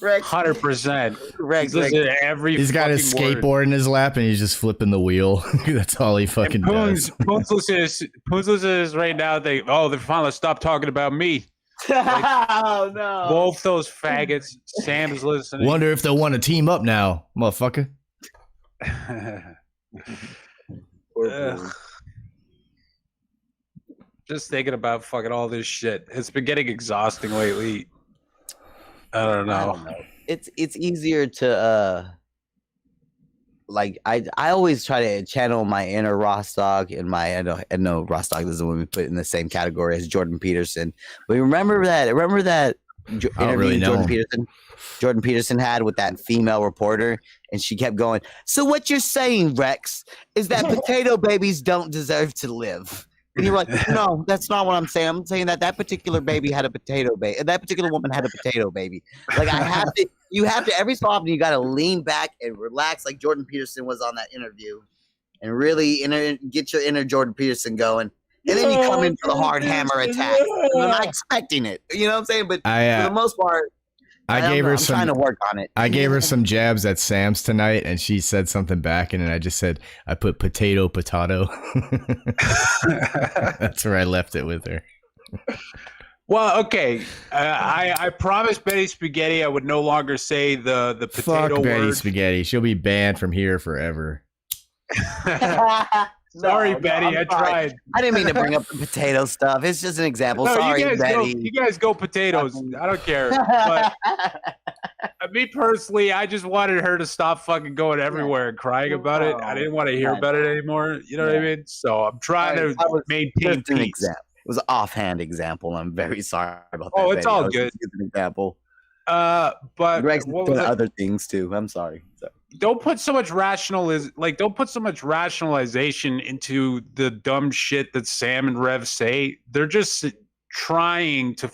100%. He's listening to every. He's got his skateboard in his lap and he's just flipping the wheel. That's all he fucking does. Poon's listening to this right now. They finally stopped talking about me. Like, oh no! Both those faggots. Sam's listening. Wonder if they'll want to team up now, motherfucker. Just thinking about fucking all this shit. It's been getting exhausting lately. I don't know. It's easier to like I always try to channel my inner RossDAwg and my I know RossDAwg doesn't want me put in the same category as Jordan Peterson. But remember that interview Jordan Peterson had with that female reporter, and she kept going, "So what you're saying, Rex, is that potato babies don't deserve to live?" And you're like, "No, that's not what I'm saying. I'm saying that particular baby had a potato baby. That particular woman had a potato baby." Like you have to every so often you got to lean back and relax, like Jordan Peterson was on that interview, and really get your inner Jordan Peterson going. And then you come in for the hard hammer attack. I'm not expecting it. You know what I'm saying? But for the most part, I'm trying to work on it. I gave her some jabs at Sam's tonight, and she said something back, and then I just said, I put potato. That's where I left it with her. Well, okay. I promised Betty Spaghetti I would no longer say the potato Fuck Betty word. Spaghetti. She'll be banned from here forever. Sorry, Betty. I tried. I didn't mean to bring up the potato stuff. It's just an example. No, Sorry, Betty. You guys go potatoes. I don't care. But me personally, I just wanted her to stop fucking going everywhere and crying about it. I didn't want to hear about it anymore. You know what I mean? So I'm trying to maintain peace. It was an offhand example. I'm very sorry about that. Oh, it's all good. An example. But Greg's doing other things too. I'm sorry. So. Don't put so much rationalization into the dumb shit that Sam and Rev say. They're just trying to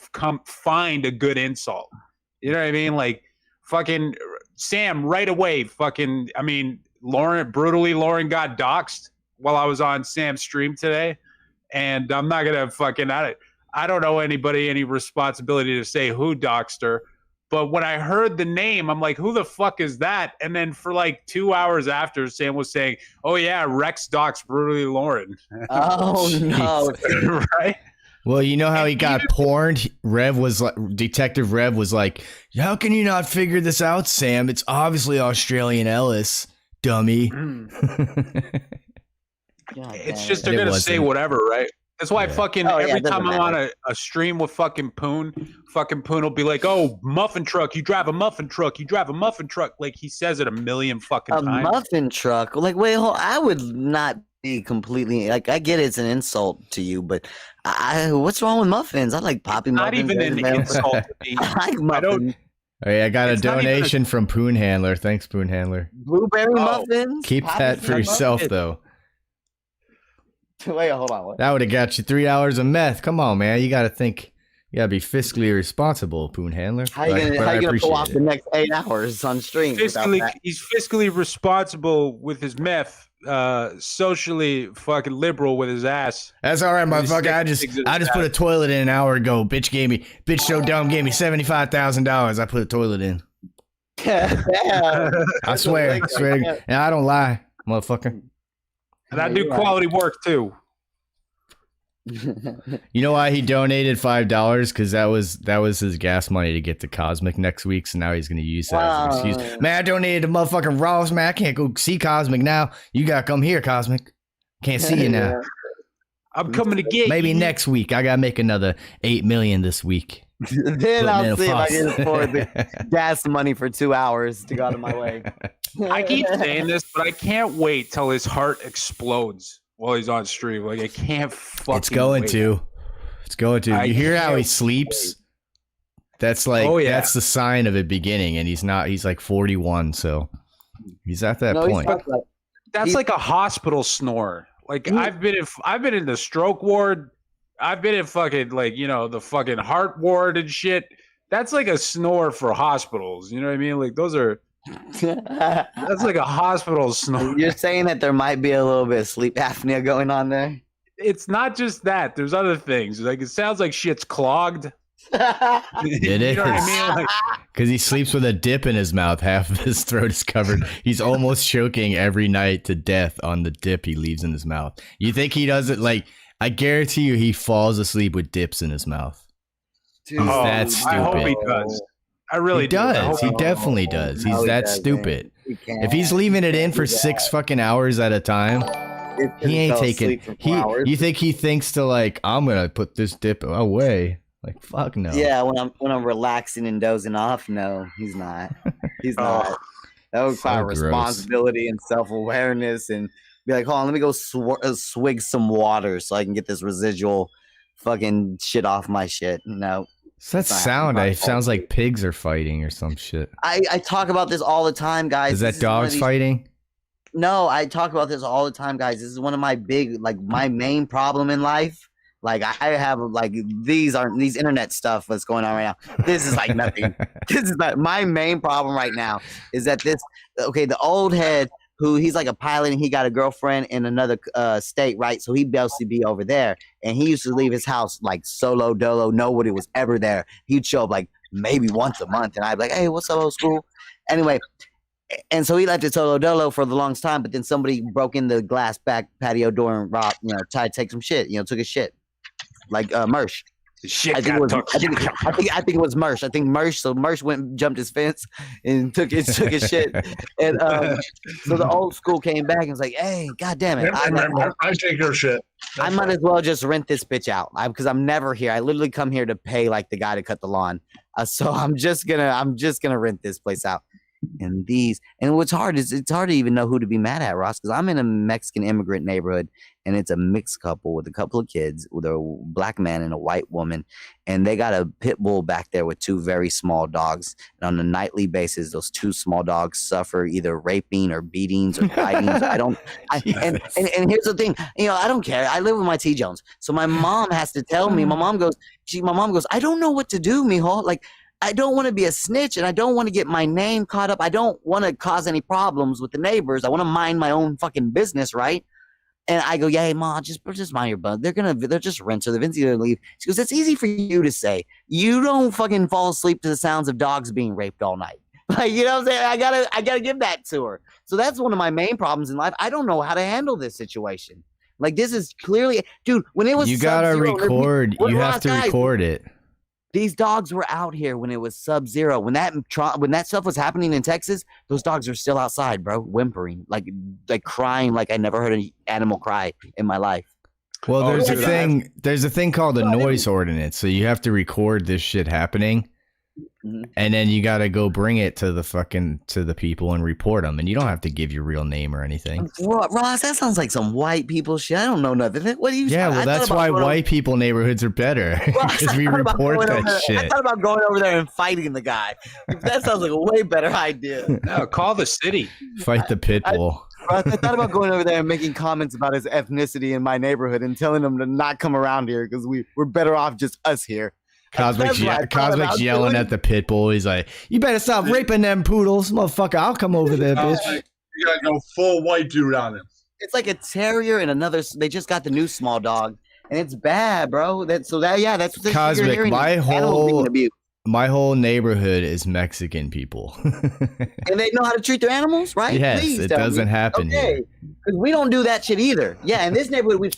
find a good insult. You know what I mean? Like fucking Sam right away. Lauren got doxxed while I was on Sam's stream today, and I'm not gonna fucking I don't know anybody any responsibility to say who doxed her. But when I heard the name, I'm like, who the fuck is that? And then for like 2 hours after, Sam was saying, oh, yeah, Rex doxed Brutally Lauren. Oh, no. Right? Well, you know how he got porned? Detective Rev was like, how can you not figure this out, Sam? It's obviously Australian Ellis, dummy. It's just they're going to say whatever, right? That's why every time I'm on a stream with fucking Poon will be like, oh, muffin truck, you drive a muffin truck. Like he says it a million fucking times. A muffin truck? Like, wait, I would not be completely, like, I get it's an insult to you, but what's wrong with muffins? I like popping muffins. Not even an insult to me. I like muffins. I got a donation from Poon Handler. Thanks, Poon Handler. Blueberry muffins? Keep that for yourself, though. Wait, hold on. What? That would have got you $3 of meth. Come on, man. You got to think. You got to be fiscally responsible, Poon Handler. How you gonna pull off the next 8 hours on stream? He's fiscally responsible with his meth. Socially fucking liberal with his ass. That's all right, motherfucker. I just put a toilet in an hour ago. Bitch so dumb gave me $75,000. I put a toilet in. I swear. And I don't lie, motherfucker. And I do quality work too. You know why he donated $5? Because that was his gas money to get to Cosmic next week. So now he's gonna use that as an excuse. Man, I donated to motherfucking Ross. Man, I can't go see Cosmic now. You gotta come here, Cosmic. Can't see you now. I'm coming to get Maybe you. Next week. I gotta make another $8 million this week. Then I'll see if I can afford the gas money for 2 hours to go out of my way. I keep saying this, but I can't wait till his heart explodes while he's on stream. Like I can't fucking. It's going wait. to. You hear how he sleeps? That's like that's the sign of it beginning, and he's not. He's like 41, so he's at that point. That's like a hospital snore. Like I've been in the stroke ward. I've been in fucking the fucking heart ward and shit. That's like a snore for hospitals. You know what I mean? Like those are. That's like a hospital snore. You're saying that there might be a little bit of sleep apnea going on there? it's not just that. There's other things. Like it sounds like shit's clogged. It is. Know what I mean? Like, because he sleeps with a dip in his mouth. Half of his throat is covered. He's almost choking every night to death on the dip he leaves in his mouth. You think he does it? Like, I guarantee you he falls asleep with dips in his mouth. Dude, He's that stupid. I hope he does. I really he does. He definitely does. He's that stupid. If he's leaving it in for 6 fucking hours at a time, he ain't taking. You think he thinks to like, I'm gonna put this dip away? Like, fuck no. Yeah, when I'm relaxing and dozing off, no, he's not. He's not. That would require responsibility and self-awareness, and be like, hold on, let me go swig some water so I can get this residual fucking shit off my shit. No. So that sound, it sounds like pigs are fighting or some shit. I talk about this all the time, guys. Is that dogs fighting? No, I talk about this all the time, guys. This is one of my my main problem in life. Like I have like these internet stuff that's going on right now. This is like nothing. This is not my main problem right now. Is that the old head who he's like a pilot and he got a girlfriend in another state, right? So he'd basically be over there, and he used to leave his house like solo dolo. Nobody was ever there. He'd show up like maybe once a month, and I'd be like, "Hey, what's up, old school?" Anyway. And so he left it solo dolo for the longest time, but then somebody broke in the glass back patio door and tried to take some shit, took a shit. Like Mersh. I think it was Mersh. I think Mersh. So Mersh went and jumped his fence and took his shit. And so the old school came back and was like, "Hey, god damn it! I take your shit. I might as well just rent this bitch out because I'm never here. I literally come here to pay like the guy to cut the lawn. So I'm just gonna rent this place out." And what's hard is it's hard to even know who to be mad at, Ross, because I'm in a Mexican immigrant neighborhood and it's a mixed couple with a couple of kids with a black man and a white woman, and they got a pit bull back there with 2 very small dogs. And on a nightly basis, those 2 small dogs suffer either raping or beatings or bitings. And here's the thing, I don't care. I live with my T Jones, so my mom has to tell me. My mom goes, I don't know what to do, mijo. Like, I don't want to be a snitch, and I don't want to get my name caught up. I don't want to cause any problems with the neighbors. I want to mind my own fucking business, right? And I go, yeah, hey, Ma, just mind your butt. They're just rent, so they're eventually gonna leave. She goes, it's easy for you to say. You don't fucking fall asleep to the sounds of dogs being raped all night. Like, you know what I'm saying? I gotta give that to her. So that's one of my main problems in life. I don't know how to handle this situation. Like, this is clearly, dude, when it was you gotta record. You have to record it. These dogs were out here when it was sub-zero. When that stuff was happening in Texas, those dogs are still outside, bro, whimpering, like crying, like I never heard an animal cry in my life. Well, there's a thing called a noise ordinance. So you have to record this shit happening. Mm-hmm. And then you got to go bring it to the people and report them. And you don't have to give your real name or anything. Ross, that sounds like some white people shit. I don't know nothing. What do you? Yeah, well, that's why white people neighborhoods are better, because we report that shit. I thought about going over there and fighting the guy. That sounds like a way better idea. No, call the city. Fight the pit bull. I thought about going over there and making comments about his ethnicity in my neighborhood and telling him to not come around here because we're better off just us here. Cosmic's yelling at the pit bull. He's like, "You better stop raping them poodles, motherfucker! I'll come over there, bitch." You gotta go full white dude on him. It's like a terrier and another. They just got the new small dog, and it's bad, bro. That's what Cosmic. My whole neighborhood is Mexican people, and they know how to treat their animals, right? Yes, it doesn't happen here. Because we don't do that shit either. Yeah, in this neighborhood,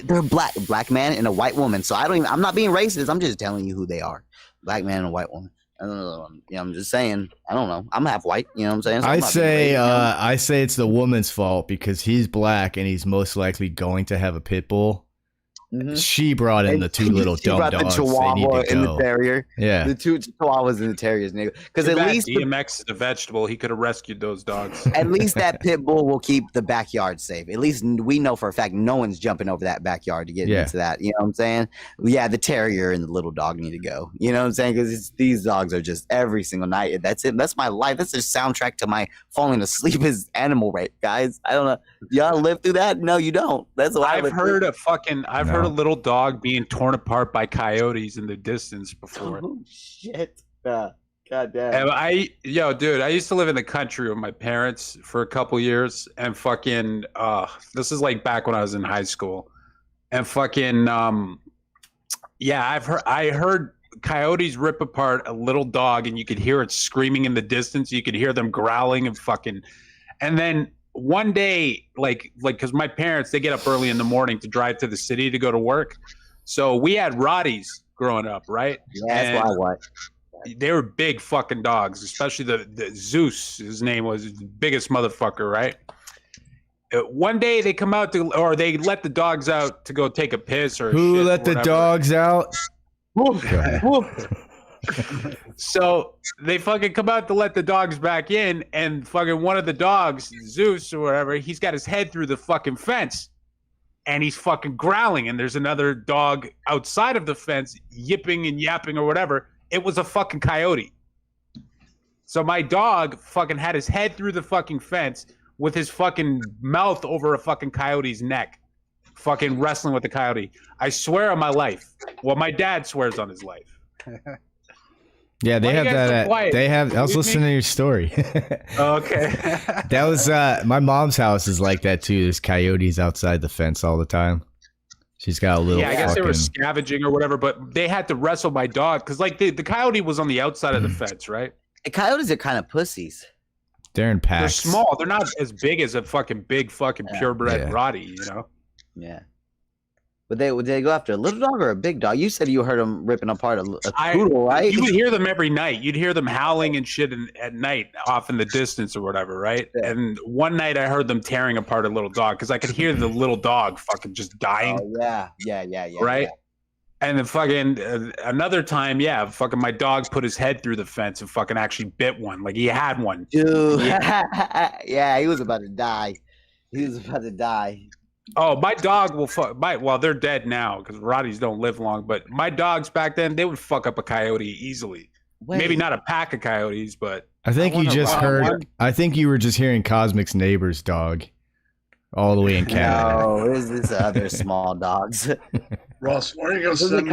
they're a black man and a white woman. So I'm not being racist. I'm just telling you who they are. Black man and a white woman. I don't know. I'm just saying. I don't know. I'm half white. You know what I'm saying? So I say it's the woman's fault because he's black and he's most likely going to have a pit bull. Mm-hmm. She brought in the 2 little dumb dogs. The Chihuahua and the terrier. Yeah, the 2 Chihuahuas and the terriers. Because at least DMX is a vegetable. He could have rescued those dogs. At least that pit bull will keep the backyard safe. At least we know for a fact no one's jumping over that backyard to get into that. You know what I'm saying? Yeah, the terrier and the little dog need to go. You know what I'm saying? Because these dogs are just every single night. That's it. That's my life. That's the soundtrack to my falling asleep is animal rape, guys. I don't know. Y'all live through that? No, you don't. That's what I've heard a little dog being torn apart by coyotes in the distance before. Oh shit! God damn. And I used to live in the country with my parents for a couple years, and fucking this is like back when I was in high school, And fucking yeah, I heard coyotes rip apart a little dog, and you could hear it screaming in the distance. You could hear them growling and fucking. And then one day, like because my parents, they get up early in the morning to drive to the city to go to work. So we had Rotties growing up, right? Yeah, that's why what. They were big fucking dogs, especially the Zeus. His name was the biggest motherfucker, right? One day they come out to, or they let the dogs out to go take a piss or who shit, let the dogs out? So they fucking come out to let the dogs back in, and fucking one of the dogs, Zeus or whatever, he's got his head through the fucking fence, and he's fucking growling, and there's another dog outside of the fence yipping and yapping or whatever. It was a fucking coyote. So my dog fucking had his head through the fucking fence with his fucking mouth over a fucking coyote's neck, fucking wrestling with the coyote. I swear on my life. Well, my dad swears on his life. Yeah, they have that. They have. I was listening to your story. Okay. That was my mom's house is like that too. There's coyotes outside the fence all the time. She's got a little. Yeah, I guess they were scavenging or whatever, but they had to wrestle my dog because, like, the coyote was on the outside of the fence, right? The coyotes are kind of pussies. They're in packs. They're small. They're not as big as a fucking big fucking purebred Rottie, you know? Yeah. Would they go after a little dog or a big dog? You said you heard them ripping apart a poodle, right? You would hear them every night. You'd hear them howling and shit at night off in the distance or whatever, right? Yeah. And one night I heard them tearing apart a little dog because I could hear the little dog fucking just dying. Oh, yeah. Right? Yeah. And then fucking another time, fucking my dog put his head through the fence and fucking actually bit one. Like he had one. Dude. Yeah, he was about to die. Oh, my dog will fuck. Well, they're dead now because Rotties don't live long. But my dogs back then, they would fuck up a coyote easily. Wait. Maybe not a pack of coyotes, but I think you just heard. One. I think you were just hearing Cosmic's neighbor's dog, all the way in Canada. No, this is other small dogs. Ross, where are you going to send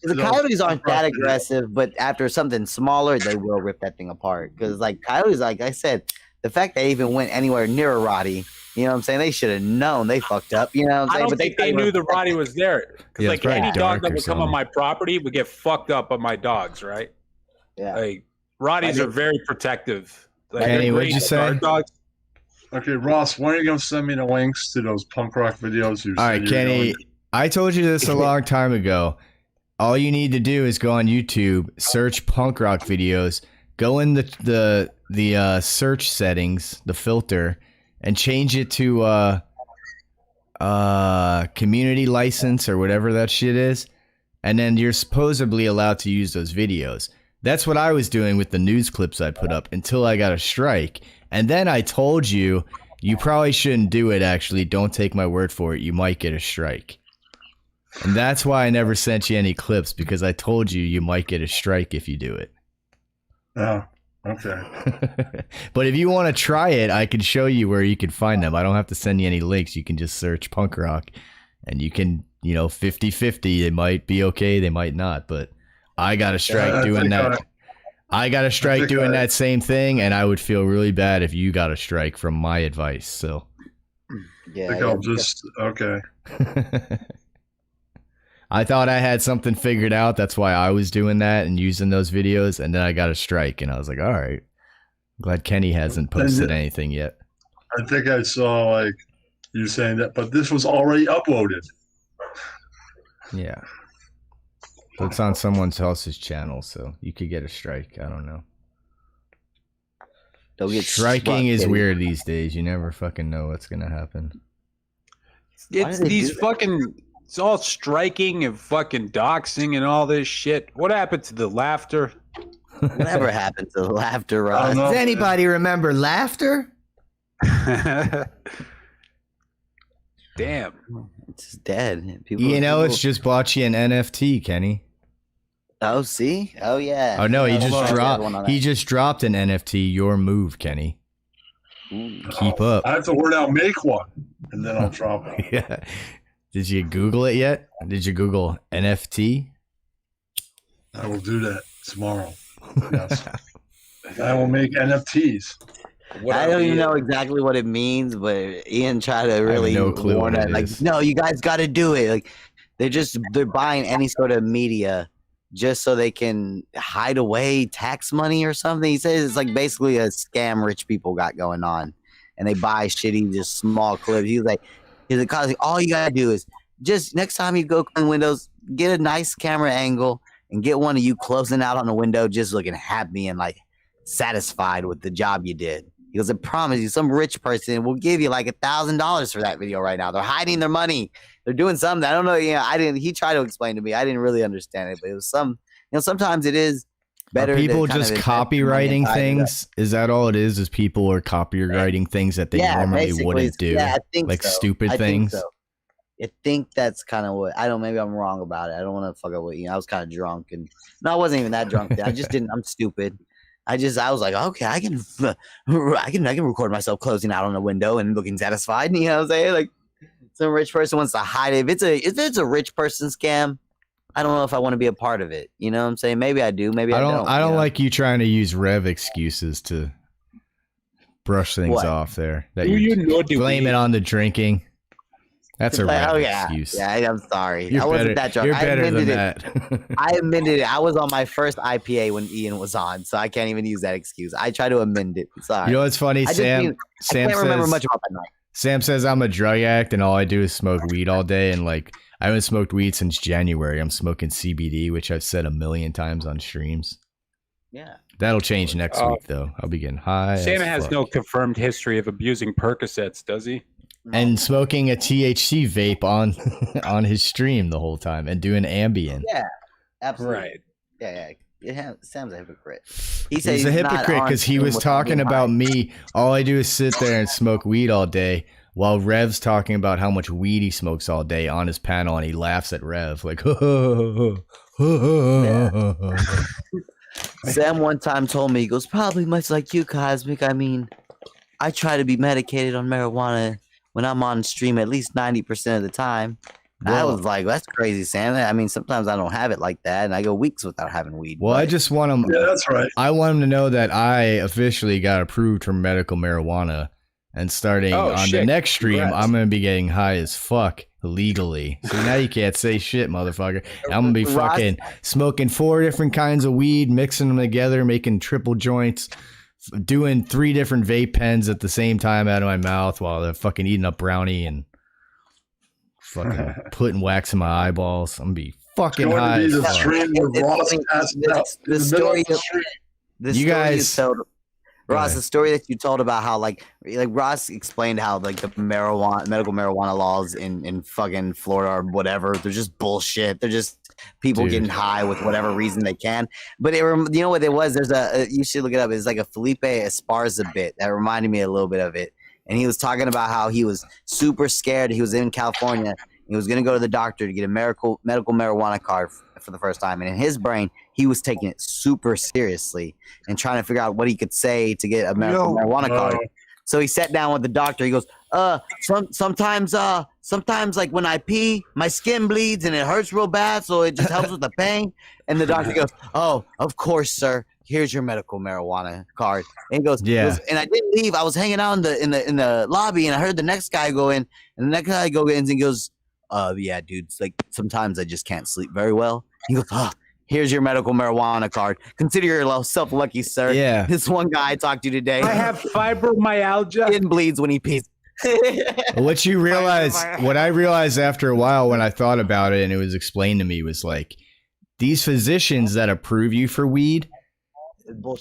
the coyotes aren't that aggressive, but after something smaller, they will rip that thing apart. Because like coyotes, like I said, the fact they even went anywhere near a Rottie. You know what I'm saying? They should have known they fucked up. You know what I'm saying? I don't think they knew the Rottie was there. Because like any dog that would come on my property would get fucked up by my dogs, right? Yeah. Like Rotties are very protective. Like, Kenny, what'd you say? Dogs. Okay, Ross, when are you going to send me the links to those punk rock videos? All right, Kenny, I told you this a long time ago. All you need to do is go on YouTube, search punk rock videos, go in the search settings, the filter, and change it to community license or whatever that shit is, and then you're supposedly allowed to use those videos. That's what I was doing with the news clips I put up until I got a strike. And then I told you, you probably shouldn't do it, actually. Don't take my word for it. You might get a strike. And that's why I never sent you any clips, because I told you you might get a strike if you do it. Oh. Okay. But if you want to try it, I can show you where you can find them. I don't have to send you any links. You can just search punk rock and you can, 50-50. They might be okay. They might not. But I got a strike doing that. I got a strike doing that same thing. And I would feel really bad if you got a strike from my advice. So yeah, I'll just, okay. I thought I had something figured out. That's why I was doing that and using those videos. And then I got a strike and I was like, all right. Glad Kenny hasn't posted anything yet. I think I saw like you saying that, but this was already uploaded. Yeah. But it's on someone else's channel, so you could get a strike. I don't know. Striking is weird these days. You never fucking know what's going to happen. It's these fucking... It's all striking and fucking doxing and all this shit. What happened to the laughter? Whatever happened to the laughter, Ross? Does anybody remember laughter? Damn. It's dead. It's just bought you an NFT, Kenny. Oh, see? Oh, yeah. Oh, no, he just dropped an NFT. Your move, Kenny. Keep up. I have to word out make one, and then I'll drop it. Yeah. Did you Google it yet? Did you Google NFT? I will do that tomorrow. Yes. I will make NFTs. I don't even know exactly what it means, but Ian tried to really warn it. Like, no, you guys got to do it. Like, they're buying any sort of media just so they can hide away tax money or something. He says it's like basically a scam rich people got going on, and they buy shitty, just small clips. He's like, all you gotta do is just next time you go clean windows, get a nice camera angle and get one of you closing out on the window, just looking happy and like satisfied with the job you did. He goes, I promise you, some rich person will give you like $1,000 for that video right now. They're hiding their money. They're doing something. I don't know. He tried to explain to me. I didn't really understand it, but it was sometimes it is better. Are people just copywriting things? Is that all it is? Is people are copywriting things that they normally wouldn't do? Yeah, I think like so. Stupid things. I think that's kind of what maybe I'm wrong about it. I don't want to fuck up with you. I was kind of drunk I wasn't even that drunk. I just didn't. I'm stupid. I was like, okay, I can record myself closing out on a window and looking satisfied. You know what I'm saying? Like some rich person wants to hide it. If it's a rich person scam, I don't know if I want to be a part of it. You know what I'm saying? Maybe I do. Maybe I don't. I don't like you trying to use Rev excuses to brush things off there. That you blame it on the drinking. That's a Rev excuse. Yeah, I'm sorry. I wasn't that drunk. You're better than that. I amended it. I was on my first IPA when Ian was on, so I can't even use that excuse. I try to amend it. Sorry. You know what's funny, Sam? I can't remember much about that night. Sam says I'm a drug addict and all I do is smoke weed all day, and like I haven't smoked weed since January. I'm smoking CBD, which I've said 1,000,000 times on streams. Yeah. That'll change next week though. I'll be getting high. Sam has no confirmed history of abusing Percocets, does he? And smoking a THC vape on his stream the whole time and doing Ambien. Yeah, absolutely. Right. Yeah. Sam's a hypocrite. He's a hypocrite because he was talking about me. All I do is sit there and smoke weed all day, while Rev's talking about how much weed he smokes all day on his panel, and he laughs at Rev like. Sam one time told me, he goes, probably much like you, Cosmic. I mean, I try to be medicated on marijuana when I'm on stream at least 90% of the time. I was like, that's crazy, Sam. I mean, sometimes I don't have it like that, and I go weeks without having weed. Well, I just want him. Yeah, that's right. I want him to know that I officially got approved for medical marijuana, and starting on the next stream, I'm going to be getting high as fuck legally. So now you can't say shit, motherfucker. I'm going to be fucking smoking 4 different kinds of weed, mixing them together, making triple joints, doing 3 different vape pens at the same time out of my mouth while they're fucking eating up brownie and fucking putting wax in my eyeballs. I'm gonna be fucking high. Ross, the story that you told about how like Ross explained how like the medical marijuana laws in fucking Florida or whatever, they're just bullshit. They're just people getting high with whatever reason they can. But you know what it was? There's you should look it up. It's like a Felipe Esparza bit that reminded me a little bit of it. And he was talking about how he was super scared. He was in California. He was going to go to the doctor to get a medical marijuana card for the first time. And in his brain, he was taking it super seriously and trying to figure out what he could say to get a medical marijuana card. So he sat down with the doctor. He goes, sometimes like when I pee, my skin bleeds and it hurts real bad. So it just helps with the pain. And the doctor goes, oh, of course, sir. Here's your medical marijuana card. And he goes, and I didn't leave. I was hanging out in the lobby, and I heard the next guy go in, and the next guy go in, and he goes, yeah, dude, it's like sometimes I just can't sleep very well. He goes, here's your medical marijuana card. Consider yourself lucky, sir. Yeah. This one guy I talked to today. I have fibromyalgia. Skin bleeds when he pees. What I realized after a while when I thought about it and it was explained to me was like, these physicians that approve you for weed,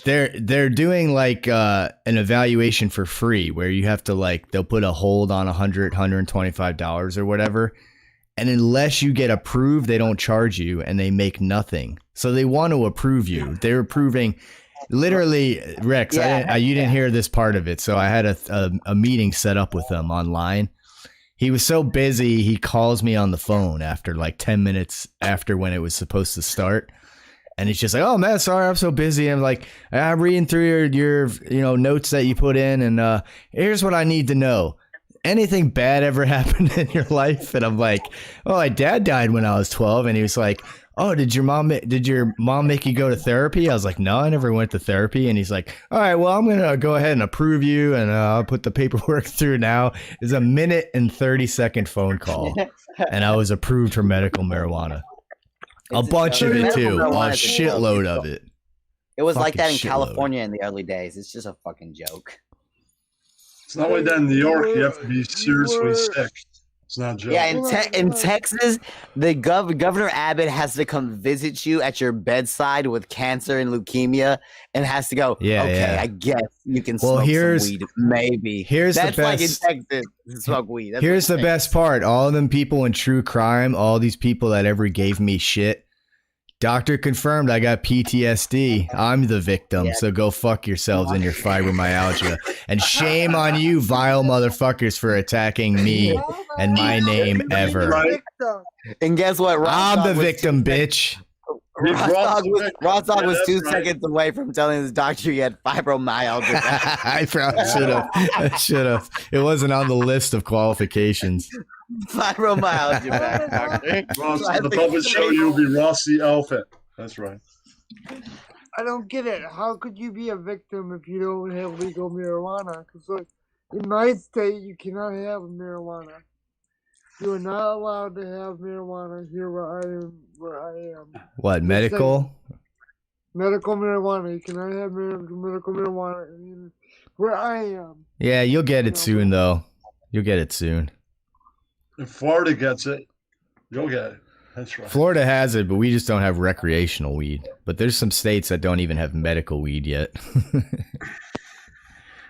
they're doing like an evaluation for free where you have to like, they'll put a hold on $125 or whatever. And unless you get approved, they don't charge you and they make nothing. So they want to approve you. They're approving literally, Rex, you didn't hear this part of it. So I had a meeting set up with them online. He was so busy. He calls me on the phone after like 10 minutes after when it was supposed to start. And he's just like, oh, man, sorry, I'm so busy. I'm like, I'm reading through your notes that you put in. And here's what I need to know. Anything bad ever happened in your life? And I'm like, oh, my dad died when I was 12. And he was like, oh, did your mom make you go to therapy? I was like, no, I never went to therapy. And he's like, all right, well, I'm going to go ahead and approve you. And I'll put the paperwork through now. It's a 1:30 phone call. And I was approved for medical marijuana. A bunch of it too. A shitload of it. It was like that in California in the early days. It's just a fucking joke. It's not like that in New York. You have to be seriously sick. It's not a joke. Yeah, in Texas, the Governor Abbott has to come visit you at your bedside with cancer and leukemia, and has to go. Okay, I guess you can smoke some weed. Maybe. That's like in Texas. Smoke weed. Here's the best part. All of them people in true crime, all these people that ever gave me shit. Doctor confirmed I got PTSD. I'm the victim, so go fuck yourselves in your fibromyalgia. And shame on you, vile motherfuckers, for attacking me and my name ever. And guess what? I'm the victim, bitch. RossDAwg was 2 seconds away from telling his doctor he had fibromyalgia. I probably should have. It wasn't on the list of qualifications. Fibromyalgia back, doctor. Ross, the puppet show, you'll be Ross the elephant. That's right. I don't get it. How could you be a victim if you don't have legal marijuana? Because like, in my state, you cannot have marijuana. You are not allowed to have marijuana here where I am. What, medical? Medical marijuana. You cannot have medical marijuana where I am. Yeah, you'll get it soon, though. You'll get it soon. If Florida gets it, you'll get it. That's right. Florida has it, but we just don't have recreational weed. But there's some states that don't even have medical weed yet.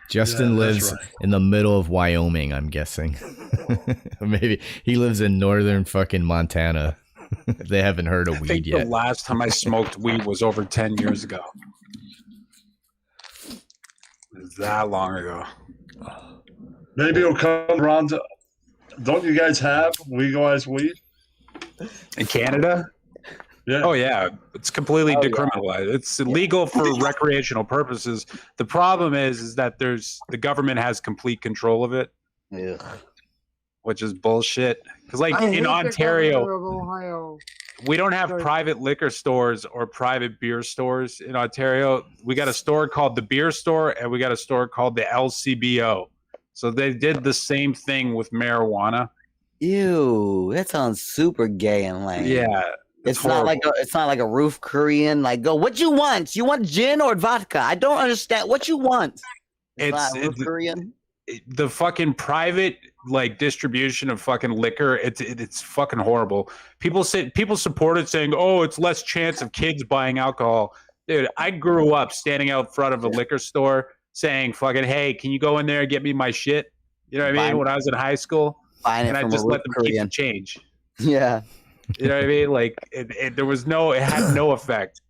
Justin lives in the middle of Wyoming, I'm guessing. Maybe he lives in northern fucking Montana. They haven't heard of weed yet. The last time I smoked weed was over 10 years ago. It was that long ago. Maybe it'll come around to... Don't you guys have legalized weed? In Canada? Yeah. Oh, yeah. It's completely decriminalized. It's illegal for recreational purposes. The problem is that the government has complete control of it, which is bullshit. Because, like, in Ontario, we don't have private liquor stores or private beer stores in Ontario. We got a store called the Beer Store, and we got a store called the LCBO. So they did the same thing with marijuana. Ew, that sounds super gay and lame. Yeah, it's not like a roof Korean. Like, go, what you want? You want gin or vodka? I don't understand what you want. It's Korean. The fucking private like distribution of fucking liquor. It's fucking horrible. People support it, saying, "Oh, it's less chance of kids buying alcohol." Dude, I grew up standing out front of a liquor store, saying fucking, hey, can you go in there and get me my shit? You know what I mean? When I was in high school. And I just let them keep the change. Yeah. You know what I mean? Like, it had no effect.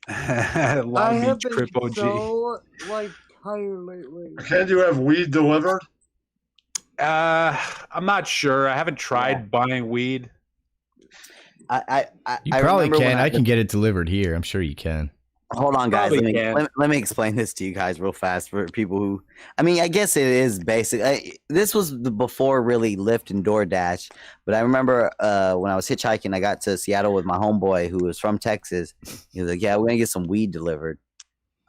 I have been so, like, tired lately. Can you have weed delivered? I'm not sure. I haven't tried buying weed. You probably can. I can get it delivered here. I'm sure you can. Hold on, guys. Let me explain this to you guys real fast for people who... I mean, I guess it is basic. This was before really Lyft and DoorDash. But I remember when I was hitchhiking, I got to Seattle with my homeboy who was from Texas. He was like, yeah, we're going to get some weed delivered.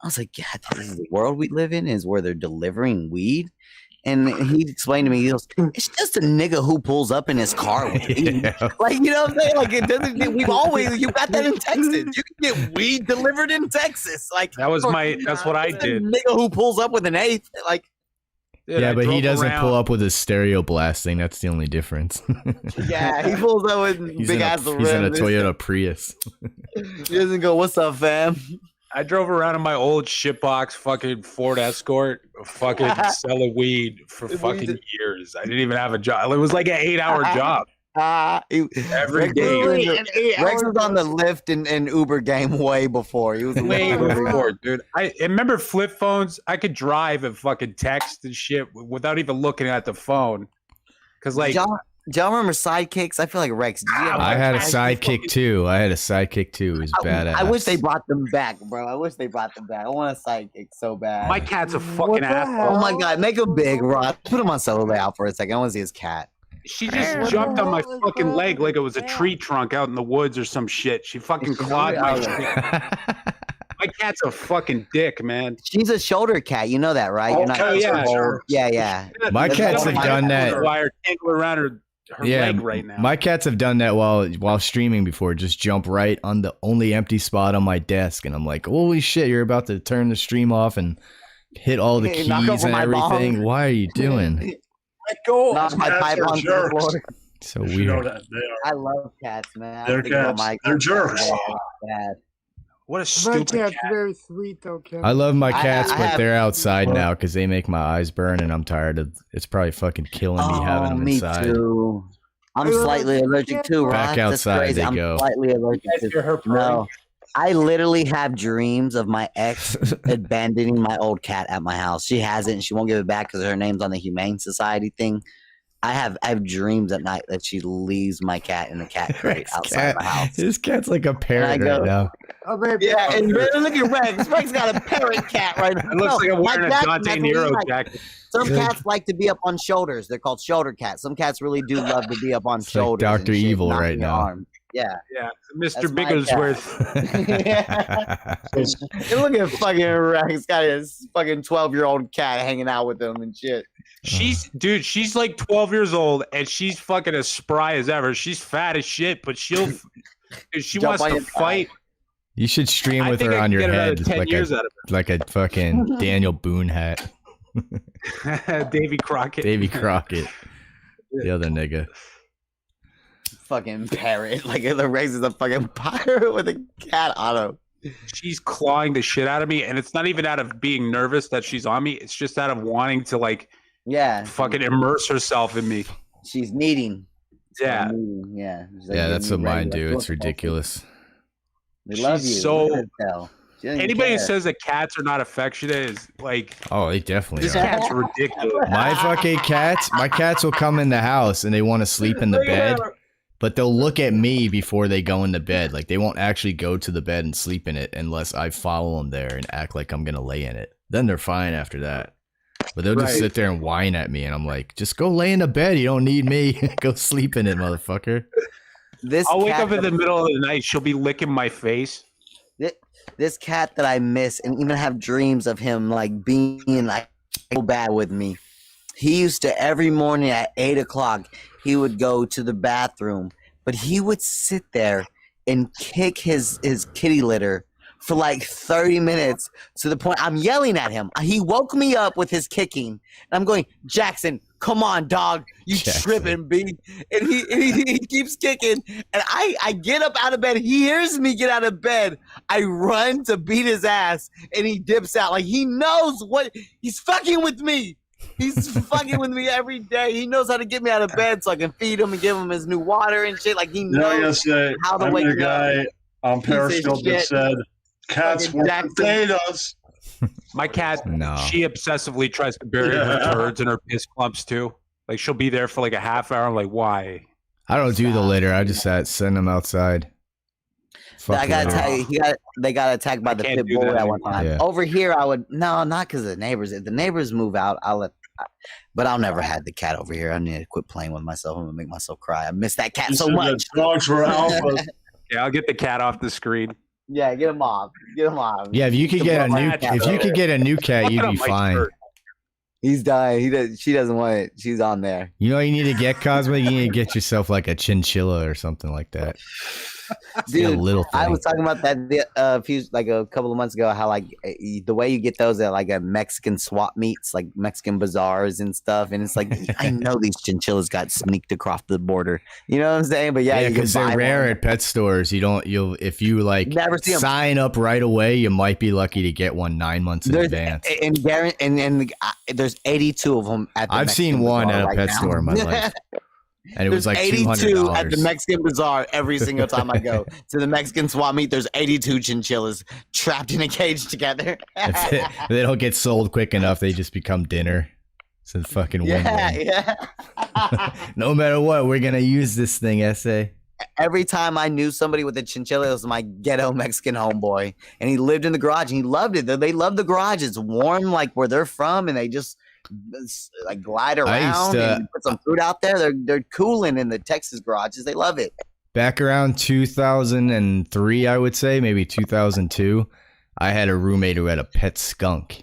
I was like, yeah, this is the world we live in, is where they're delivering weed. And he explained to me, he goes, it's just a nigga who pulls up in his car with weed. Like, you know what I'm saying? Like, it doesn't, you got that in Texas. You can get weed delivered in Texas. Like, that's what I did. Nigga who pulls up with an eighth. Like, dude, yeah, but he doesn't pull up with his stereo blasting. That's the only difference. Yeah, he pulls up with big ass. He's in a Toyota Prius. He doesn't go, what's up, fam? I drove around in my old shitbox fucking Ford Escort, fucking selling weed for fucking years. I didn't even have a job. It was like an 8-hour job. Every day. Rex was on the Lyft and Uber game way before. He was way before, dude. I remember flip phones. I could drive and fucking text and shit without even looking at the phone. Because, like... Do y'all remember sidekicks? I feel like Rex. I had a sidekick too. It was badass. I wish they brought them back, bro. I wish they brought them back. I want a sidekick so bad. My cat's a fucking asshole. Oh my god, make him big, Ross. Put him on solo layout for a second. I want to see his cat. She just jumped on my fucking leg like it was a tree trunk out in the woods or some shit. She fucking clawed my shit. My cat's a fucking dick, man. She's a shoulder cat. You know that, right? You're not yeah. My cats have done that. Wire tangle around her leg right now. My cats have done that while streaming before. Just jump right on the only empty spot on my desk, and I'm like, holy shit! You're about to turn the stream off and hit all the keys and everything. Bong. Why are you doing? Let go. Knock my pipe on the floor. So weird. You know that they are. I love cats, man. They're cats. They're jerks. What a stupid cat's cat. Very sweet though, Kevin. I love my cats, but they're outside now because they make my eyes burn, and I'm tired of. It's probably fucking killing me having them inside. Me too. I'm slightly allergic too, Ross. Back outside they go. I'm slightly allergic to. No, I literally have dreams of my ex abandoning my old cat at my house. She has it, and she won't give it back because her name's on the Humane Society thing. I have dreams at night that she leaves my cat in the cat crate outside my house. His cat's like a parrot right now. Yeah, and look at Rex. Rex got a parrot cat right now. It looks like I'm wearing a Dante Nero jacket. Some cats like to be up on shoulders. They're called shoulder cats. Some cats really do love to be up on shoulders. Like Dr. Evil right now. Arm. Yeah. Yeah. Mr. Bigglesworth. Look at fucking Rex. Got his fucking 12-year-old cat hanging out with him and shit. She's like 12 years old and she's fucking as spry as ever. She's fat as shit, but she wants to fight. You should stream with her on your head like a fucking Daniel Boone hat. Davy Crockett. Davy Crockett. The other nigga. Fucking parrot. Like the Rex is a fucking pirate with a cat on him. She's clawing the shit out of me, and it's not even out of being nervous that she's on me. It's just out of wanting to fucking immerse herself in me. She's needing. Yeah. Yeah. Yeah, that's what mine do. It's ridiculous. They love you. So anybody who says that cats are not affectionate is like, oh, they definitely this are. Cat's ridiculous. My cats will come in the house and they want to sleep in the bed. But they'll look at me before they go into bed. Like, they won't actually go to the bed and sleep in it unless I follow them there and act like I'm going to lay in it. Then they're fine after that. But they'll just sit there and whine at me. And I'm like, just go lay in the bed. You don't need me. Go sleep in it, motherfucker. I'll wake up in the middle of the night. She'll be licking my face. This cat that I miss and even have dreams of him, like, being, like, so bad with me. He used to, every morning at 8 o'clock, he would go to the bathroom, but he would sit there and kick his kitty litter for like 30 minutes to the point I'm yelling at him. He woke me up with his kicking, and I'm going, Jackson, come on, dog, you tripping, B. And he keeps kicking, and I get up out of bed. He hears me get out of bed. I run to beat his ass, and he dips out. Like, he knows what he's fucking with me. He's fucking with me every day. He knows how to get me out of bed so I can feed him and give him his new water and shit. Like, he knows how to wake up. Guy on Periscope that said, cats were potatoes. My cat, she obsessively tries to bury her turds and her piss clumps too. Like, she'll be there for like a half hour. I'm like, why? I don't do the litter. I just send them outside. I gotta tell you, they got attacked by the pit bull at one time. Yeah. Over here, I would not because of the neighbors. If the neighbors move out, but I'll never have the cat over here. I need to quit playing with myself. I'm gonna make myself cry. I miss that cat so much. Dogs were alphas. Yeah, I'll get the cat off the screen. Yeah, get him off. Get him off. Yeah, if you could get a new cat, you'd be fine. He's dying. She doesn't want it. She's on there. You know what you need to get, Cosmo? You need to get yourself like a chinchilla or something like that. Dude, little thing. I was talking about that a couple of months ago. How like the way you get those at like a Mexican swap meets, like Mexican bazaars and stuff, and it's like I know these chinchillas got sneaked across the border. You know what I'm saying? But yeah, because they're rare at pet stores. If you like never see sign up right away, you might be lucky to get one 9 months in advance. And there's 82 of them at. I've seen one at a pet store in my life. And it was like 82 at the Mexican bazaar every single time I go to the Mexican swap meet. There's 82 chinchillas trapped in a cage together. If they don't get sold quick enough, they just become dinner. It's a fucking win-win. Yeah. No matter what, we're gonna use this thing, essay. Every time I knew somebody with a chinchilla, it was my ghetto Mexican homeboy, and he lived in the garage and he loved it. They love the garage. It's warm, like where they're from, and they just glide around and put some food out there. They're cooling in the Texas garages. They love it. Back around 2003, I would say, maybe 2002, I had a roommate who had a pet skunk.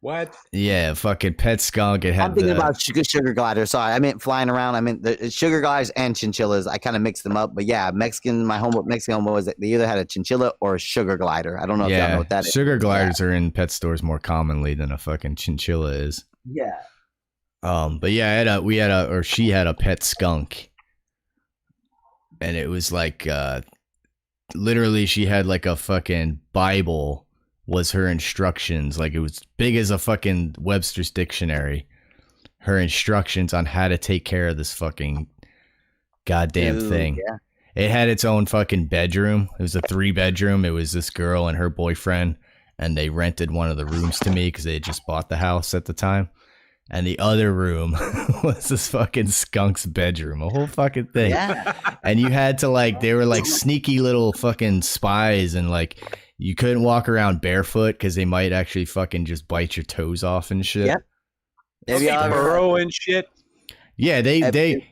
What? Yeah, fucking pet skunk. I'm thinking about sugar gliders. Sorry, I meant flying around. I meant the sugar gliders and chinchillas. I kind of mixed them up. But yeah, my Mexican home was they either had a chinchilla or a sugar glider. I don't know if y'all know what that is. Sugar gliders are in pet stores more commonly than a fucking chinchilla is. Yeah. But yeah, she had a pet skunk. And it was like, literally she had like a fucking Bible was her instructions. Like it was big as a fucking Webster's dictionary. Her instructions on how to take care of this fucking goddamn thing. Yeah. It had its own fucking bedroom. It was a 3-bedroom. It was this girl and her boyfriend, and they rented one of the rooms to me because they had just bought the house at the time. And the other room was this fucking skunk's bedroom, a whole fucking thing. Yeah. And you had to like, they were like sneaky little fucking spies, and like you couldn't walk around barefoot because they might actually fucking just bite your toes off and shit. Yep. Burrow and shit. Yeah,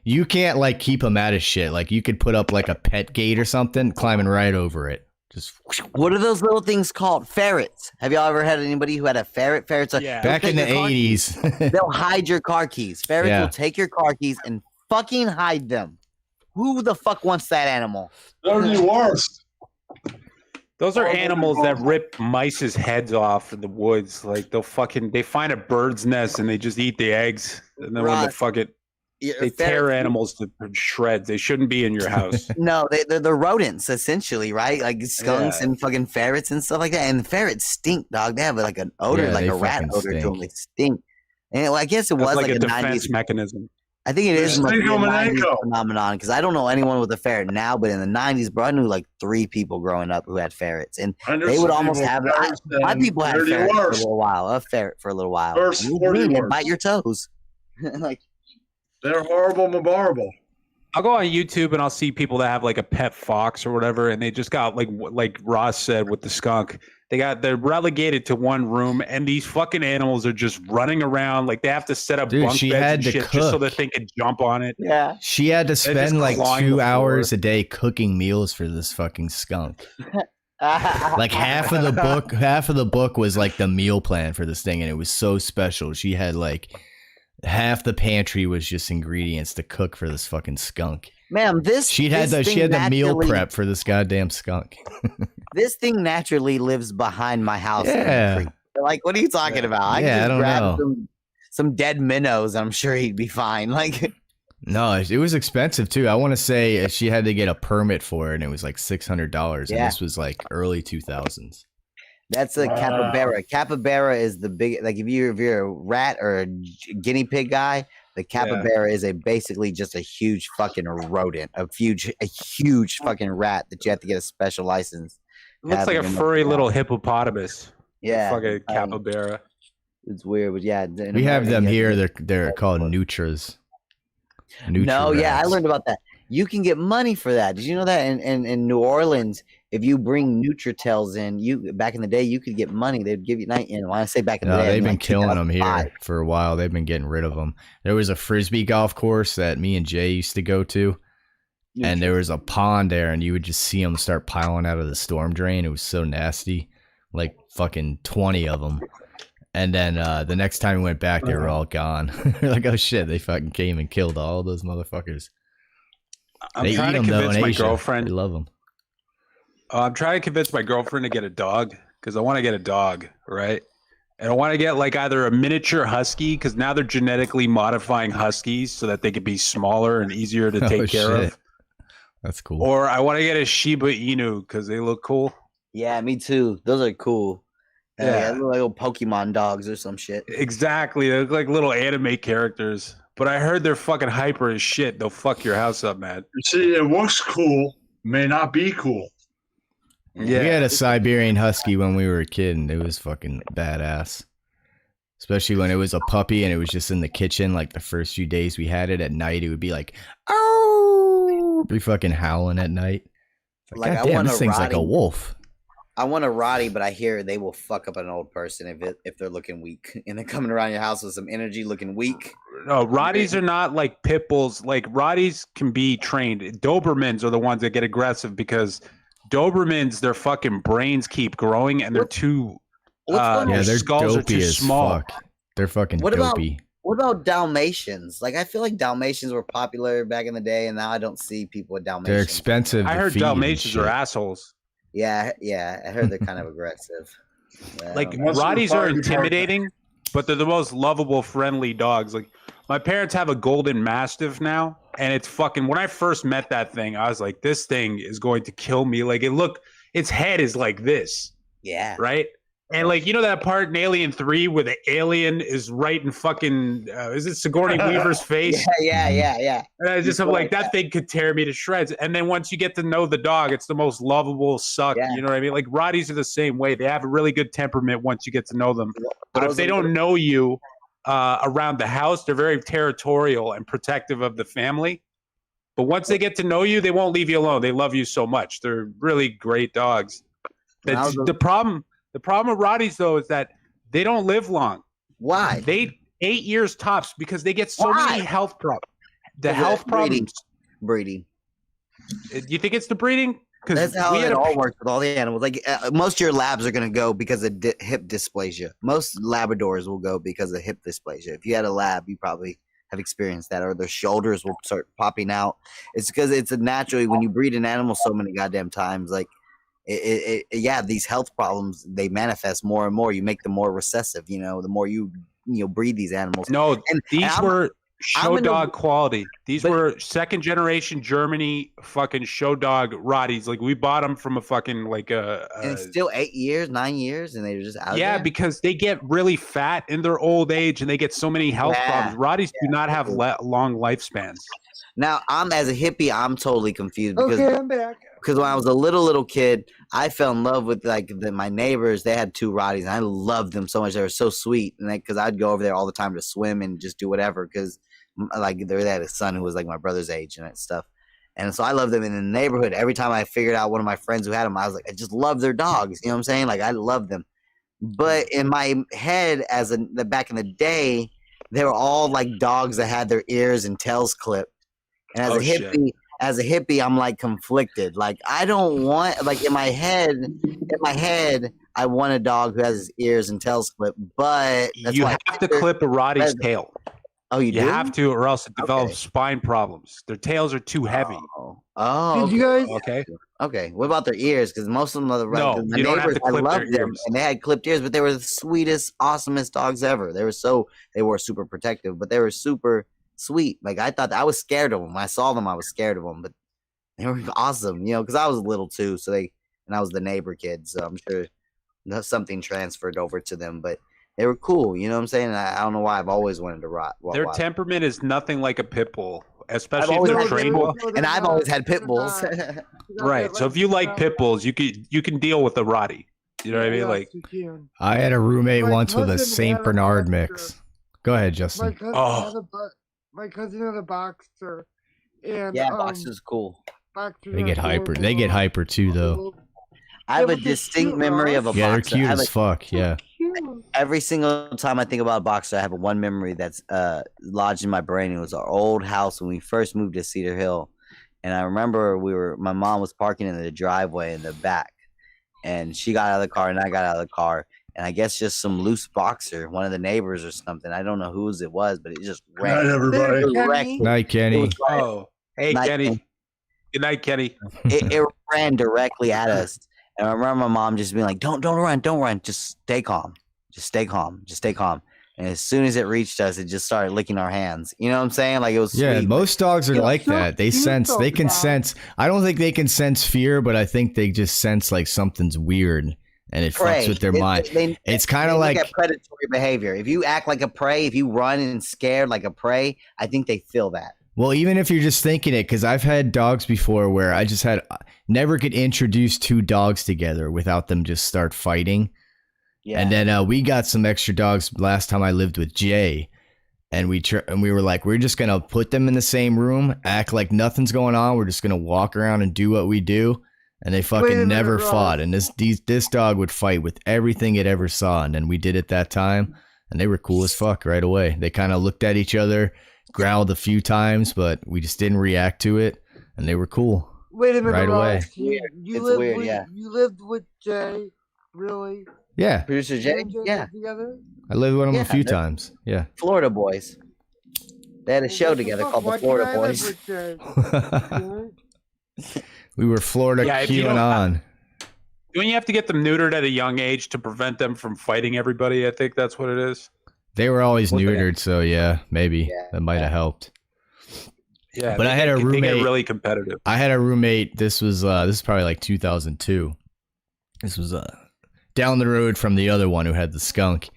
you can't like keep them out of shit. Like you could put up like a pet gate or something, climbing right over it. Just what are those little things called? Ferrets. Have y'all ever had anybody who had a ferret? Ferrets are back in the 80s. They'll hide your car keys. Ferrets will take your car keys and fucking hide them. Who the fuck wants that animal? They're the worst. Those are animals that rip mice's heads off in the woods. Like they find a bird's nest and they just eat the eggs, and then when they tear animals to shreds. They shouldn't be in your house. No, they're rodents essentially, right? Like skunks and fucking ferrets and stuff like that. And the ferrets stink, dog. They have like an odor, like a rat odor to them. They stink. And I guess it was like a defense 90s mechanism. I think it is a 90s phenomenon because I don't know anyone with a ferret now, but in the 90s, bro, I knew like 3 people growing up who had ferrets, and they would almost have. My people had ferrets for a little while. A ferret for a little while. Bite your toes. Like. They're horrible, horrible. I'll go on YouTube and I'll see people that have like a pet fox or whatever, and they just got like Ross said with the skunk. They're relegated to one room, and these fucking animals are just running around. Like they have to set up bunk beds and shit just so that they can jump on it. Yeah, she had to spend like 2 hours a day cooking meals for this fucking skunk. Like half of the book was like the meal plan for this thing, and it was so special. She had like. Half the pantry was just ingredients to cook for this fucking skunk. Ma'am, she had the meal prep for this goddamn skunk. This thing naturally lives behind my house. Yeah. Like, what are you talking about? I can just grab some dead minnows. I'm sure he'd be fine. Like, no, it was expensive too. I want to say she had to get a permit for it, and it was like $600. And this was like early 2000s. That's a capybara. Capybara is the big, like if you're a rat or a guinea pig guy, the capybara is basically just a huge fucking rodent, a huge fucking rat that you have to get a special license. It looks like a furry little hippopotamus. Yeah, fucking capybara. It's weird, but yeah, we have them here. They're called nutras. No, yeah, I learned about that. You can get money for that. Did you know that in New Orleans? If you bring Nutritels in, back in the day, you could get money. They'd give you when I say back in the day, they've been killing them here for a while. They've been getting rid of them. There was a frisbee golf course that me and Jay used to go to, and there was a pond there, and you would just see them start piling out of the storm drain. It was so nasty, like fucking 20 of them. And then the next time we went back, they were all gone. We're like, oh shit, they fucking came and killed all those motherfuckers. I'm trying to convince my girlfriend. They love them. I'm trying to convince my girlfriend to get a dog because I want to get a dog, right? And I want to get like either a miniature husky because now they're genetically modifying huskies so that they could be smaller and easier to take care of. That's cool. Or I want to get a Shiba Inu because they look cool. Yeah, me too. Those are cool. Yeah, they look like little Pokemon dogs or some shit. Exactly. They look like little anime characters. But I heard they're fucking hyper as shit. They'll fuck your house up, man. You see, it looks cool, may not be cool. Yeah. We had a Siberian Husky when we were a kid, and it was fucking badass. Especially when it was a puppy and it was just in the kitchen. Like the first few days we had it at night, it would be like, oh, be fucking howling at night. Like God damn, this thing's like a wolf. I want a Roddy, but I hear they will fuck up an old person if they're looking weak and they're coming around your house with some energy, looking weak. No, Rotties are not like pit bulls. Like Rotties can be trained. Dobermans are the ones that get aggressive because Dobermans, their fucking brains keep growing and they're too. Their skulls are too small. Fuck. They're fucking What dopey. What about Dalmatians? Like, I feel like Dalmatians were popular back in the day, and now I don't see people with Dalmatians. They're expensive. I heard Dalmatians are assholes. Yeah, I heard they're kind of aggressive. Like Rotties are intimidating, but they're the most lovable, friendly dogs. Like my parents have a golden mastiff now, and it's fucking. When I first met that thing, I was like, "This thing is going to kill me." Like its head is like this. Yeah. Right. And like that part in Alien 3 where the alien is right in fucking is it Sigourney Weaver's face? Yeah. And I just like that thing could tear me to shreds. And then once you get to know the dog, it's the most lovable suck. Yeah. You know what I mean? Like Rotties are the same way. They have a really good temperament once you get to know them. But if they don't know you around the house, they're very territorial and protective of the family. But once they get to know you, they won't leave you alone. They love you so much. They're really great dogs. The problem with Rotties, though, is that they don't live long. Why? They 8 years tops because they get so many health problems. Problems. Breeding. You think it's the breeding? That's how it all works with all the animals. Like most of your labs are going to go because of hip dysplasia. Most Labradors will go because of hip dysplasia. If you had a lab, you probably have experienced that, or their shoulders will start popping out. It's because it's naturally when you breed an animal so many goddamn times, like. These health problems, they manifest more and more. You make them more recessive, the more you breed these animals. No, these were show dog quality. These were second generation Germany fucking show dog Rotties. Like we bought them from a fucking and it's still 8 years, 9 years, and they're just out. Yeah, because they get really fat in their old age and they get so many health problems. Rotties do not have long lifespans. Now, as a hippie, I'm totally confused because I'm back. Because when I was a little kid, I fell in love with my neighbors. They had 2 Rotties, and I loved them so much. They were so sweet, and because I'd go over there all the time to swim and just do whatever. Because they had a son who was like my brother's age and that stuff, and so I loved them in the neighborhood. Every time I figured out one of my friends who had them, I was like, I just love their dogs. You know what I'm saying? Like I love them. But in my head, back in the day, they were all like dogs that had their ears and tails clipped. And as a hippie, I'm like conflicted. Like I don't want in my head, I want a dog who has his ears and tails clipped. But you have to clip a Rottie's tail. Oh, you do? You have to, or else it develops spine problems. Their tails are too heavy. Oh, did you guys? Okay. What about their ears? Because most of them are the right. No, you don't have to clip their ears. And they had clipped ears, but they were the sweetest, awesomest dogs ever. They were super protective, but they were super sweet. Like I thought, I was scared of them. When I saw them, I was scared of them, but they were awesome. Because I was little too. So and I was the neighbor kid, so I'm sure something transferred over to them, but. They were cool, you know what I'm saying? I don't know why I've always wanted to rot. Their temperament is nothing like a pit bull, especially if they're trained well. And I've always had pit bulls. Right. So if you like pit bulls, you can deal with the Rottie. You know what I mean? Like I had a roommate once with a Saint Bernard mix. Go ahead, Justin. My cousin had a boxer. And, boxer's cool. They get hyper. They get hyper too, though. I have a distinct memory of a boxer. Yeah, they're cute as fuck. Yeah. Every single time I think about a boxer, I have one memory that's lodged in my brain. It was our old house when we first moved to Cedar Hill, and I remember my mom was parking in the driveway in the back, and she got out of the car and I got out of the car, and I guess just some loose boxer, one of the neighbors or something. I don't know whose it was, but it just ran. Night, everybody. Night, Kenny. Oh, hey, Kenny. Good night, Kenny. It ran directly at us. And I remember my mom just being like, don't run. Just stay calm. Just stay calm. And as soon as it reached us, it just started licking our hands. You know what I'm saying? Like it was sweet. Yeah, most dogs are like that. They can sense. I don't think they can sense fear, but I think they just sense like something's weird and it fucks with their mind. It's kind of like predatory behavior. If you act like a prey, if you run and scared like a prey, I think they feel that. Well, even if you're just thinking it, because I've had dogs before where I just never could introduce 2 dogs together without them just start fighting. Yeah. And then we got some extra dogs last time I lived with Jay, and we were like, we're just gonna put them in the same room, act like nothing's going on. We're just gonna walk around and do what we do. and they fucking never fought. And this dog would fight with everything it ever saw. And then we did it that time, and they were cool as fuck right away. They kind of looked at each other, growled a few times, but we just didn't react to it, and they were cool. Wait a minute, right away. You lived with Jay, really? Yeah. Producer Jay? Yeah. Together? I lived with him a few times. Yeah. Florida Boys. They had a show together called the Florida Boys. We were Florida QAnon. Don't you have to get them neutered at a young age to prevent them from fighting everybody? I think that's what it is. They were always neutered, so yeah, maybe that might have helped. Yeah, but I had a roommate. They get really competitive. I had a roommate. This is probably like 2002. This was down the road from the other one who had the skunk,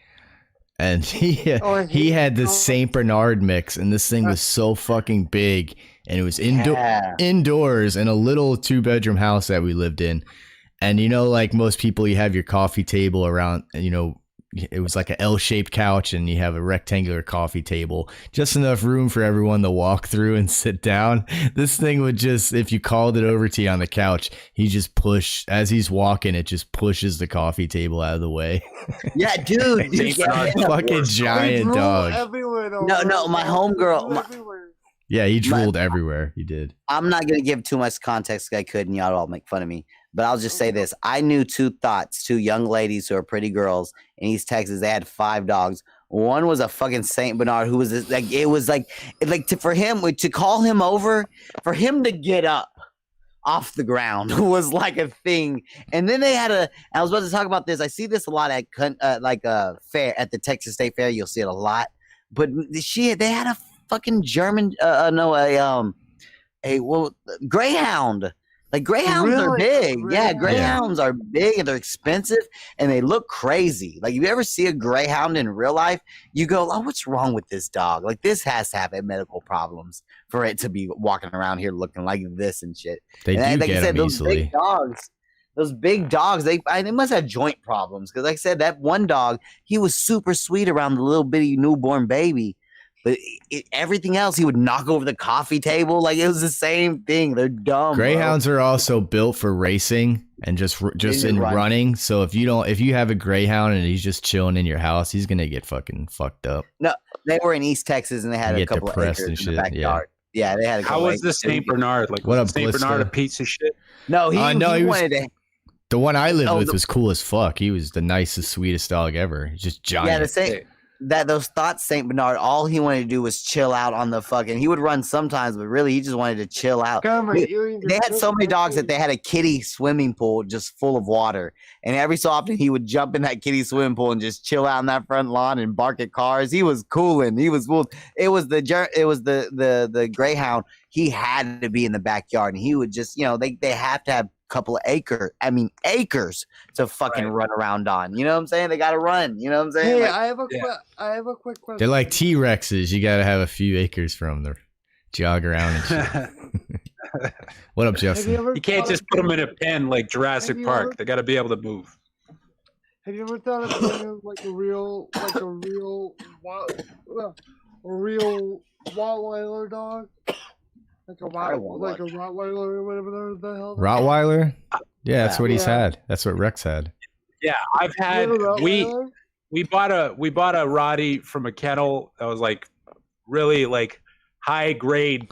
and he had this Saint Bernard mix, and this thing was so fucking big, and it was indoors in a little 2-bedroom house that we lived in, and like most people, you have your coffee table around, it was like an L-shaped couch, and you have a rectangular coffee table, just enough room for everyone to walk through and sit down. This thing would just, if you called it over to you on the couch, he just as he's walking, it just pushes the coffee table out of the way. Yeah, dude. Fucking giant dog. No, my homegirl. Yeah, he drooled everywhere. He did. I'm not going to give too much context. I could, and y'all all make fun of me. But I'll just say this. I knew two young ladies who are pretty girls in East Texas. They had 5 dogs. One was a fucking Saint Bernard who was like, it was like for him to call him over, for him to get up off the ground was like a thing. And then they had I was about to talk about this. I see this a lot at fair, at the Texas State Fair. You'll see it a lot. But they had a fucking German, greyhound. Like greyhounds are big. Yeah, greyhounds are big and they're expensive and they look crazy. Like if you ever see a greyhound in real life, you go, "Oh, what's wrong with this dog? Like this has to have medical problems for it to be walking around here looking like this and shit." They and do get them easily. Those big dogs, they must have joint problems because, like I said, that one dog, he was super sweet around the little bitty newborn baby. But everything else, he would knock over the coffee table. Like it was the same thing. They're dumb. Greyhounds are also built for racing and just in running. So if you have a greyhound and he's just chilling in your house, he's gonna get fucking fucked up. No, they were in East Texas and they had a couple of acres in the backyard. Yeah, they had. How was the Saint Bernard? Like, what was Saint Bernard a piece of shit? No, he wanted to. The one I lived with was cool as fuck. He was the nicest, sweetest dog ever. He's just giant. Yeah, those thoughts, Saint Bernard, all he wanted to do was chill out on the fucking. He would run sometimes, but really, he just wanted to chill out. They had so many dogs that they had a kiddie swimming pool just full of water, and every so often he would jump in that kiddie swimming pool and just chill out on that front lawn and bark at cars. He was cooling. He was cool. It was the greyhound. He had to be in the backyard, and he would just they have to have couple of acres to fucking run around on. You know what I'm saying? They gotta run. You know what I'm saying? Hey, I have a quick question. They're like T-Rexes. You gotta have a few acres from them. Jog around and shit. What up, Justin? You can't just put them in a pen like Jurassic Park. They gotta be able to move. Have you ever thought of being a real Rottweiler dog? Like a Rottweiler or whatever the hell. Rottweiler? Yeah, that's what he's had. That's what Rex had. Yeah, I've had. We bought a Rottie from a kennel that was like really like high grade.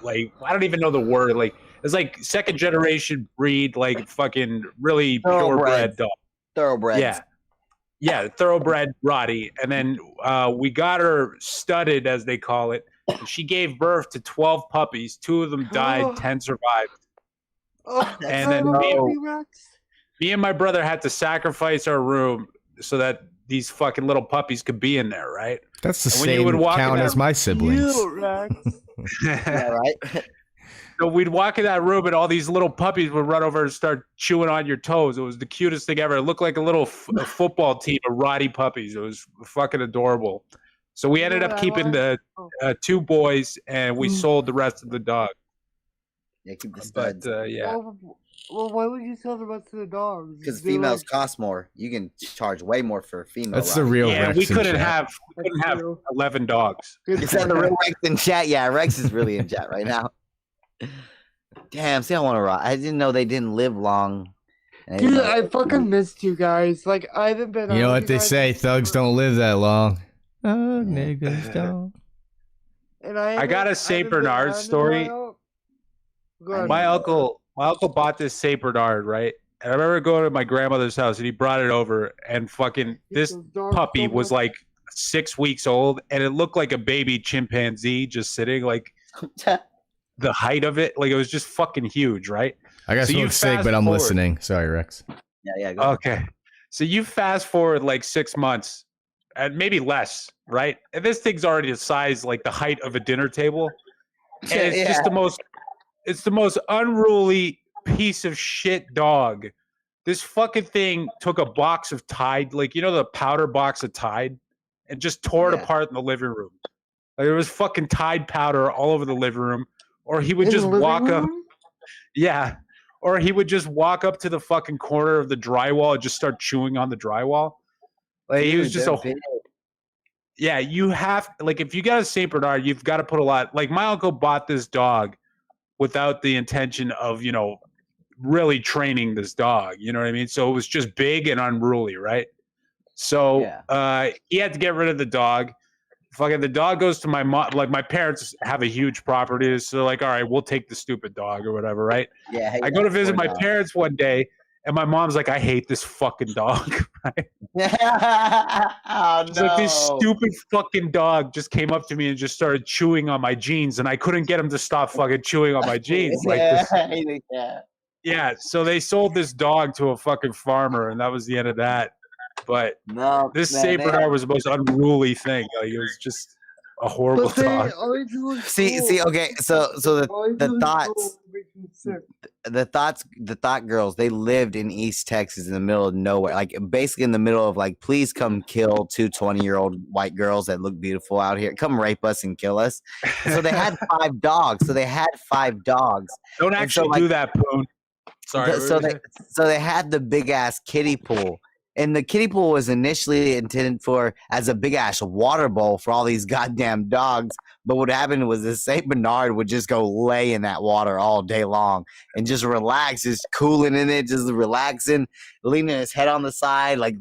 Like I don't even know the word. Like it's like second generation breed. Like fucking really purebred dog. Thoroughbreds. Yeah, thoroughbred Rottie, and then we got her studded, as they call it. She gave birth to 12 puppies. 2 of them died. 10 survived. And then me and my brother had to sacrifice our room so that these fucking little puppies could be in there, right? That's the same count as my siblings. Yeah, right. So we'd walk in that room and all these little puppies would run over and start chewing on your toes. It was the cutest thing ever. It looked like a little football team of Rottie puppies. It was fucking adorable. So we ended up keeping the 2 boys, and we sold the rest of the dog. Yeah, keep the studs. But, yeah. Well, why would you sell the rest of the dogs? Because females cost more. You can charge way more for a female. That's the real Rex. We couldn't have 11 dogs. You said the real Rex in chat. Yeah, Rex is really in chat right now. Damn, see, I want to rock. I didn't know they didn't live long. Dude, I fucking missed you guys. Like, I haven't been. You know what they say? Thugs don't live that long. Oh, niggas don't. And I got a Saint Bernard story. My uncle bought this Saint Bernard, right? And I remember going to my grandmother's house, and he brought it over, and fucking this puppy was like 6 weeks old, and it looked like a baby chimpanzee just sitting, like the height of it, like it was just fucking huge, right? I got smoke sick, but I'm listening. Sorry, Rex. Yeah. Go okay. So you fast forward like 6 months, and maybe less, right? And this thing's already the size, like the height of a dinner table, and it's just the most unruly piece of shit dog. This fucking thing took a box of Tide, like, you know, the powder box of Tide, and just tore it apart in the living room. Like, there was fucking Tide powder all over the living room. Or he would just walk up. Yeah. Or he would just walk up to the fucking corner of the drywall and just start chewing on the drywall. Like, he was just yeah, you have, like, if you got a Saint Bernard, you've got to put a lot. Like, my uncle bought this dog without the intention of, you know, really training this dog. You know what I mean? So it was just big and unruly, right? So he had to get rid of the dog. Fucking the dog goes to my mom. Like, my parents have a huge property, so they're like, all right, we'll take the stupid dog or whatever, right? Yeah. I go to visit my parents one day, and my mom's like, I hate this fucking dog. Right? Oh, It's like, this stupid fucking dog just came up to me and just started chewing on my jeans, and I couldn't get him to stop fucking chewing on my jeans. Like this. Yeah, so they sold this dog to a fucking farmer, and that was the end of that. But this Saint Bernard was the most unruly thing. Like, it was just a horrible dog. See, okay, so the thought girls, they lived in East Texas in the middle of nowhere, like basically in the middle of like, please come kill two 20-year-old white girls that look beautiful out here. Come rape us and kill us. So they had 5 dogs. Don't actually do that, Poon. Sorry. So they had the big ass kiddie pool. And the kiddie pool was initially intended for as a big ass water bowl for all these goddamn dogs. But what happened was this Saint Bernard would just go lay in that water all day long and just relax, just cooling in it, just relaxing, leaning his head on the side, like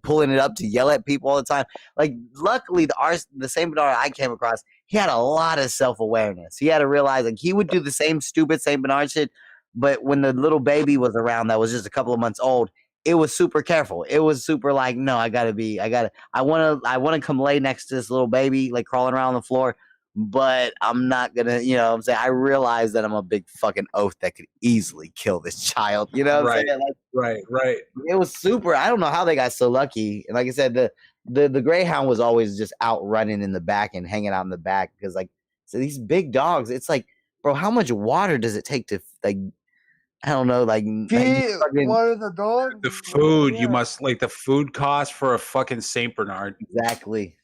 pulling it up to yell at people all the time. Like, luckily, the Saint Bernard I came across, he had a lot of self-awareness. He had to realize, like, he would do the same stupid Saint Bernard shit, but when the little baby was around that was just a couple of months old, it was super careful. It was super like, no, I want to come lay next to this little baby, like crawling around on the floor, but I'm not gonna, you know what I'm saying? I realize that I'm a big fucking oaf that could easily kill this child, you know what I'm saying? Like, right. It was super. I don't know how they got so lucky. And like I said, the Greyhound was always just out running in the back and hanging out in the back because, like, so these big dogs, it's like, bro, how much water does it take to, like, I don't know, like what are the dogs? The food, you must, like, the food cost for a fucking Saint Bernard. Exactly.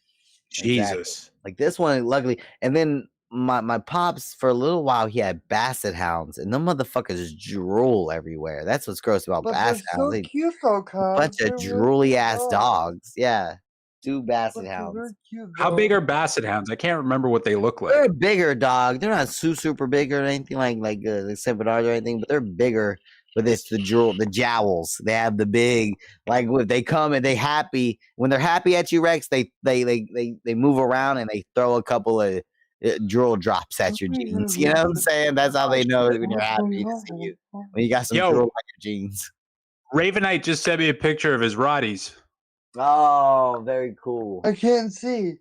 Jesus. Exactly. Like this one, luckily. And then my pops, for a little while, he had basset hounds, and them motherfuckers drool everywhere. That's what's gross about basset hounds. So cute, though, bunch of drooly ass dogs. Yeah. 2 basset hounds. How big are basset hounds? I can't remember what they look like. They're a bigger dog. They're not super big or anything like the Saint Bernards or anything, but they're bigger. But it's the jowls. They have the big, like, if they come and they happy when they're happy at you, Rex. They move around and they throw a couple of drool drops at your jeans. You know what I'm saying? That's how they know when you're happy to see you. When you got some drool on your jeans. Ravenite just sent me a picture of his Rotties. Oh, very cool. I can't see.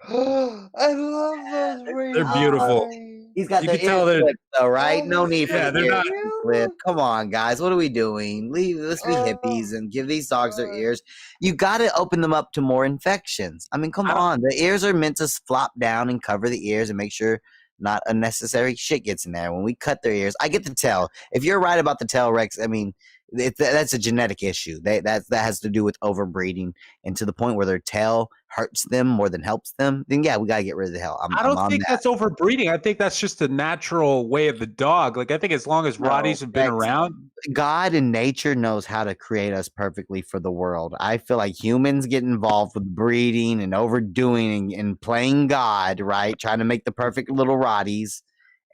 I love those rings. They're beautiful. He's got the ear clip, though, right? No need for the ear clip. Come on, guys. What are we doing? Let's be hippies and give these dogs their ears. You got to open them up to more infections. I mean, come on. The ears are meant to flop down and cover the ears and make sure not unnecessary shit gets in there. When we cut their ears, I get the tail. If you're right about the tail, Rex, I mean, that's a genetic issue. That has to do with overbreeding, and to the point where their tail hurts them more than helps them. Then yeah, we gotta get rid of the tail. I don't think that's overbreeding. I think that's just a natural way of the dog. Like, I think as long as Rotties have been around, God and nature knows how to create us perfectly for the world. I feel like humans get involved with breeding and overdoing and playing God, right? Trying to make the perfect little Rotties.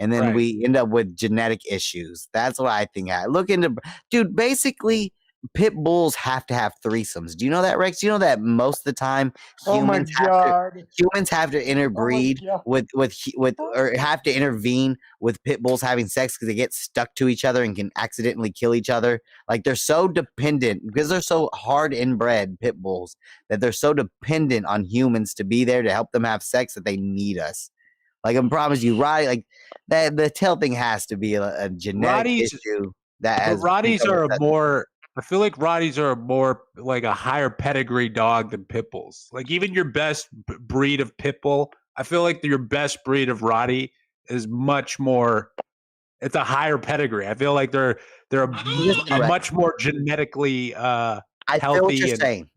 and then we end up with genetic issues. That's what I think. I look into, dude. Basically, pit bulls have to have threesomes. Do you know that, Rex? Do you know that most of the time humans have to interbreed with or have to intervene with pit bulls having sex because they get stuck to each other and can accidentally kill each other. Like they're so dependent because they're so hard inbred pit bulls that they're so dependent on humans to be there to help them have sex that they need us. Like I promise you, right? Like that the tail thing has to be a genetic issue. Rotties are more. I feel like Rotties are more like a higher pedigree dog than pit bulls. Like even your best breed of pit bull, I feel like your best breed of Rottie is much more. It's a higher pedigree. I feel like they're a much more genetically healthy. I feel what you're saying.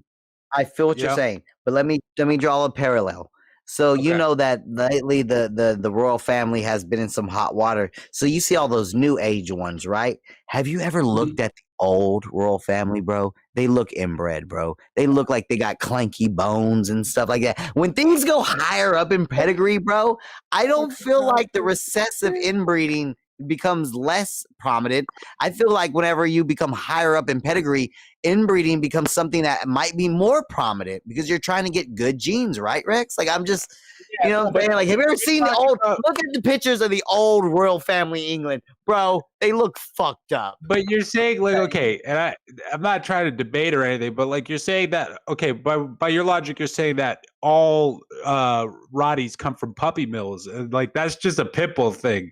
I feel what you're saying, but let me draw a parallel. So you know that lately the royal family has been in some hot water. So you see all those new age ones, right? Have you ever looked at the old royal family, bro? They look inbred, bro. They look like they got clanky bones and stuff like that. When things go higher up in pedigree, bro, I don't feel like the recessive inbreeding becomes less prominent. I feel like whenever you become higher up in pedigree, inbreeding becomes something that might be more prominent because you're trying to get good genes, right, Rex? Like I'm just, you know, man, like have you ever seen the old? Look at the pictures of the old royal family England, bro. They look fucked up. But you're saying like okay, and I'm not trying to debate or anything, but like you're saying that okay, by your logic, you're saying that all Rotties come from puppy mills, and like that's just a pit bull thing.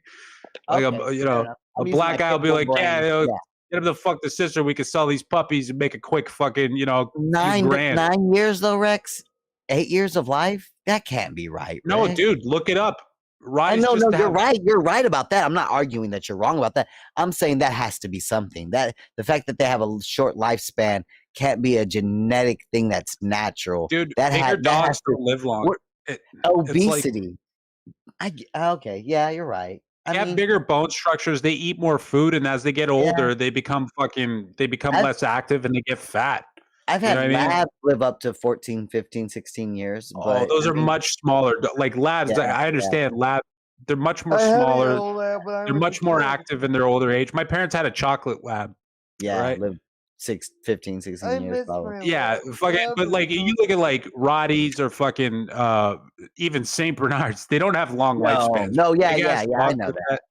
Like a black guy will be like, get him to fuck the sister. We can sell these puppies and make a quick fucking, 9 years though, Rex. 8 years of life. That can't be right. No, Rex. Dude, look it up. No, you're right. You're right about that. I'm not arguing that you're wrong about that. I'm saying that has to be something. That the fact that they have a short lifespan can't be a genetic thing that's natural. Dude, bigger dogs don't live long. Obesity. Okay, yeah, you're right. They have bigger bone structures. They eat more food, and as they get older, they become less active and they get fat. I've had labs live up to 14, 15, 16 years. Oh, those are much smaller. Like labs, I understand labs. They're much more smaller. They're much more active in their older age. My parents had a chocolate lab. Yeah, right? Lived 15, 16 years probably. Yeah, fucking. But like you look at like Rotties or fucking even Saint Bernards, they don't have long lifespans. No, yeah, I know that.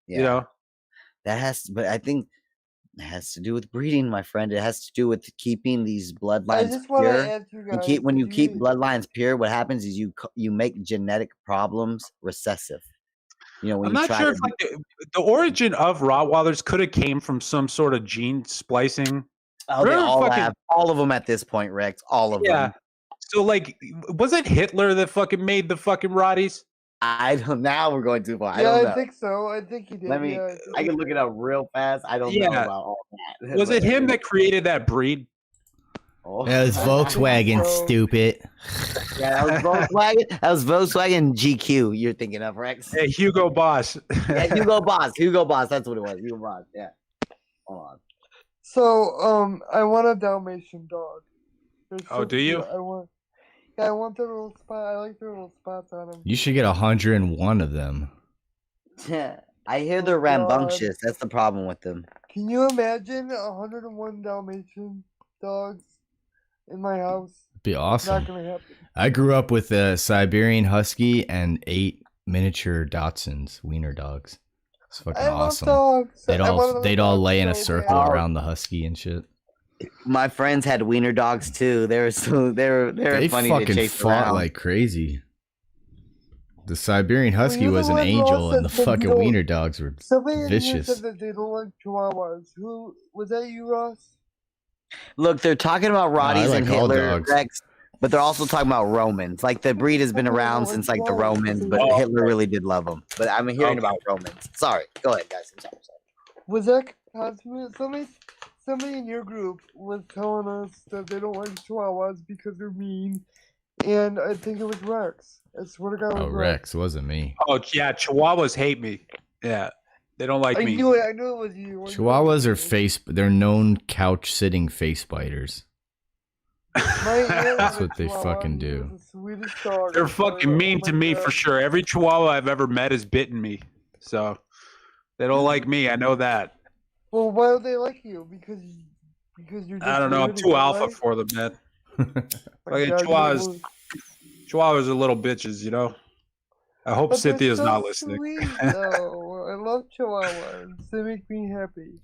Yeah. You know, that has, but I think it has to do with breeding, my friend. It has to do with keeping these bloodlines pure. When you keep bloodlines pure, what happens is you make genetic problems recessive. You know, when I'm not sure if like the origin of Rottweilers could have came from some sort of gene splicing. Oh, they all of them at this point, Rex. All of them. So like, was it Hitler that fucking made the fucking Rotties? I don't. Now we're going too far. I think so. I think he did. I can look it up real fast. I don't know about all that. Was it him that created that breed? That was Volkswagen, stupid. Yeah, that was Volkswagen. That was Volkswagen GQ. You're thinking of, Rex? Hey, Hugo Boss. Yeah, Hugo Boss. Hugo Boss. That's what it was. Hugo Boss. Yeah. Hold on. So, I want a Dalmatian dog. Do you? I want the little spot. I like the little spots on them. You should get 101 of them. Yeah, I hear they're rambunctious. That's the problem with them. Can you imagine 101 Dalmatian dogs in my house? It'd be awesome. Not gonna happen. I grew up with a Siberian Husky and 8 miniature Dachshunds, wiener dogs. It's fucking awesome. Dogs. They'd all lay in a circle around the Husky and shit. My friends had wiener dogs too. They were funny to chase fought around. like crazy. The Siberian Husky was an angel, and the fucking wiener dogs were vicious. Said that they don't like Chihuahuas. Who was that? You, Ross? Look, they're talking about Rotties and Hitler, Rex, but they're also talking about Romans. Like the breed has been around since like the Romans, but Hitler really did love them. But I'm hearing about Romans. Sorry, go ahead, guys. I'm sorry. Was that somebody in your group was telling us that they don't like Chihuahuas because they're mean, and I think it was Rex. I swear to God, it was Rex. Wasn't me. Oh yeah, Chihuahuas hate me. Yeah, they don't like me. I knew it was you. Chihuahuas are they're known couch sitting face biters. That's what they fucking do. They're fucking mean to me for sure. Every Chihuahua I've ever met has bitten me. So they don't like me. I know that. Well, why don't they like you? Because you're. Just I don't know. I'm too alpha for them, man. Like Chihuahuas are little bitches, you know. I hope Cynthia's not listening. Sweet, though. I love Chihuahuas. They make me happy.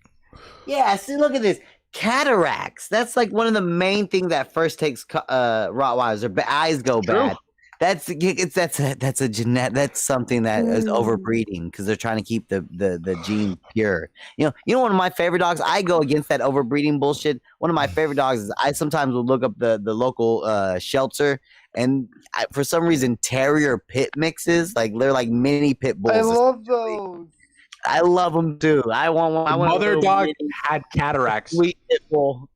Yeah, see, look at this. Cataracts. That's like one of the main things that first takes Rottweilers. Their eyes go bad. That's a genetic. That's something that is overbreeding because they're trying to keep the gene pure. You know, one of my favorite dogs. I go against that overbreeding bullshit. One of my favorite dogs is I sometimes will look up the local shelter, and for some reason terrier pit mixes, like they're like mini pit bulls. I love those. I love them too. I want one. My mother dog had cataracts. Sweet pit bull.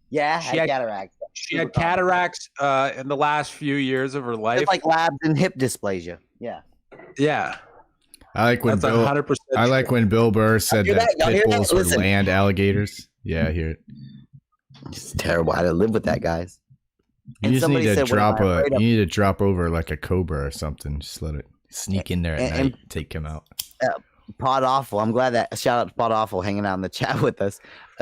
Yeah, she had cataracts. She had cataracts in the last few years of her life. It's like labs and hip dysplasia. Yeah. Yeah. I like when Bill. 100% I like when Bill Burr said that pit bulls were land alligators. Yeah, I hear it. It's terrible. I had to live with that, guys. You just need to drop you need to drop over like a cobra or something. Just let it sneak in there at night, take him out. Pod Awful. I'm glad that shout out to Pod Awful hanging out in the chat with us.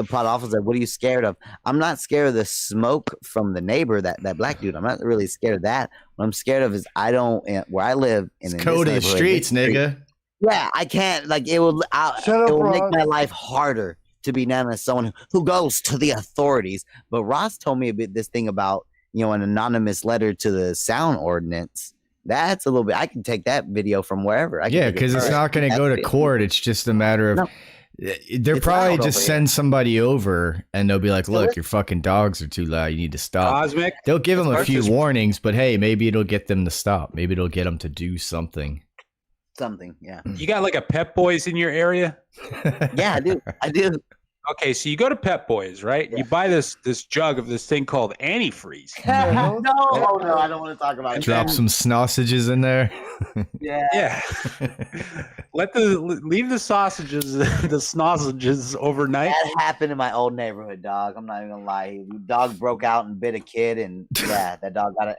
Pod Awful said, "What are you scared of?" I'm not scared of the smoke from the neighbor, that black dude. I'm not really scared of that. What I'm scared of is I don't where I live in the code of the streets, nigga. Yeah, I can't it will make my life harder to be known as someone who goes to the authorities. But Ross told me a bit this thing about an anonymous letter to the sound ordinance. That's a little bit. I can take that video from wherever. Yeah, because it's not going to go to court. It's just a matter of they'll probably just send somebody over and they'll be like, "Look, your fucking dogs are too loud. You need to stop." Cosmic. They'll give them a few warnings, but hey, maybe it'll get them to stop. Maybe it'll get them to do something. Yeah. You got like a Pep Boys in your area? Yeah, I do. Okay, so you go to Pep Boys, right? Yeah. You buy this jug of this thing called antifreeze. No, I don't want to talk about it. Drop some sausages in there. Yeah. Leave the sausages overnight. That happened in my old neighborhood, dog. I'm not even gonna lie. The dog broke out and bit a kid, and that dog got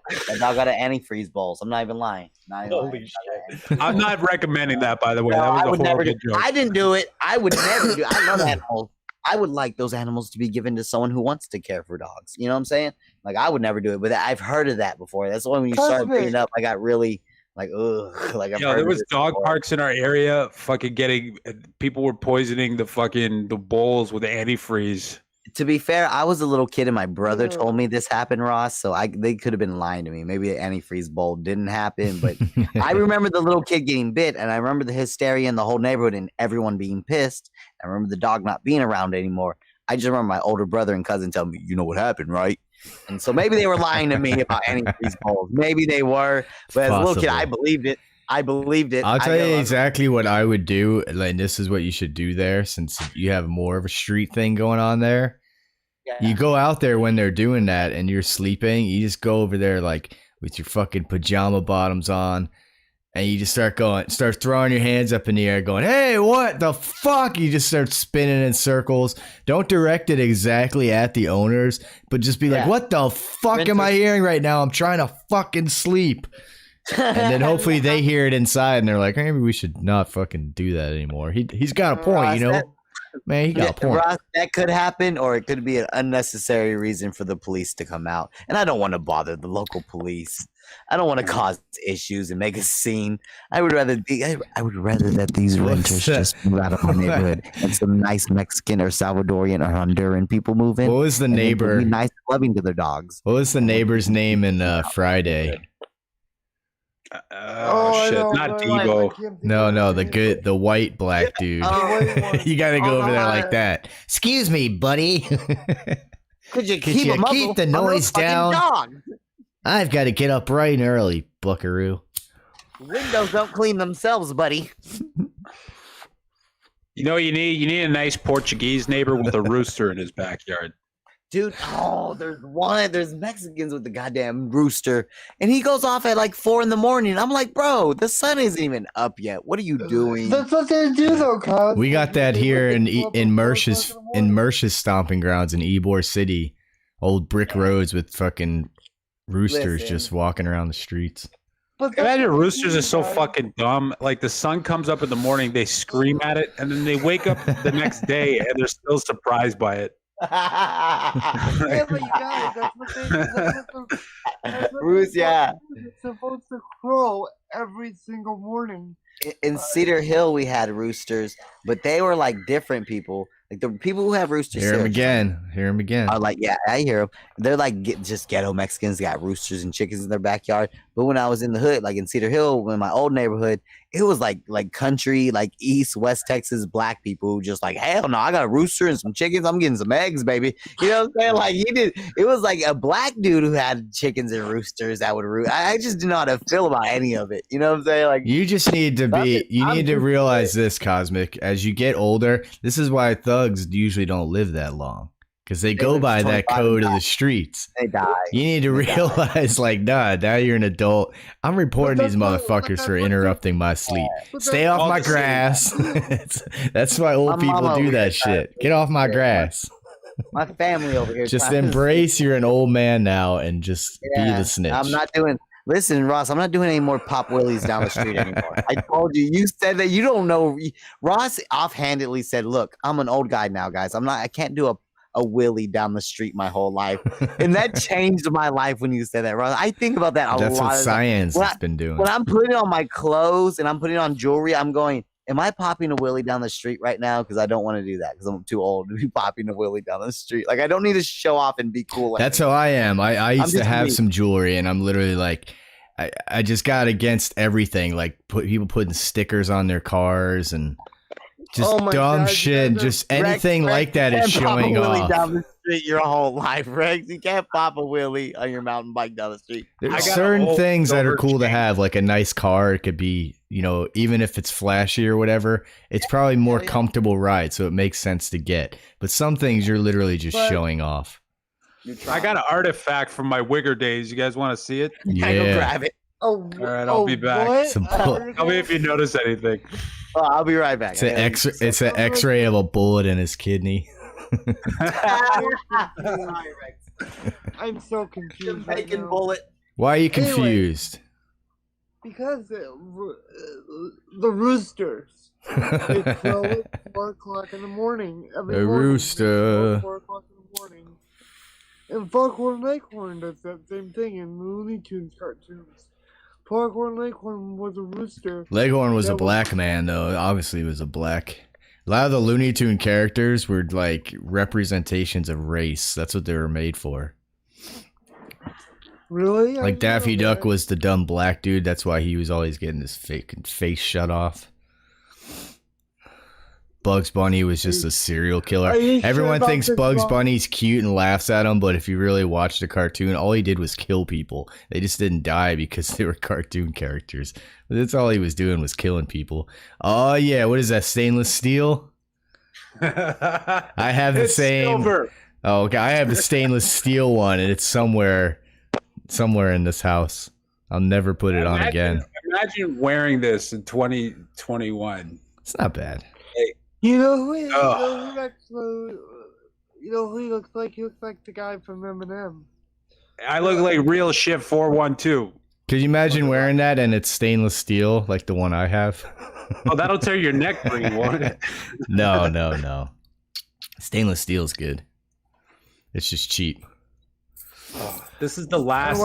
an antifreeze bowl. So I'm not even lying. Holy shit! I'm not recommending that, by the way. No, that was a horrible joke. I didn't do it. I would never do it. I love animals. I would like those animals to be given to someone who wants to care for dogs. You know what I'm saying? Like, I would never do it, but I've heard of that before. That's why when you started bringing it up, I got really like, ugh. Like, there was dog parks in our area. People were poisoning the bowls with antifreeze. To be fair, I was a little kid and my brother told me this happened, Ross. So they could have been lying to me. Maybe the antifreeze bowl didn't happen, but I remember the little kid getting bit, and I remember the hysteria in the whole neighborhood and everyone being pissed. I remember the dog not being around anymore. I just remember my older brother and cousin telling me, "You know what happened, right?" And so maybe they were lying to me about antifreeze bowls. Maybe they were, but as a little kid, I believed it. I'll tell you exactly what I would do. Like, this is what you should do there, since you have more of a street thing going on there. Yeah. You go out there when they're doing that and you're sleeping. You just go over there like with your fucking pajama bottoms on, and you just start throwing your hands up in the air, going, "Hey, what the fuck?" You just start spinning in circles. Don't direct it exactly at the owners, but just be like, "What the fuck am I hearing right now? I'm trying to fucking sleep." And then hopefully they hear it inside and they're like, "Maybe we should not fucking do that anymore." He's got a point, Man, he got a point. Ross, that could happen, or it could be an unnecessary reason for the police to come out. And I don't want to bother the local police. I don't want to cause issues and make a scene. I would rather that these renters just move out of my neighborhood and some nice Mexican or Salvadorian or Honduran people move in. What was the neighbor? Be nice, loving to their dogs. What was the neighbor's name in Friday? Shit, not Debo. No, the white black dude. You gotta go over there like that. Excuse me, buddy. Could you keep the noise down? Dog. I've got to get up bright and early, buckaroo. Windows don't clean themselves, buddy. You need a nice Portuguese neighbor with a rooster in his backyard. Dude, there's Mexicans with the goddamn rooster, and he goes off at like 4 a.m. I'm like, bro, the sun isn't even up yet. What are you doing? That's what they do, though, Kyle. We got that here in Mersh's stomping grounds in Ybor City. Old brick roads with fucking roosters just walking around the streets. Imagine roosters are so fucking dumb. Like the sun comes up in the morning, they scream at it, and then they wake up the next day and they're still surprised by it. Yeah, but you got it. Yeah. It's supposed to crow every single morning. In Cedar Hill, we had roosters, but they were like different people. Like the people who have roosters. Hear him again. Are like, yeah, I hear them. They're like just ghetto Mexicans. They got roosters and chickens in their backyard. But when I was in the hood, like in Cedar Hill, in my old neighborhood, it was like country, like East, West Texas black people who just like, hell no, I got a rooster and some chickens. I'm getting some eggs, baby. You know what I'm saying? Like it was like a black dude who had chickens and roosters that would roost. I just did not feel about any of it. You know what I'm saying? Like you just need to realize this, Cosmic. As you get older, this is why thugs usually don't live that long. Because they go by that code of the streets. They die. You need to realize, like, nah, now you're an adult. I'm reporting these motherfuckers for interrupting my sleep. Stay off my grass. That's why old people do that shit. Get off my grass. My family over here. Just embrace you're an old man now and just be the snitch. I'm not doing. Listen, Ross, I'm not doing any more pop willies down the street anymore. I told you. You said that you don't know. Ross offhandedly said, "Look, I'm an old guy now, guys. I can't do a willy down the street my whole life." And that changed my life when you said that, Ross. I think about that a lot. That's what science has been doing. When I'm putting on my clothes and I'm putting on jewelry, I'm going, am I popping a willy down the street right now? Because I don't want to do that because I'm too old to be popping a willy down the street. Like, I don't need to show off and be cool. That's how I am. I used to have some jewelry and I'm literally like, I just got against everything. Like people putting stickers on their cars and just dumb shit. Just anything like that is showing off. Down the street your whole life, Rex. You can't pop a wheelie on your mountain bike down the street. There's certain things that are cool to have, like a nice car. It could be, you know, even if it's flashy or whatever, it's probably more comfortable ride, so it makes sense to get. But some things you're literally just showing off. I got an artifact from my Wigger days. You guys want to see it? Yeah. Go grab it. All right, I'll be back. Tell me if you notice anything. Oh, I'll be right back. It's an X-ray of a bullet in his kidney. I'm so confused. Jamaican bullet. Why are you confused? Because the roosters. They crow at 4 o'clock in the morning. The rooster. 4 o'clock in the morning. And Foghorn Leghorn does that same thing in Looney Tunes cartoons. Foghorn Leghorn was a rooster. Leghorn was a black man, though. Obviously, he was a black. A lot of the Looney Tune characters were like representations of race. That's what they were made for. Really? Like Daffy Duck was the dumb black dude. That's why he was always getting his face shut off. Bugs Bunny was just a serial killer. Everyone thinks Bugs Bunny's cute and laughs at him, but if you really watch the cartoon, all he did was kill people. They just didn't die because they were cartoon characters. That's all he was doing, was killing people. Oh yeah, what is that, stainless steel? I have the same. Silver. Oh, okay, I have the stainless steel one, and it's somewhere in this house. I'll never put it on again. Imagine wearing this in 2021. It's not bad. You know who he looks like? He looks like the guy from Eminem. I look like real shit 412. Could you imagine wearing that and it's stainless steel like the one I have? Oh, that'll tear your neck pretty, won't it? No. Stainless steel's good. It's just cheap. Oh, this is the last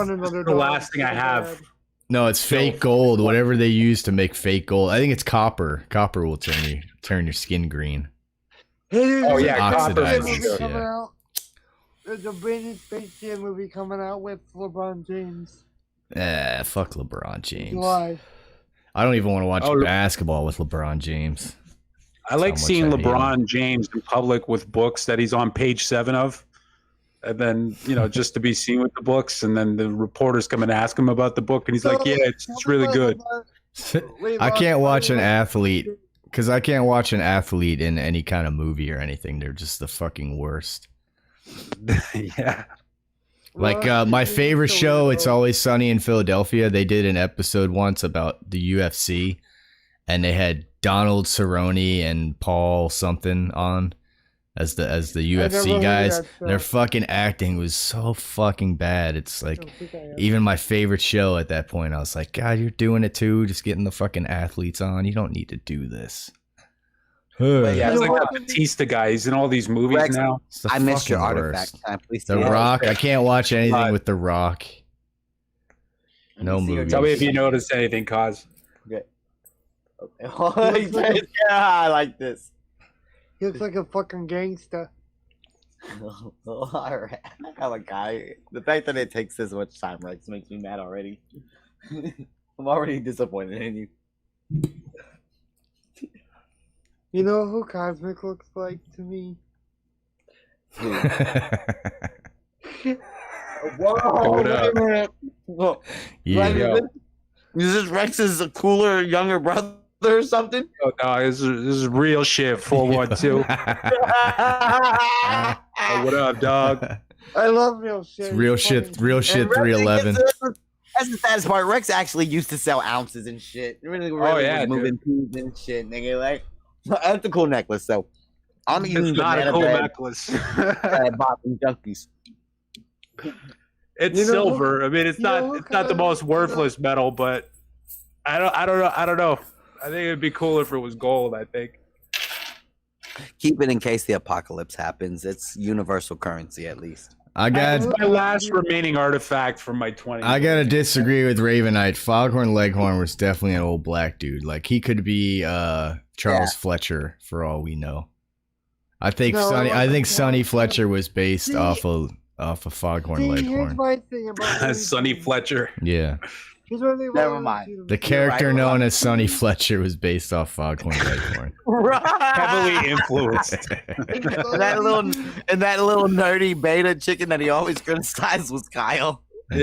thing I have. No, it's fake gold. Whatever they use to make fake gold. I think it's copper. Copper will turn your skin green. Oh yeah, oxidized. There's a brand new Space Jam movie coming out with LeBron James. Fuck LeBron James. Why? I don't even want to watch basketball with LeBron James. I like seeing LeBron James in public with books that he's on page 7 of. And then, just to be seen with the books, and then the reporters come and ask him about the book, and he's like, yeah, it's really good. I can't watch an athlete, because I can't watch an athlete in any kind of movie or anything. They're just the fucking worst. Yeah. Like my favorite show, It's Always Sunny in Philadelphia. They did an episode once about the UFC, and they had Donald Cerrone and Paul something on. as the UFC guys. Their fucking acting was so fucking bad. It's like even my favorite show at that point. I was like, God, you're doing it too. Just getting the fucking athletes on. You don't need to do this. But yeah, it's like that Batista guy. He's in all these movies Rex, now. I missed your artifact. The Rock. I can't watch anything with The Rock. No movies. Tell me if you noticed anything, Cause. Okay. Yeah, I like this. He looks like a fucking gangster. Alright. I'm a guy. The fact that it takes this much time, Rex, makes me mad already. I'm already disappointed in you. You know who Cosmic looks like to me? Whoa! Whoa. Yeah. Is this Rex's cooler younger brother or something? Oh no, this is real shit. 412. Oh, what up, dog? I love real shit. It's real shit. Real shit. 311. That's the saddest part. Rex actually used to sell ounces and shit. Really was moving peas and shit, nigga. Like, that's a cool necklace. So I'm using it's not a cool necklace. Bought from Junkies. It's silver. I mean, it's not the most worthless metal, but I don't know. I think it'd be cool if it was gold. I think. Keep it in case the apocalypse happens. It's universal currency, at least. That's my last remaining artifact from my 20s. I gotta disagree with Ravenite. Foghorn Leghorn was definitely an old black dude. Like he could be Charles Fletcher for all we know. I think Sonny Fletcher was based off of Foghorn Leghorn. Here's my thing about Sonny Fletcher. Yeah. Never mind. The character known as Sonny Fletcher was based off Foghorn Leghorn. Heavily influenced. and that little nerdy beta chicken that he always criticized was Kyle. And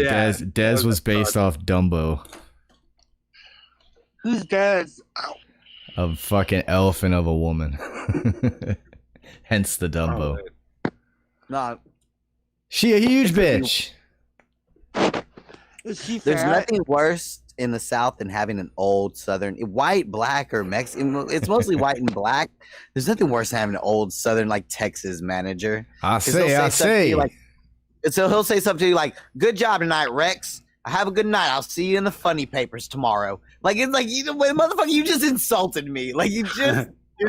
Dez was based off Dumbo. Who's Dez? A fucking elephant of a woman. Hence the Dumbo. No. She a huge bitch. There's nothing worse in the South than having an old Southern, white, black, or Mexican. It's mostly white and black. There's nothing worse than having an old Southern, like Texas manager. I say. So he'll say something to you like, "Good job tonight, Rex. Have a good night. I'll see you in the funny papers tomorrow." Like it's like, motherfucker, you just insulted me. Like you're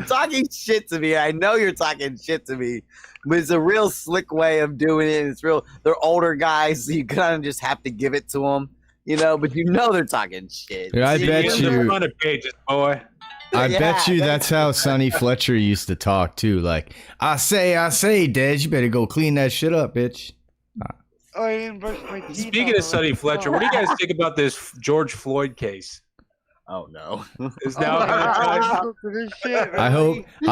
talking shit to me. I know you're talking shit to me. But it's a real slick way of doing it. It's real. They're older guys, so you kind of just have to give it to them, but you know they're talking shit. Dude, I bet you. Front of pages, boy. I bet you that's how Sonny Fletcher used to talk too. Like, I say, Dad, you better go clean that shit up, bitch. Oh, I didn't brush my teeth. Speaking of Sonny Fletcher, what do you guys think about this George Floyd case? Oh no! Is now I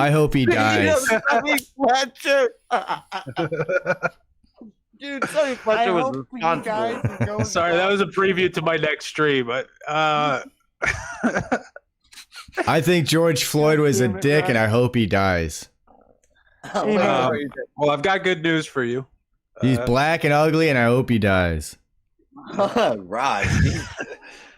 hope he dies. Sonny Fletcher. Dude, Sonny Fletcher was responsible. Sorry, that was a preview to my next stream. But I think George Floyd was a dick, and I hope he dies. Well, I've got good news for you. He's black and ugly, and I hope he dies. Right.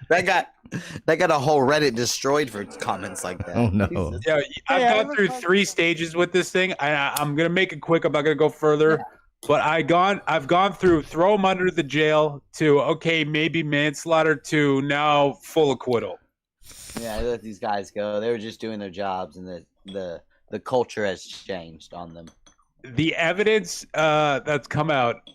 That got a whole Reddit destroyed for comments like that. Oh no! Yeah, I've gone through 3 stages with this thing. I'm gonna make it quick. I'm not gonna go further. But I've gone through throw him under the jail to okay, maybe manslaughter to now full acquittal. Yeah, I let these guys go. They were just doing their jobs, and the culture has changed on them. The evidence that's come out,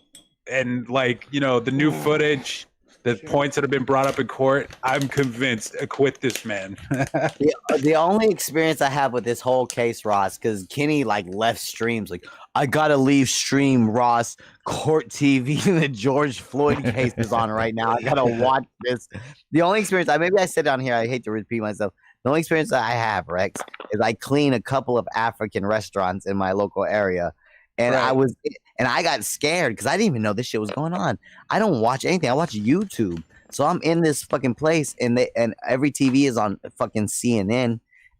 and the new footage. The points that have been brought up in court, I'm convinced, acquit this man. The only experience I have with this whole case, Ross, because Kenny left streams I gotta leave stream, Ross. Court TV and the George Floyd case is on right now. I gotta watch this. The only experience maybe I said on here, I hate to repeat myself. The only experience that I have, Rex, is I clean a couple of African restaurants in my local area. And I got scared because I didn't even know this shit was going on. I don't watch anything. I watch YouTube. So I'm in this fucking place, and every TV is on fucking CNN,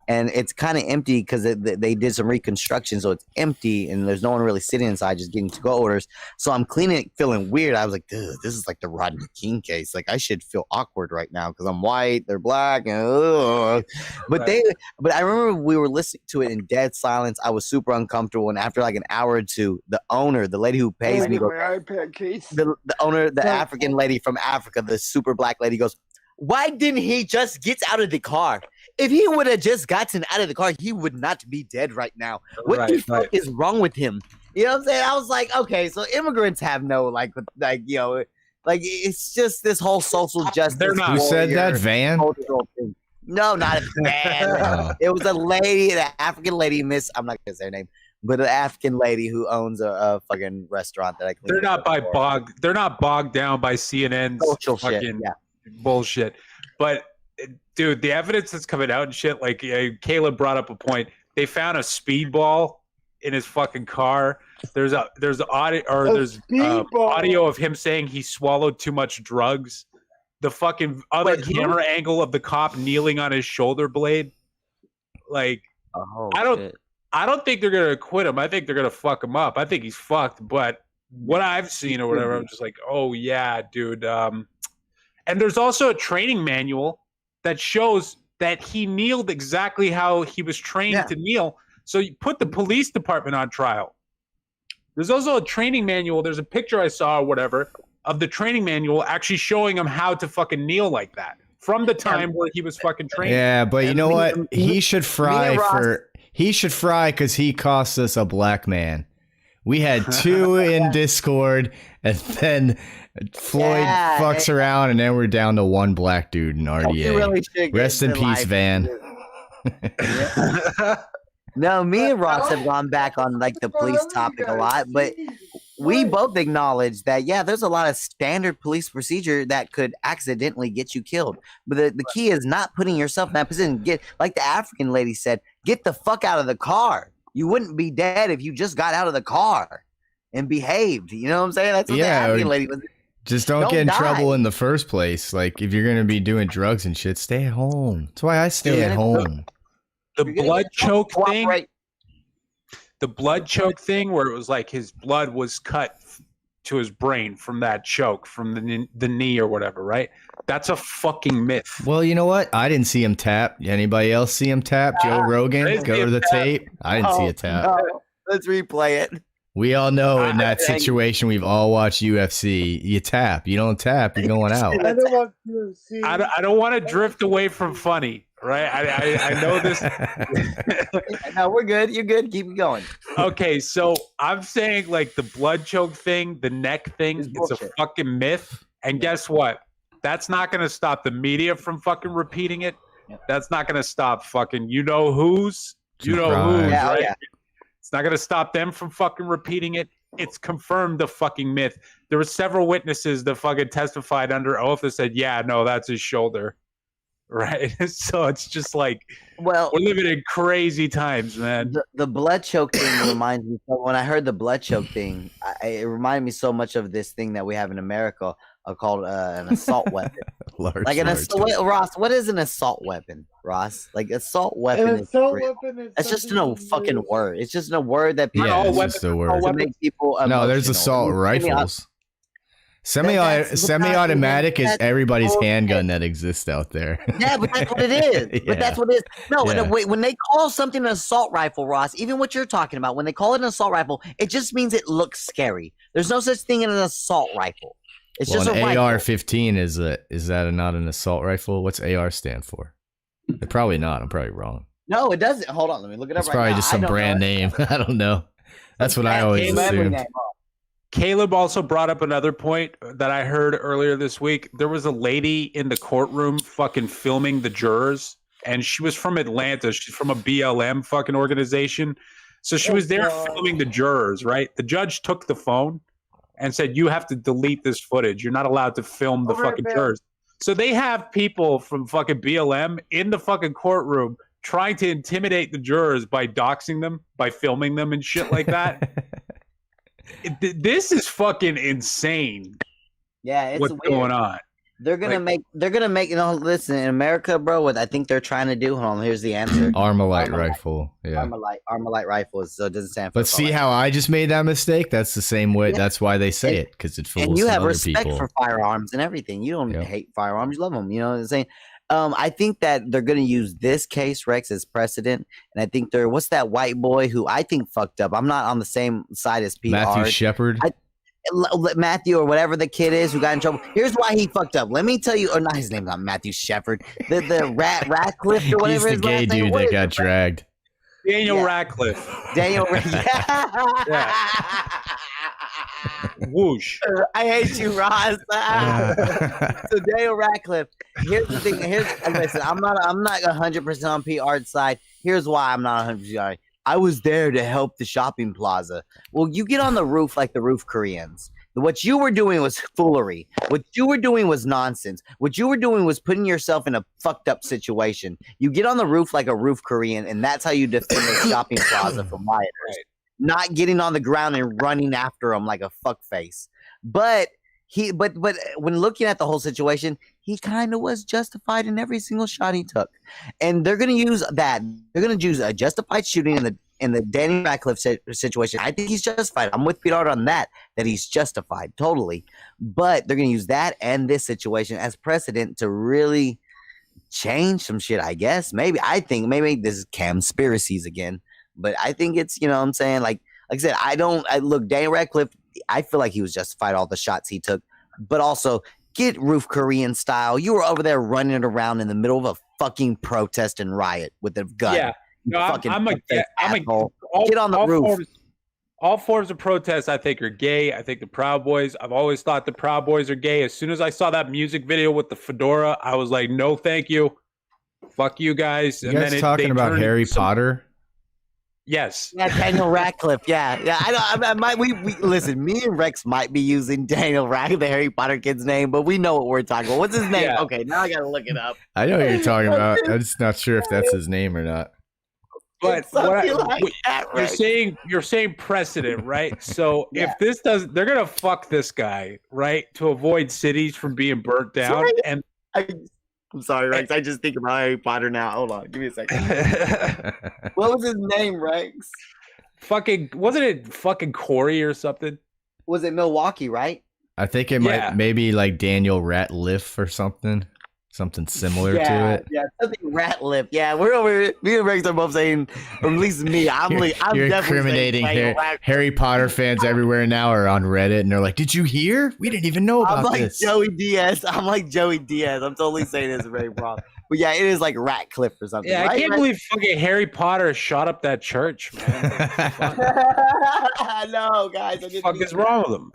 and it's kind of empty because they did some reconstruction, so it's empty and there's no one really sitting inside, just getting to-go orders. So I'm cleaning it, feeling weird. I was like, dude, this is like the Rodney King case. Like I should feel awkward right now because I'm white, they're black, and but I remember we were listening to it in dead silence. I was super uncomfortable, and after like an hour or two, the owner, the lady who pays me, goes, iPad case. the owner, the African lady from Africa, the super black lady, goes, why didn't he just get out of the car? If he would have just gotten out of the car, he would not be dead right now. What the fuck is wrong with him? You know what I'm saying? I was like, okay, so immigrants have no like it's just this whole social justice. Who said that? Van? No, not a Van. It was a lady, an African lady, I'm not gonna say her name, but an African lady who owns a fucking restaurant that I clean. They're not bogged down by CNN's social fucking shit. bullshit. But dude, the evidence that's coming out and shit, like Caleb brought up a point. They found a speedball in his fucking car. There's audio of him saying he swallowed too much drugs. The fucking other camera angle of the cop kneeling on his shoulder blade. Like, I don't think they're gonna acquit him. I think they're gonna fuck him up. I think he's fucked. But what I've seen or whatever, I'm just like, oh yeah, dude. And there's also a training manual that shows that he kneeled exactly how he was trained to kneel. So you put the police department on trial. There's also a training manual. There's a picture I saw or whatever of the training manual actually showing him how to fucking kneel like that from the time where he was fucking trained. Yeah, but you know what? He should fry because he cost us a black man. We had 2 in Discord, and then Floyd fucks around, and then we're down to 1 black dude in RDA. Really Rest in peace, Van. No, me and Ross have gone back on like the police topic a lot, but we both acknowledge that there's a lot of standard police procedure that could accidentally get you killed. But the key is not putting yourself in that position. Get, like the African lady said, get the fuck out of the car. You wouldn't be dead if you just got out of the car and behaved. You know what I'm saying? That's what the African lady was. Just don't get in trouble in the first place. Like if you're gonna be doing drugs and shit, stay at home. That's why I stay at home. The blood choke thing. The blood choke thing, where it was like his blood was cut to his brain from that choke, from the knee or whatever, right? That's a fucking myth. Well, you know what? I didn't see him tap. Anybody else see him tap? Joe Rogan, go to the tape. I didn't see a tap. No. Let's replay it. We all know in that situation, we've all watched UFC. You tap. You don't tap, you're going out. I don't want to see. I don't want to drift away from funny, right? I know this. No, we're good. You're good. Keep it going. Okay, so I'm saying like the blood choke thing, the neck thing, it's a fucking myth. And guess what? That's not going to stop the media from fucking repeating it. That's not going to stop fucking who's, right? Yeah. It's not going to stop them from fucking repeating it. It's confirmed the fucking myth. There were several witnesses that fucking testified under oath that said, yeah, no, that's his shoulder. Right? So it's just like, we're living in crazy times, man. The blood choke thing reminds me, when I heard the blood choke thing, it reminded me so much of this thing that we have in America called an assault weapon. Ross, what is an assault weapon, Ross? Like assault weapon. An assault weapon is it's just no fucking word. It's just a word that people. Yeah, it's just a word. To make people emotional. No, there's assault rifles. Semi-automatic is everybody's handgun that exists out there. Yeah, but that's what it is. But that's what it is. No, when they call something an assault rifle, Ross, even what you're talking about, when they call it an assault rifle, it just means it looks scary. There's no such thing as an assault rifle. It's just an a rifle. AR-15 is that not an assault rifle? What's AR stand for? Probably not. I'm probably wrong. No, it doesn't. Hold on, let me look it up. It's probably just some brand name. I don't know. That's what I always assumed. Caleb also brought up another point that I heard earlier this week. There was a lady in the courtroom fucking filming the jurors, and she was from Atlanta. She's from a BLM fucking organization. So she was there filming the jurors, right? The judge took the phone and said, you have to delete this footage. You're not allowed to film the fucking jurors. So they have people from fucking BLM in the fucking courtroom trying to intimidate the jurors by doxing them, by filming them and shit like that. This is fucking insane. Yeah, it's what's weird. going on. They're gonna make. Listen, in America, bro. What I think they're trying to do. Hold on. Here's the answer. Armalite rifle. Yeah. Armalite rifles. So it doesn't stand for. But see how I just made that mistake? That's the same way. Yeah. That's why they say it, because it fools and you have other respect people. for firearms and everything. You don't hate firearms. You love them. You know what I'm saying? I think that they're going to use this case, Rex, as precedent. And I think what's that white boy who I think fucked up? I'm not on the same side as PR. Matthew Shepard. Matthew or whatever the kid is who got in trouble. Here's why he fucked up. Let me tell you, or not, his name's not Matthew Shepard. The Radcliffe or whatever. He's the gay dude that got dragged. Daniel Radcliffe. Daniel yeah. Whoosh. I hate you, Ross. So Daniel Radcliffe. Here's the thing. Listen. I'm not 100% on PR's side. Here's why I'm not 100%. I was there to help the shopping plaza. Well, you get on the roof like the roof Koreans. What you were doing was foolery. What you were doing was nonsense. What you were doing was putting yourself in a fucked up situation. You get on the roof like a roof Korean, and that's how you defend a shopping plaza from rioters. Right. Not getting on the ground and running after them like a fuckface. But when looking at the whole situation, he kind of was justified in every single shot he took. And they're going to use that. They're going to use a justified shooting in the Danny Radcliffe situation. I think he's justified. I'm with Peter on that he's justified totally. But they're going to use that and this situation as precedent to really change some shit, I guess. Maybe this is conspiracies again. But I think it's, you know what I'm saying? Like I said, look, Danny Radcliffe, I feel like he was justified all the shots he took. But also, get roof Korean style. You were over there running around in the middle of a fucking protest and riot with a gun. Yeah. No, get on the roof. All forms of protest, I think, are gay. I think the Proud Boys, I've always thought the Proud Boys are gay. As soon as I saw that music video with the fedora, I was like, no, thank you. Fuck you guys. You guys talking about Harry Potter? Yes. Yeah, Daniel Radcliffe. Yeah. I might. We listen. Me and Rex might be using Daniel Radcliffe, the Harry Potter kid's name, but we know what we're talking about. What's his name? Yeah. Okay, now I gotta look it up. I know what you're talking about. I'm just not sure if that's his name or not. But you're saying precedent, right? So if this does, they're gonna fuck this guy, right, to avoid cities from being burnt down. Sorry. And I'm sorry, Rex. I just think about Harry Potter now. Hold on, give me a second. What was his name, Rex? Wasn't it fucking Corey or something? Was it Milwaukee, right? I think it might maybe like Daniel Ratliff or something similar to it. Yeah, something Ratliff. Yeah, we're over. Me and Rex are both saying, or at least me. I'm you're incriminating Harry Potter fans everywhere now are on Reddit, and they're like, "Did you hear? We didn't even know about this." Joey Diaz. I'm like Joey Diaz. I'm totally saying it's very wrong. But yeah, it is like Ratcliffe or something. Yeah, right? I can't believe fucking Harry Potter shot up that church, man. No, guys. What the fuck is wrong with him?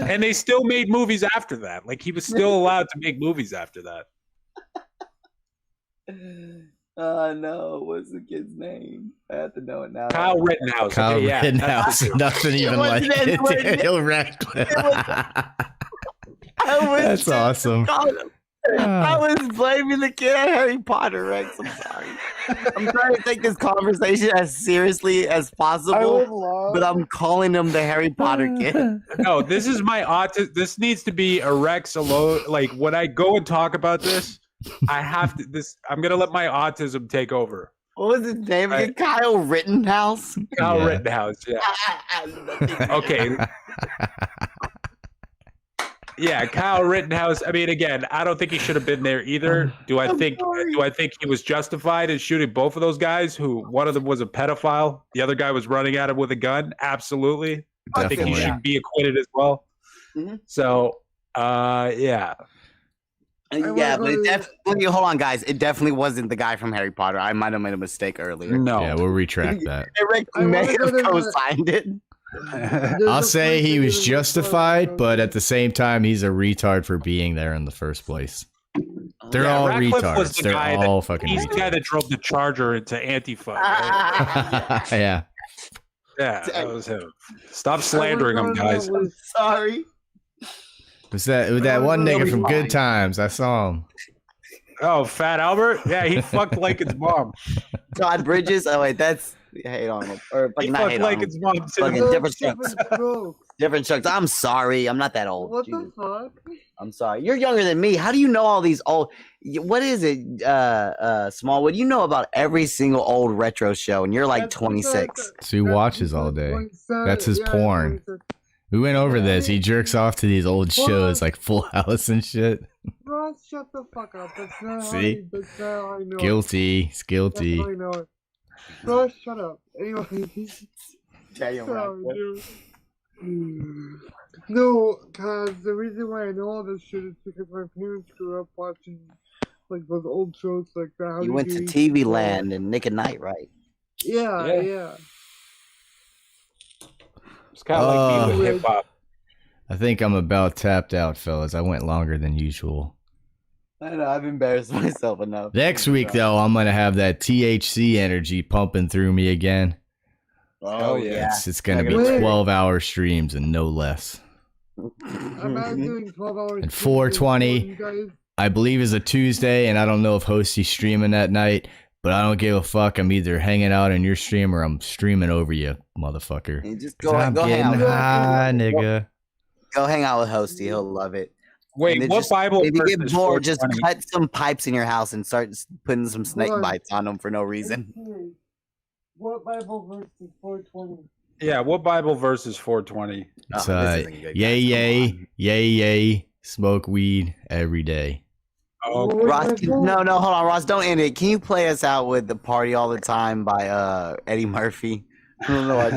And they still made movies after that. Like, he was still allowed to make movies after that. No, what's the kid's name? I have to know it now. Kyle Rittenhouse. Kyle Rittenhouse. Nothing even like it. Daniel Radcliffe. That's awesome. I was blaming the kid on Harry Potter, Rex. I'm sorry. I'm trying to take this conversation as seriously as possible, but I'm calling him the Harry Potter kid. No, this is my autism. This needs to be a Rex alone. Like, when I go and talk about this, I have to. I'm gonna let my autism take over. What was his name again? Kyle Rittenhouse. Kyle Rittenhouse. Yeah. Okay. Yeah, Kyle Rittenhouse. I mean, again, I don't think he should have been there either. Do I think he was justified in shooting both of those guys? Who one of them was a pedophile, the other guy was running at him with a gun? Absolutely. Definitely. I think he should be acquitted as well. Mm-hmm. So, yeah. Yeah, but it definitely. Hold on, guys. It definitely wasn't the guy from Harry Potter. I might have made a mistake earlier. No. Yeah, we'll retract that. Rick may have co-signed it. I'll say he was justified, but at the same time, he's a retard for being there in the first place. They're all Radcliffe retards. They're all fucking he's retards. the guy that drove the Charger into Antifa. Right? Yeah. Yeah, that was him. Stop slandering him, guys. Sorry. Was that one nigga from Good Times? I saw him. Oh, Fat Albert? Yeah, he fucked Lincoln's mom. Todd Bridges? Oh, wait, that's hate on him. Or He not fucked hate like on him. his mom too. Fucking different strokes. Different strokes. I'm sorry. I'm not that old. What Jesus. the fuck? I'm sorry. You're younger than me. How do you know all these old? What is it, Smallwood? You know about every single old retro show, and you're like 26. So he watches all day. That's his porn. We went over this. He jerks off to these old shows like Full House and shit. Ross, shut the fuck up. That's not See? that's not how I know Guilty. It's guilty. That's how I know it. Ross, shut up. Anyway. No, cause the reason why I know all this shit is because my parents grew up watching like those old shows like that. You went to TV Land and Nick at Night, right? Yeah. It's kind of like me with hip hop. I think I'm about tapped out, fellas. I went longer than usual. I know, I've embarrassed myself enough. Next week, though, I'm going to have that THC energy pumping through me again. Oh, yeah. It's going to be 12-hour streams and no less. I'm not doing 12 hours. And 420, I believe, is a Tuesday, and I don't know if Hosty's streaming that night, but I don't give a fuck. I'm either hanging out in your stream or I'm streaming over you, motherfucker. Hey, just I'm getting high, nigga. Go hang out with Hosty. He'll love it. Wait, what Bible if you verse get is bored, just 420? cut some pipes in your house and start putting some snake bites on them for no reason. What Bible verse is 420? Yeah, what Bible verse is 420? It's yay, smoke weed every day. Oh, Ross, no, hold on, Ross, don't end it. Can you play us out with "The Party All the Time" by Eddie Murphy? I don't know. I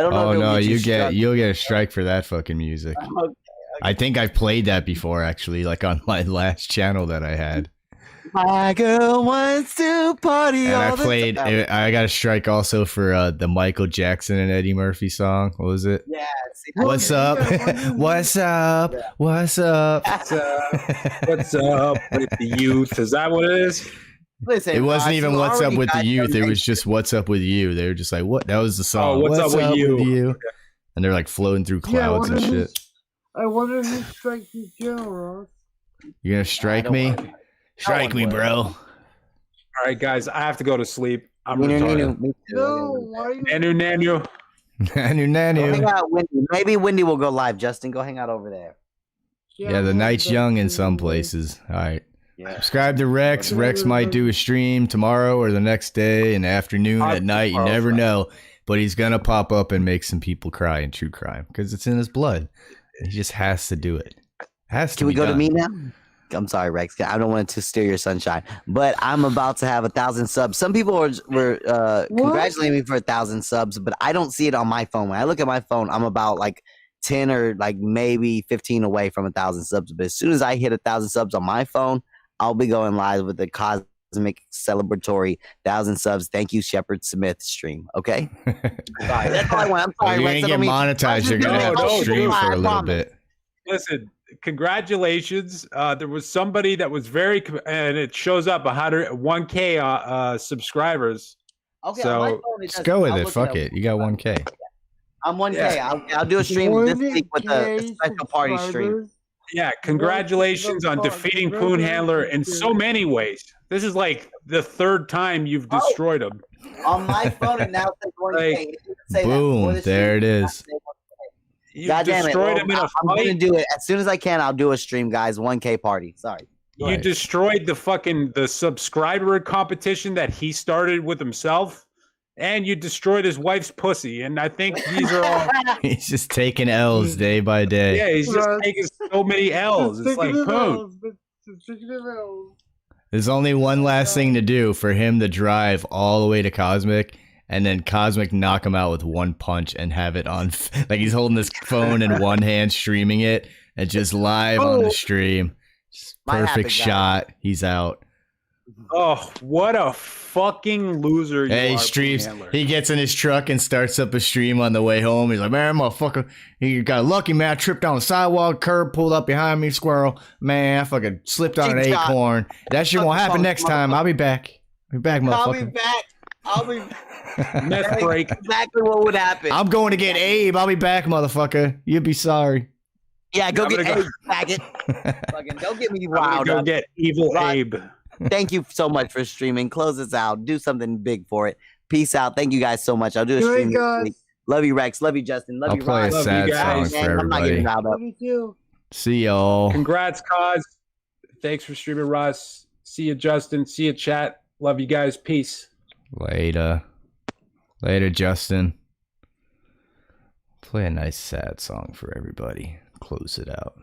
don't know. Oh no, you'll get a strike for that fucking music. Okay. I think I've played that before, actually, like on my last channel that I had. My girl wants to party And all I played. I got a strike also for the Michael Jackson and Eddie Murphy song. What was it? Yeah. What's up? What's up? What's up? What's up with the youth? Is that what it is? Listen, it wasn't even "What's up with the youth." It was just just "What's up with you." They were just like, "What?" That was the song. Oh, what's up with you? And they're like floating through clouds and shit. I wonder who strikes you down, Ross. You're gonna strike me? Strike me, bro. All right, guys, I have to go to sleep. I'm No, why Nanu. Go hang out with Wendy. Maybe Wendy will go live. Justin, go hang out over there. Yeah, the night's young in some places. All right. Subscribe to Rex. Rex might do a stream tomorrow or the next day in the afternoon, at night. You never know. But he's going to pop up and make some people cry in true crime because it's in his blood. He just has to do it. Can we go to me now? I'm sorry, Rex. I don't want to steal your sunshine, but I'm about to have 1,000 subs. Some people were congratulating me for 1,000 subs, but I don't see it on my phone. When I look at my phone, I'm about like 10 or like maybe 15 away from 1,000 subs. But as soon as I hit 1,000 subs on my phone, I'll be going live with the cosmic celebratory 1,000 subs. Thank you, Shepard Smith stream. Okay. Sorry, that's all I want. I'm sorry, You're gonna get monetized. You're gonna have to stream for a little bit. Listen, congratulations. There was somebody that was and it shows up 1K subscribers. Okay, so just go with it. Fuck it. You got 1K. I'm 1K. Yeah. I'll do a stream this week with a special party stream. Yeah, congratulations on defeating Poon Handler in so many ways. This is like the third time you've destroyed him. On my phone, and now it's 1K. Boom! There it is. God damn it! I'm gonna do it as soon as I can. I'll do a stream, guys. 1K party. Sorry. You destroyed the subscriber competition that he started with himself, and you destroyed his wife's pussy. And I think these are all. He's just taking L's day by day. Yeah, he's just taking so many L's. It's like Poon. There's only one last thing to do for him to drive all the way to Cosmic. And then Cosmic knock him out with one punch and have it on, like he's holding his phone in one hand, streaming it, and just live on the stream. Just perfect shot. He's out. Oh, what a fucking loser! He streams. He gets in his truck and starts up a stream on the way home. He's like, "Man, motherfucker, you got lucky, man. I tripped on the sidewalk, curb pulled up behind me, squirrel. Man, I fucking slipped on an acorn. That shit won't happen next time. I'll be back. I'll be back, motherfucker. I'll be meth break. Exactly what would happen. I'm going to get Abe. I'll be back, motherfucker. You'll be sorry. Yeah, go get Abe, faggot. Fucking don't get me wild. Go get evil Abe. Thank you so much for streaming. Close us out. Do something big for it. Peace out. Thank you guys so much. I'll do a stream this week. Love you, Rex. Love you, Justin. Love I'll you, play Ron. a sad song for everybody. I'm not getting riled up. Love you too. See y'all. Congrats, Cause. Thanks for streaming, Ross. See you, Justin. See you, chat. Love you guys. Peace. Later, Justin. Play a nice sad song for everybody. Close it out.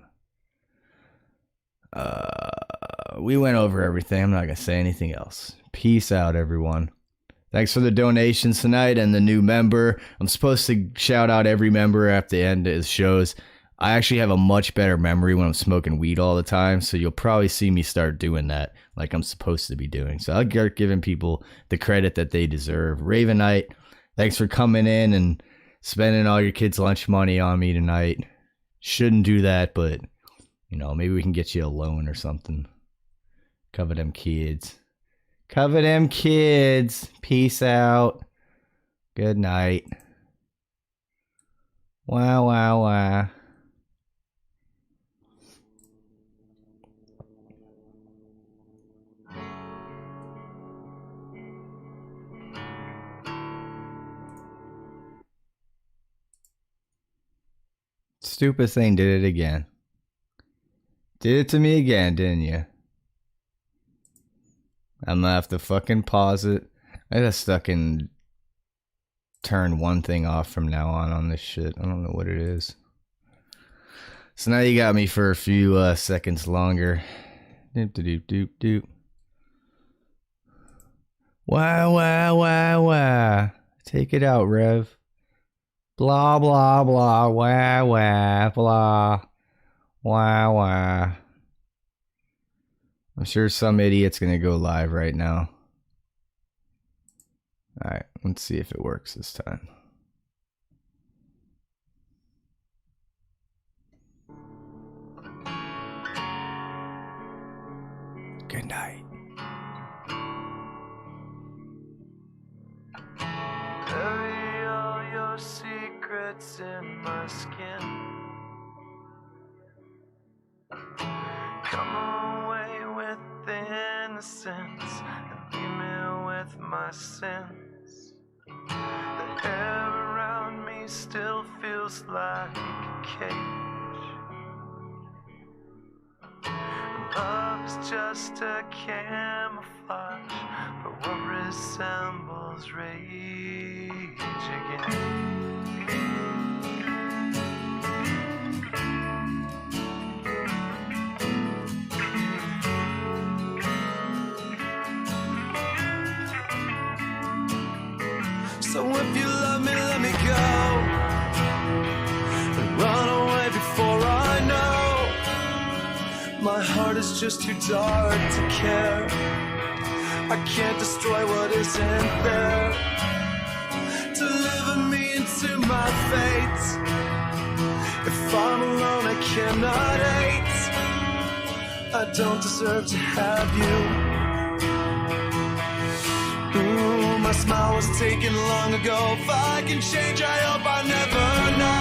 We went over everything. I'm not gonna say anything else. Peace out, everyone. Thanks for the donations tonight and the new member. I'm supposed to shout out every member at the end of his shows. I actually have a much better memory when I'm smoking weed all the time, so you'll probably see me start doing that like I'm supposed to be doing. So I'll start giving people the credit that they deserve. Raven Knight, thanks for coming in and spending all your kids' lunch money on me tonight. Shouldn't do that, but, you know, maybe we can get you a loan or something. Cover them kids. Cover them kids. Peace out. Good night. Wow, wow, wow. Stupid thing did it again. Did it to me again, didn't you? I'm gonna have to fucking pause it. I got stuck in turn one thing off from now on this shit. I don't know what it is. So now you got me for a few seconds longer. Doop doop doop doop. Wow, wow, wow, wow. Take it out, Rev. Blah, blah, blah, wah, wah, blah, wah, wah. I'm sure some idiot's gonna go live right now. Alright, let's see if it works this time. Good night. Bury all your secrets in my skin. Come away with the innocence and leave me with my sins. The air around me still feels like a cage. Love's just a camouflage for what resembles rage again. So if you love me, let me go and run away before I know. My heart is just too dark to care. I can't destroy what isn't there. Deliver me into my fate. If I'm alone, I cannot hate. I don't deserve to have you. Ooh, my smile was taken long ago. If I can change, I hope I never know.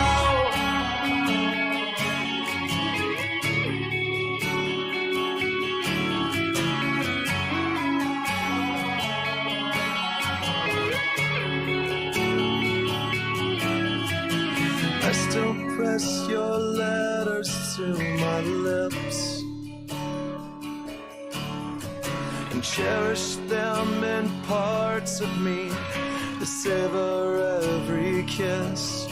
I still press your letters to my lips and cherish them in parts of me to savor every kiss.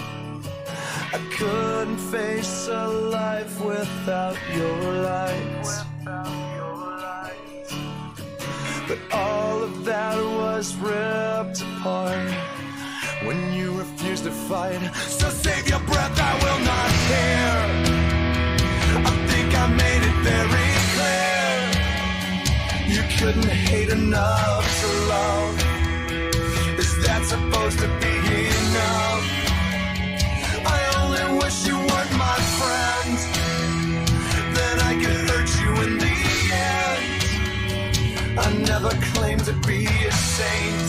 I couldn't face a life without your light, but all of that was ripped apart when you refused to fight. So save your breath, I will not care. I think I made it very clear. You couldn't hate enough to love. Is that supposed to be enough? I only wish you weren't my friend. Then I could hurt you in the end. I never claimed to be a saint.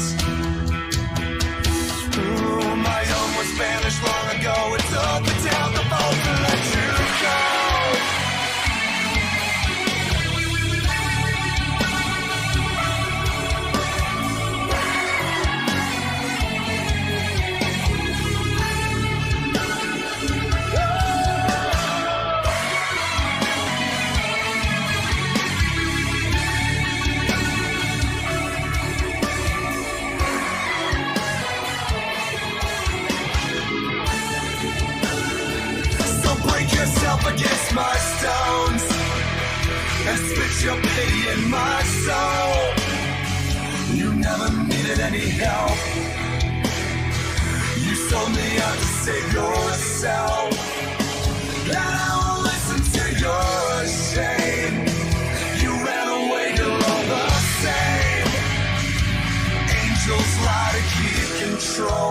Ooh, my home was vanished long ago. It took me down the boat to let you go. my stones and spit your pity in my soul. You never needed any help. You sold me out to save yourself. And I won't listen to your shame. You ran away, you're all the same. Angels lie to keep control.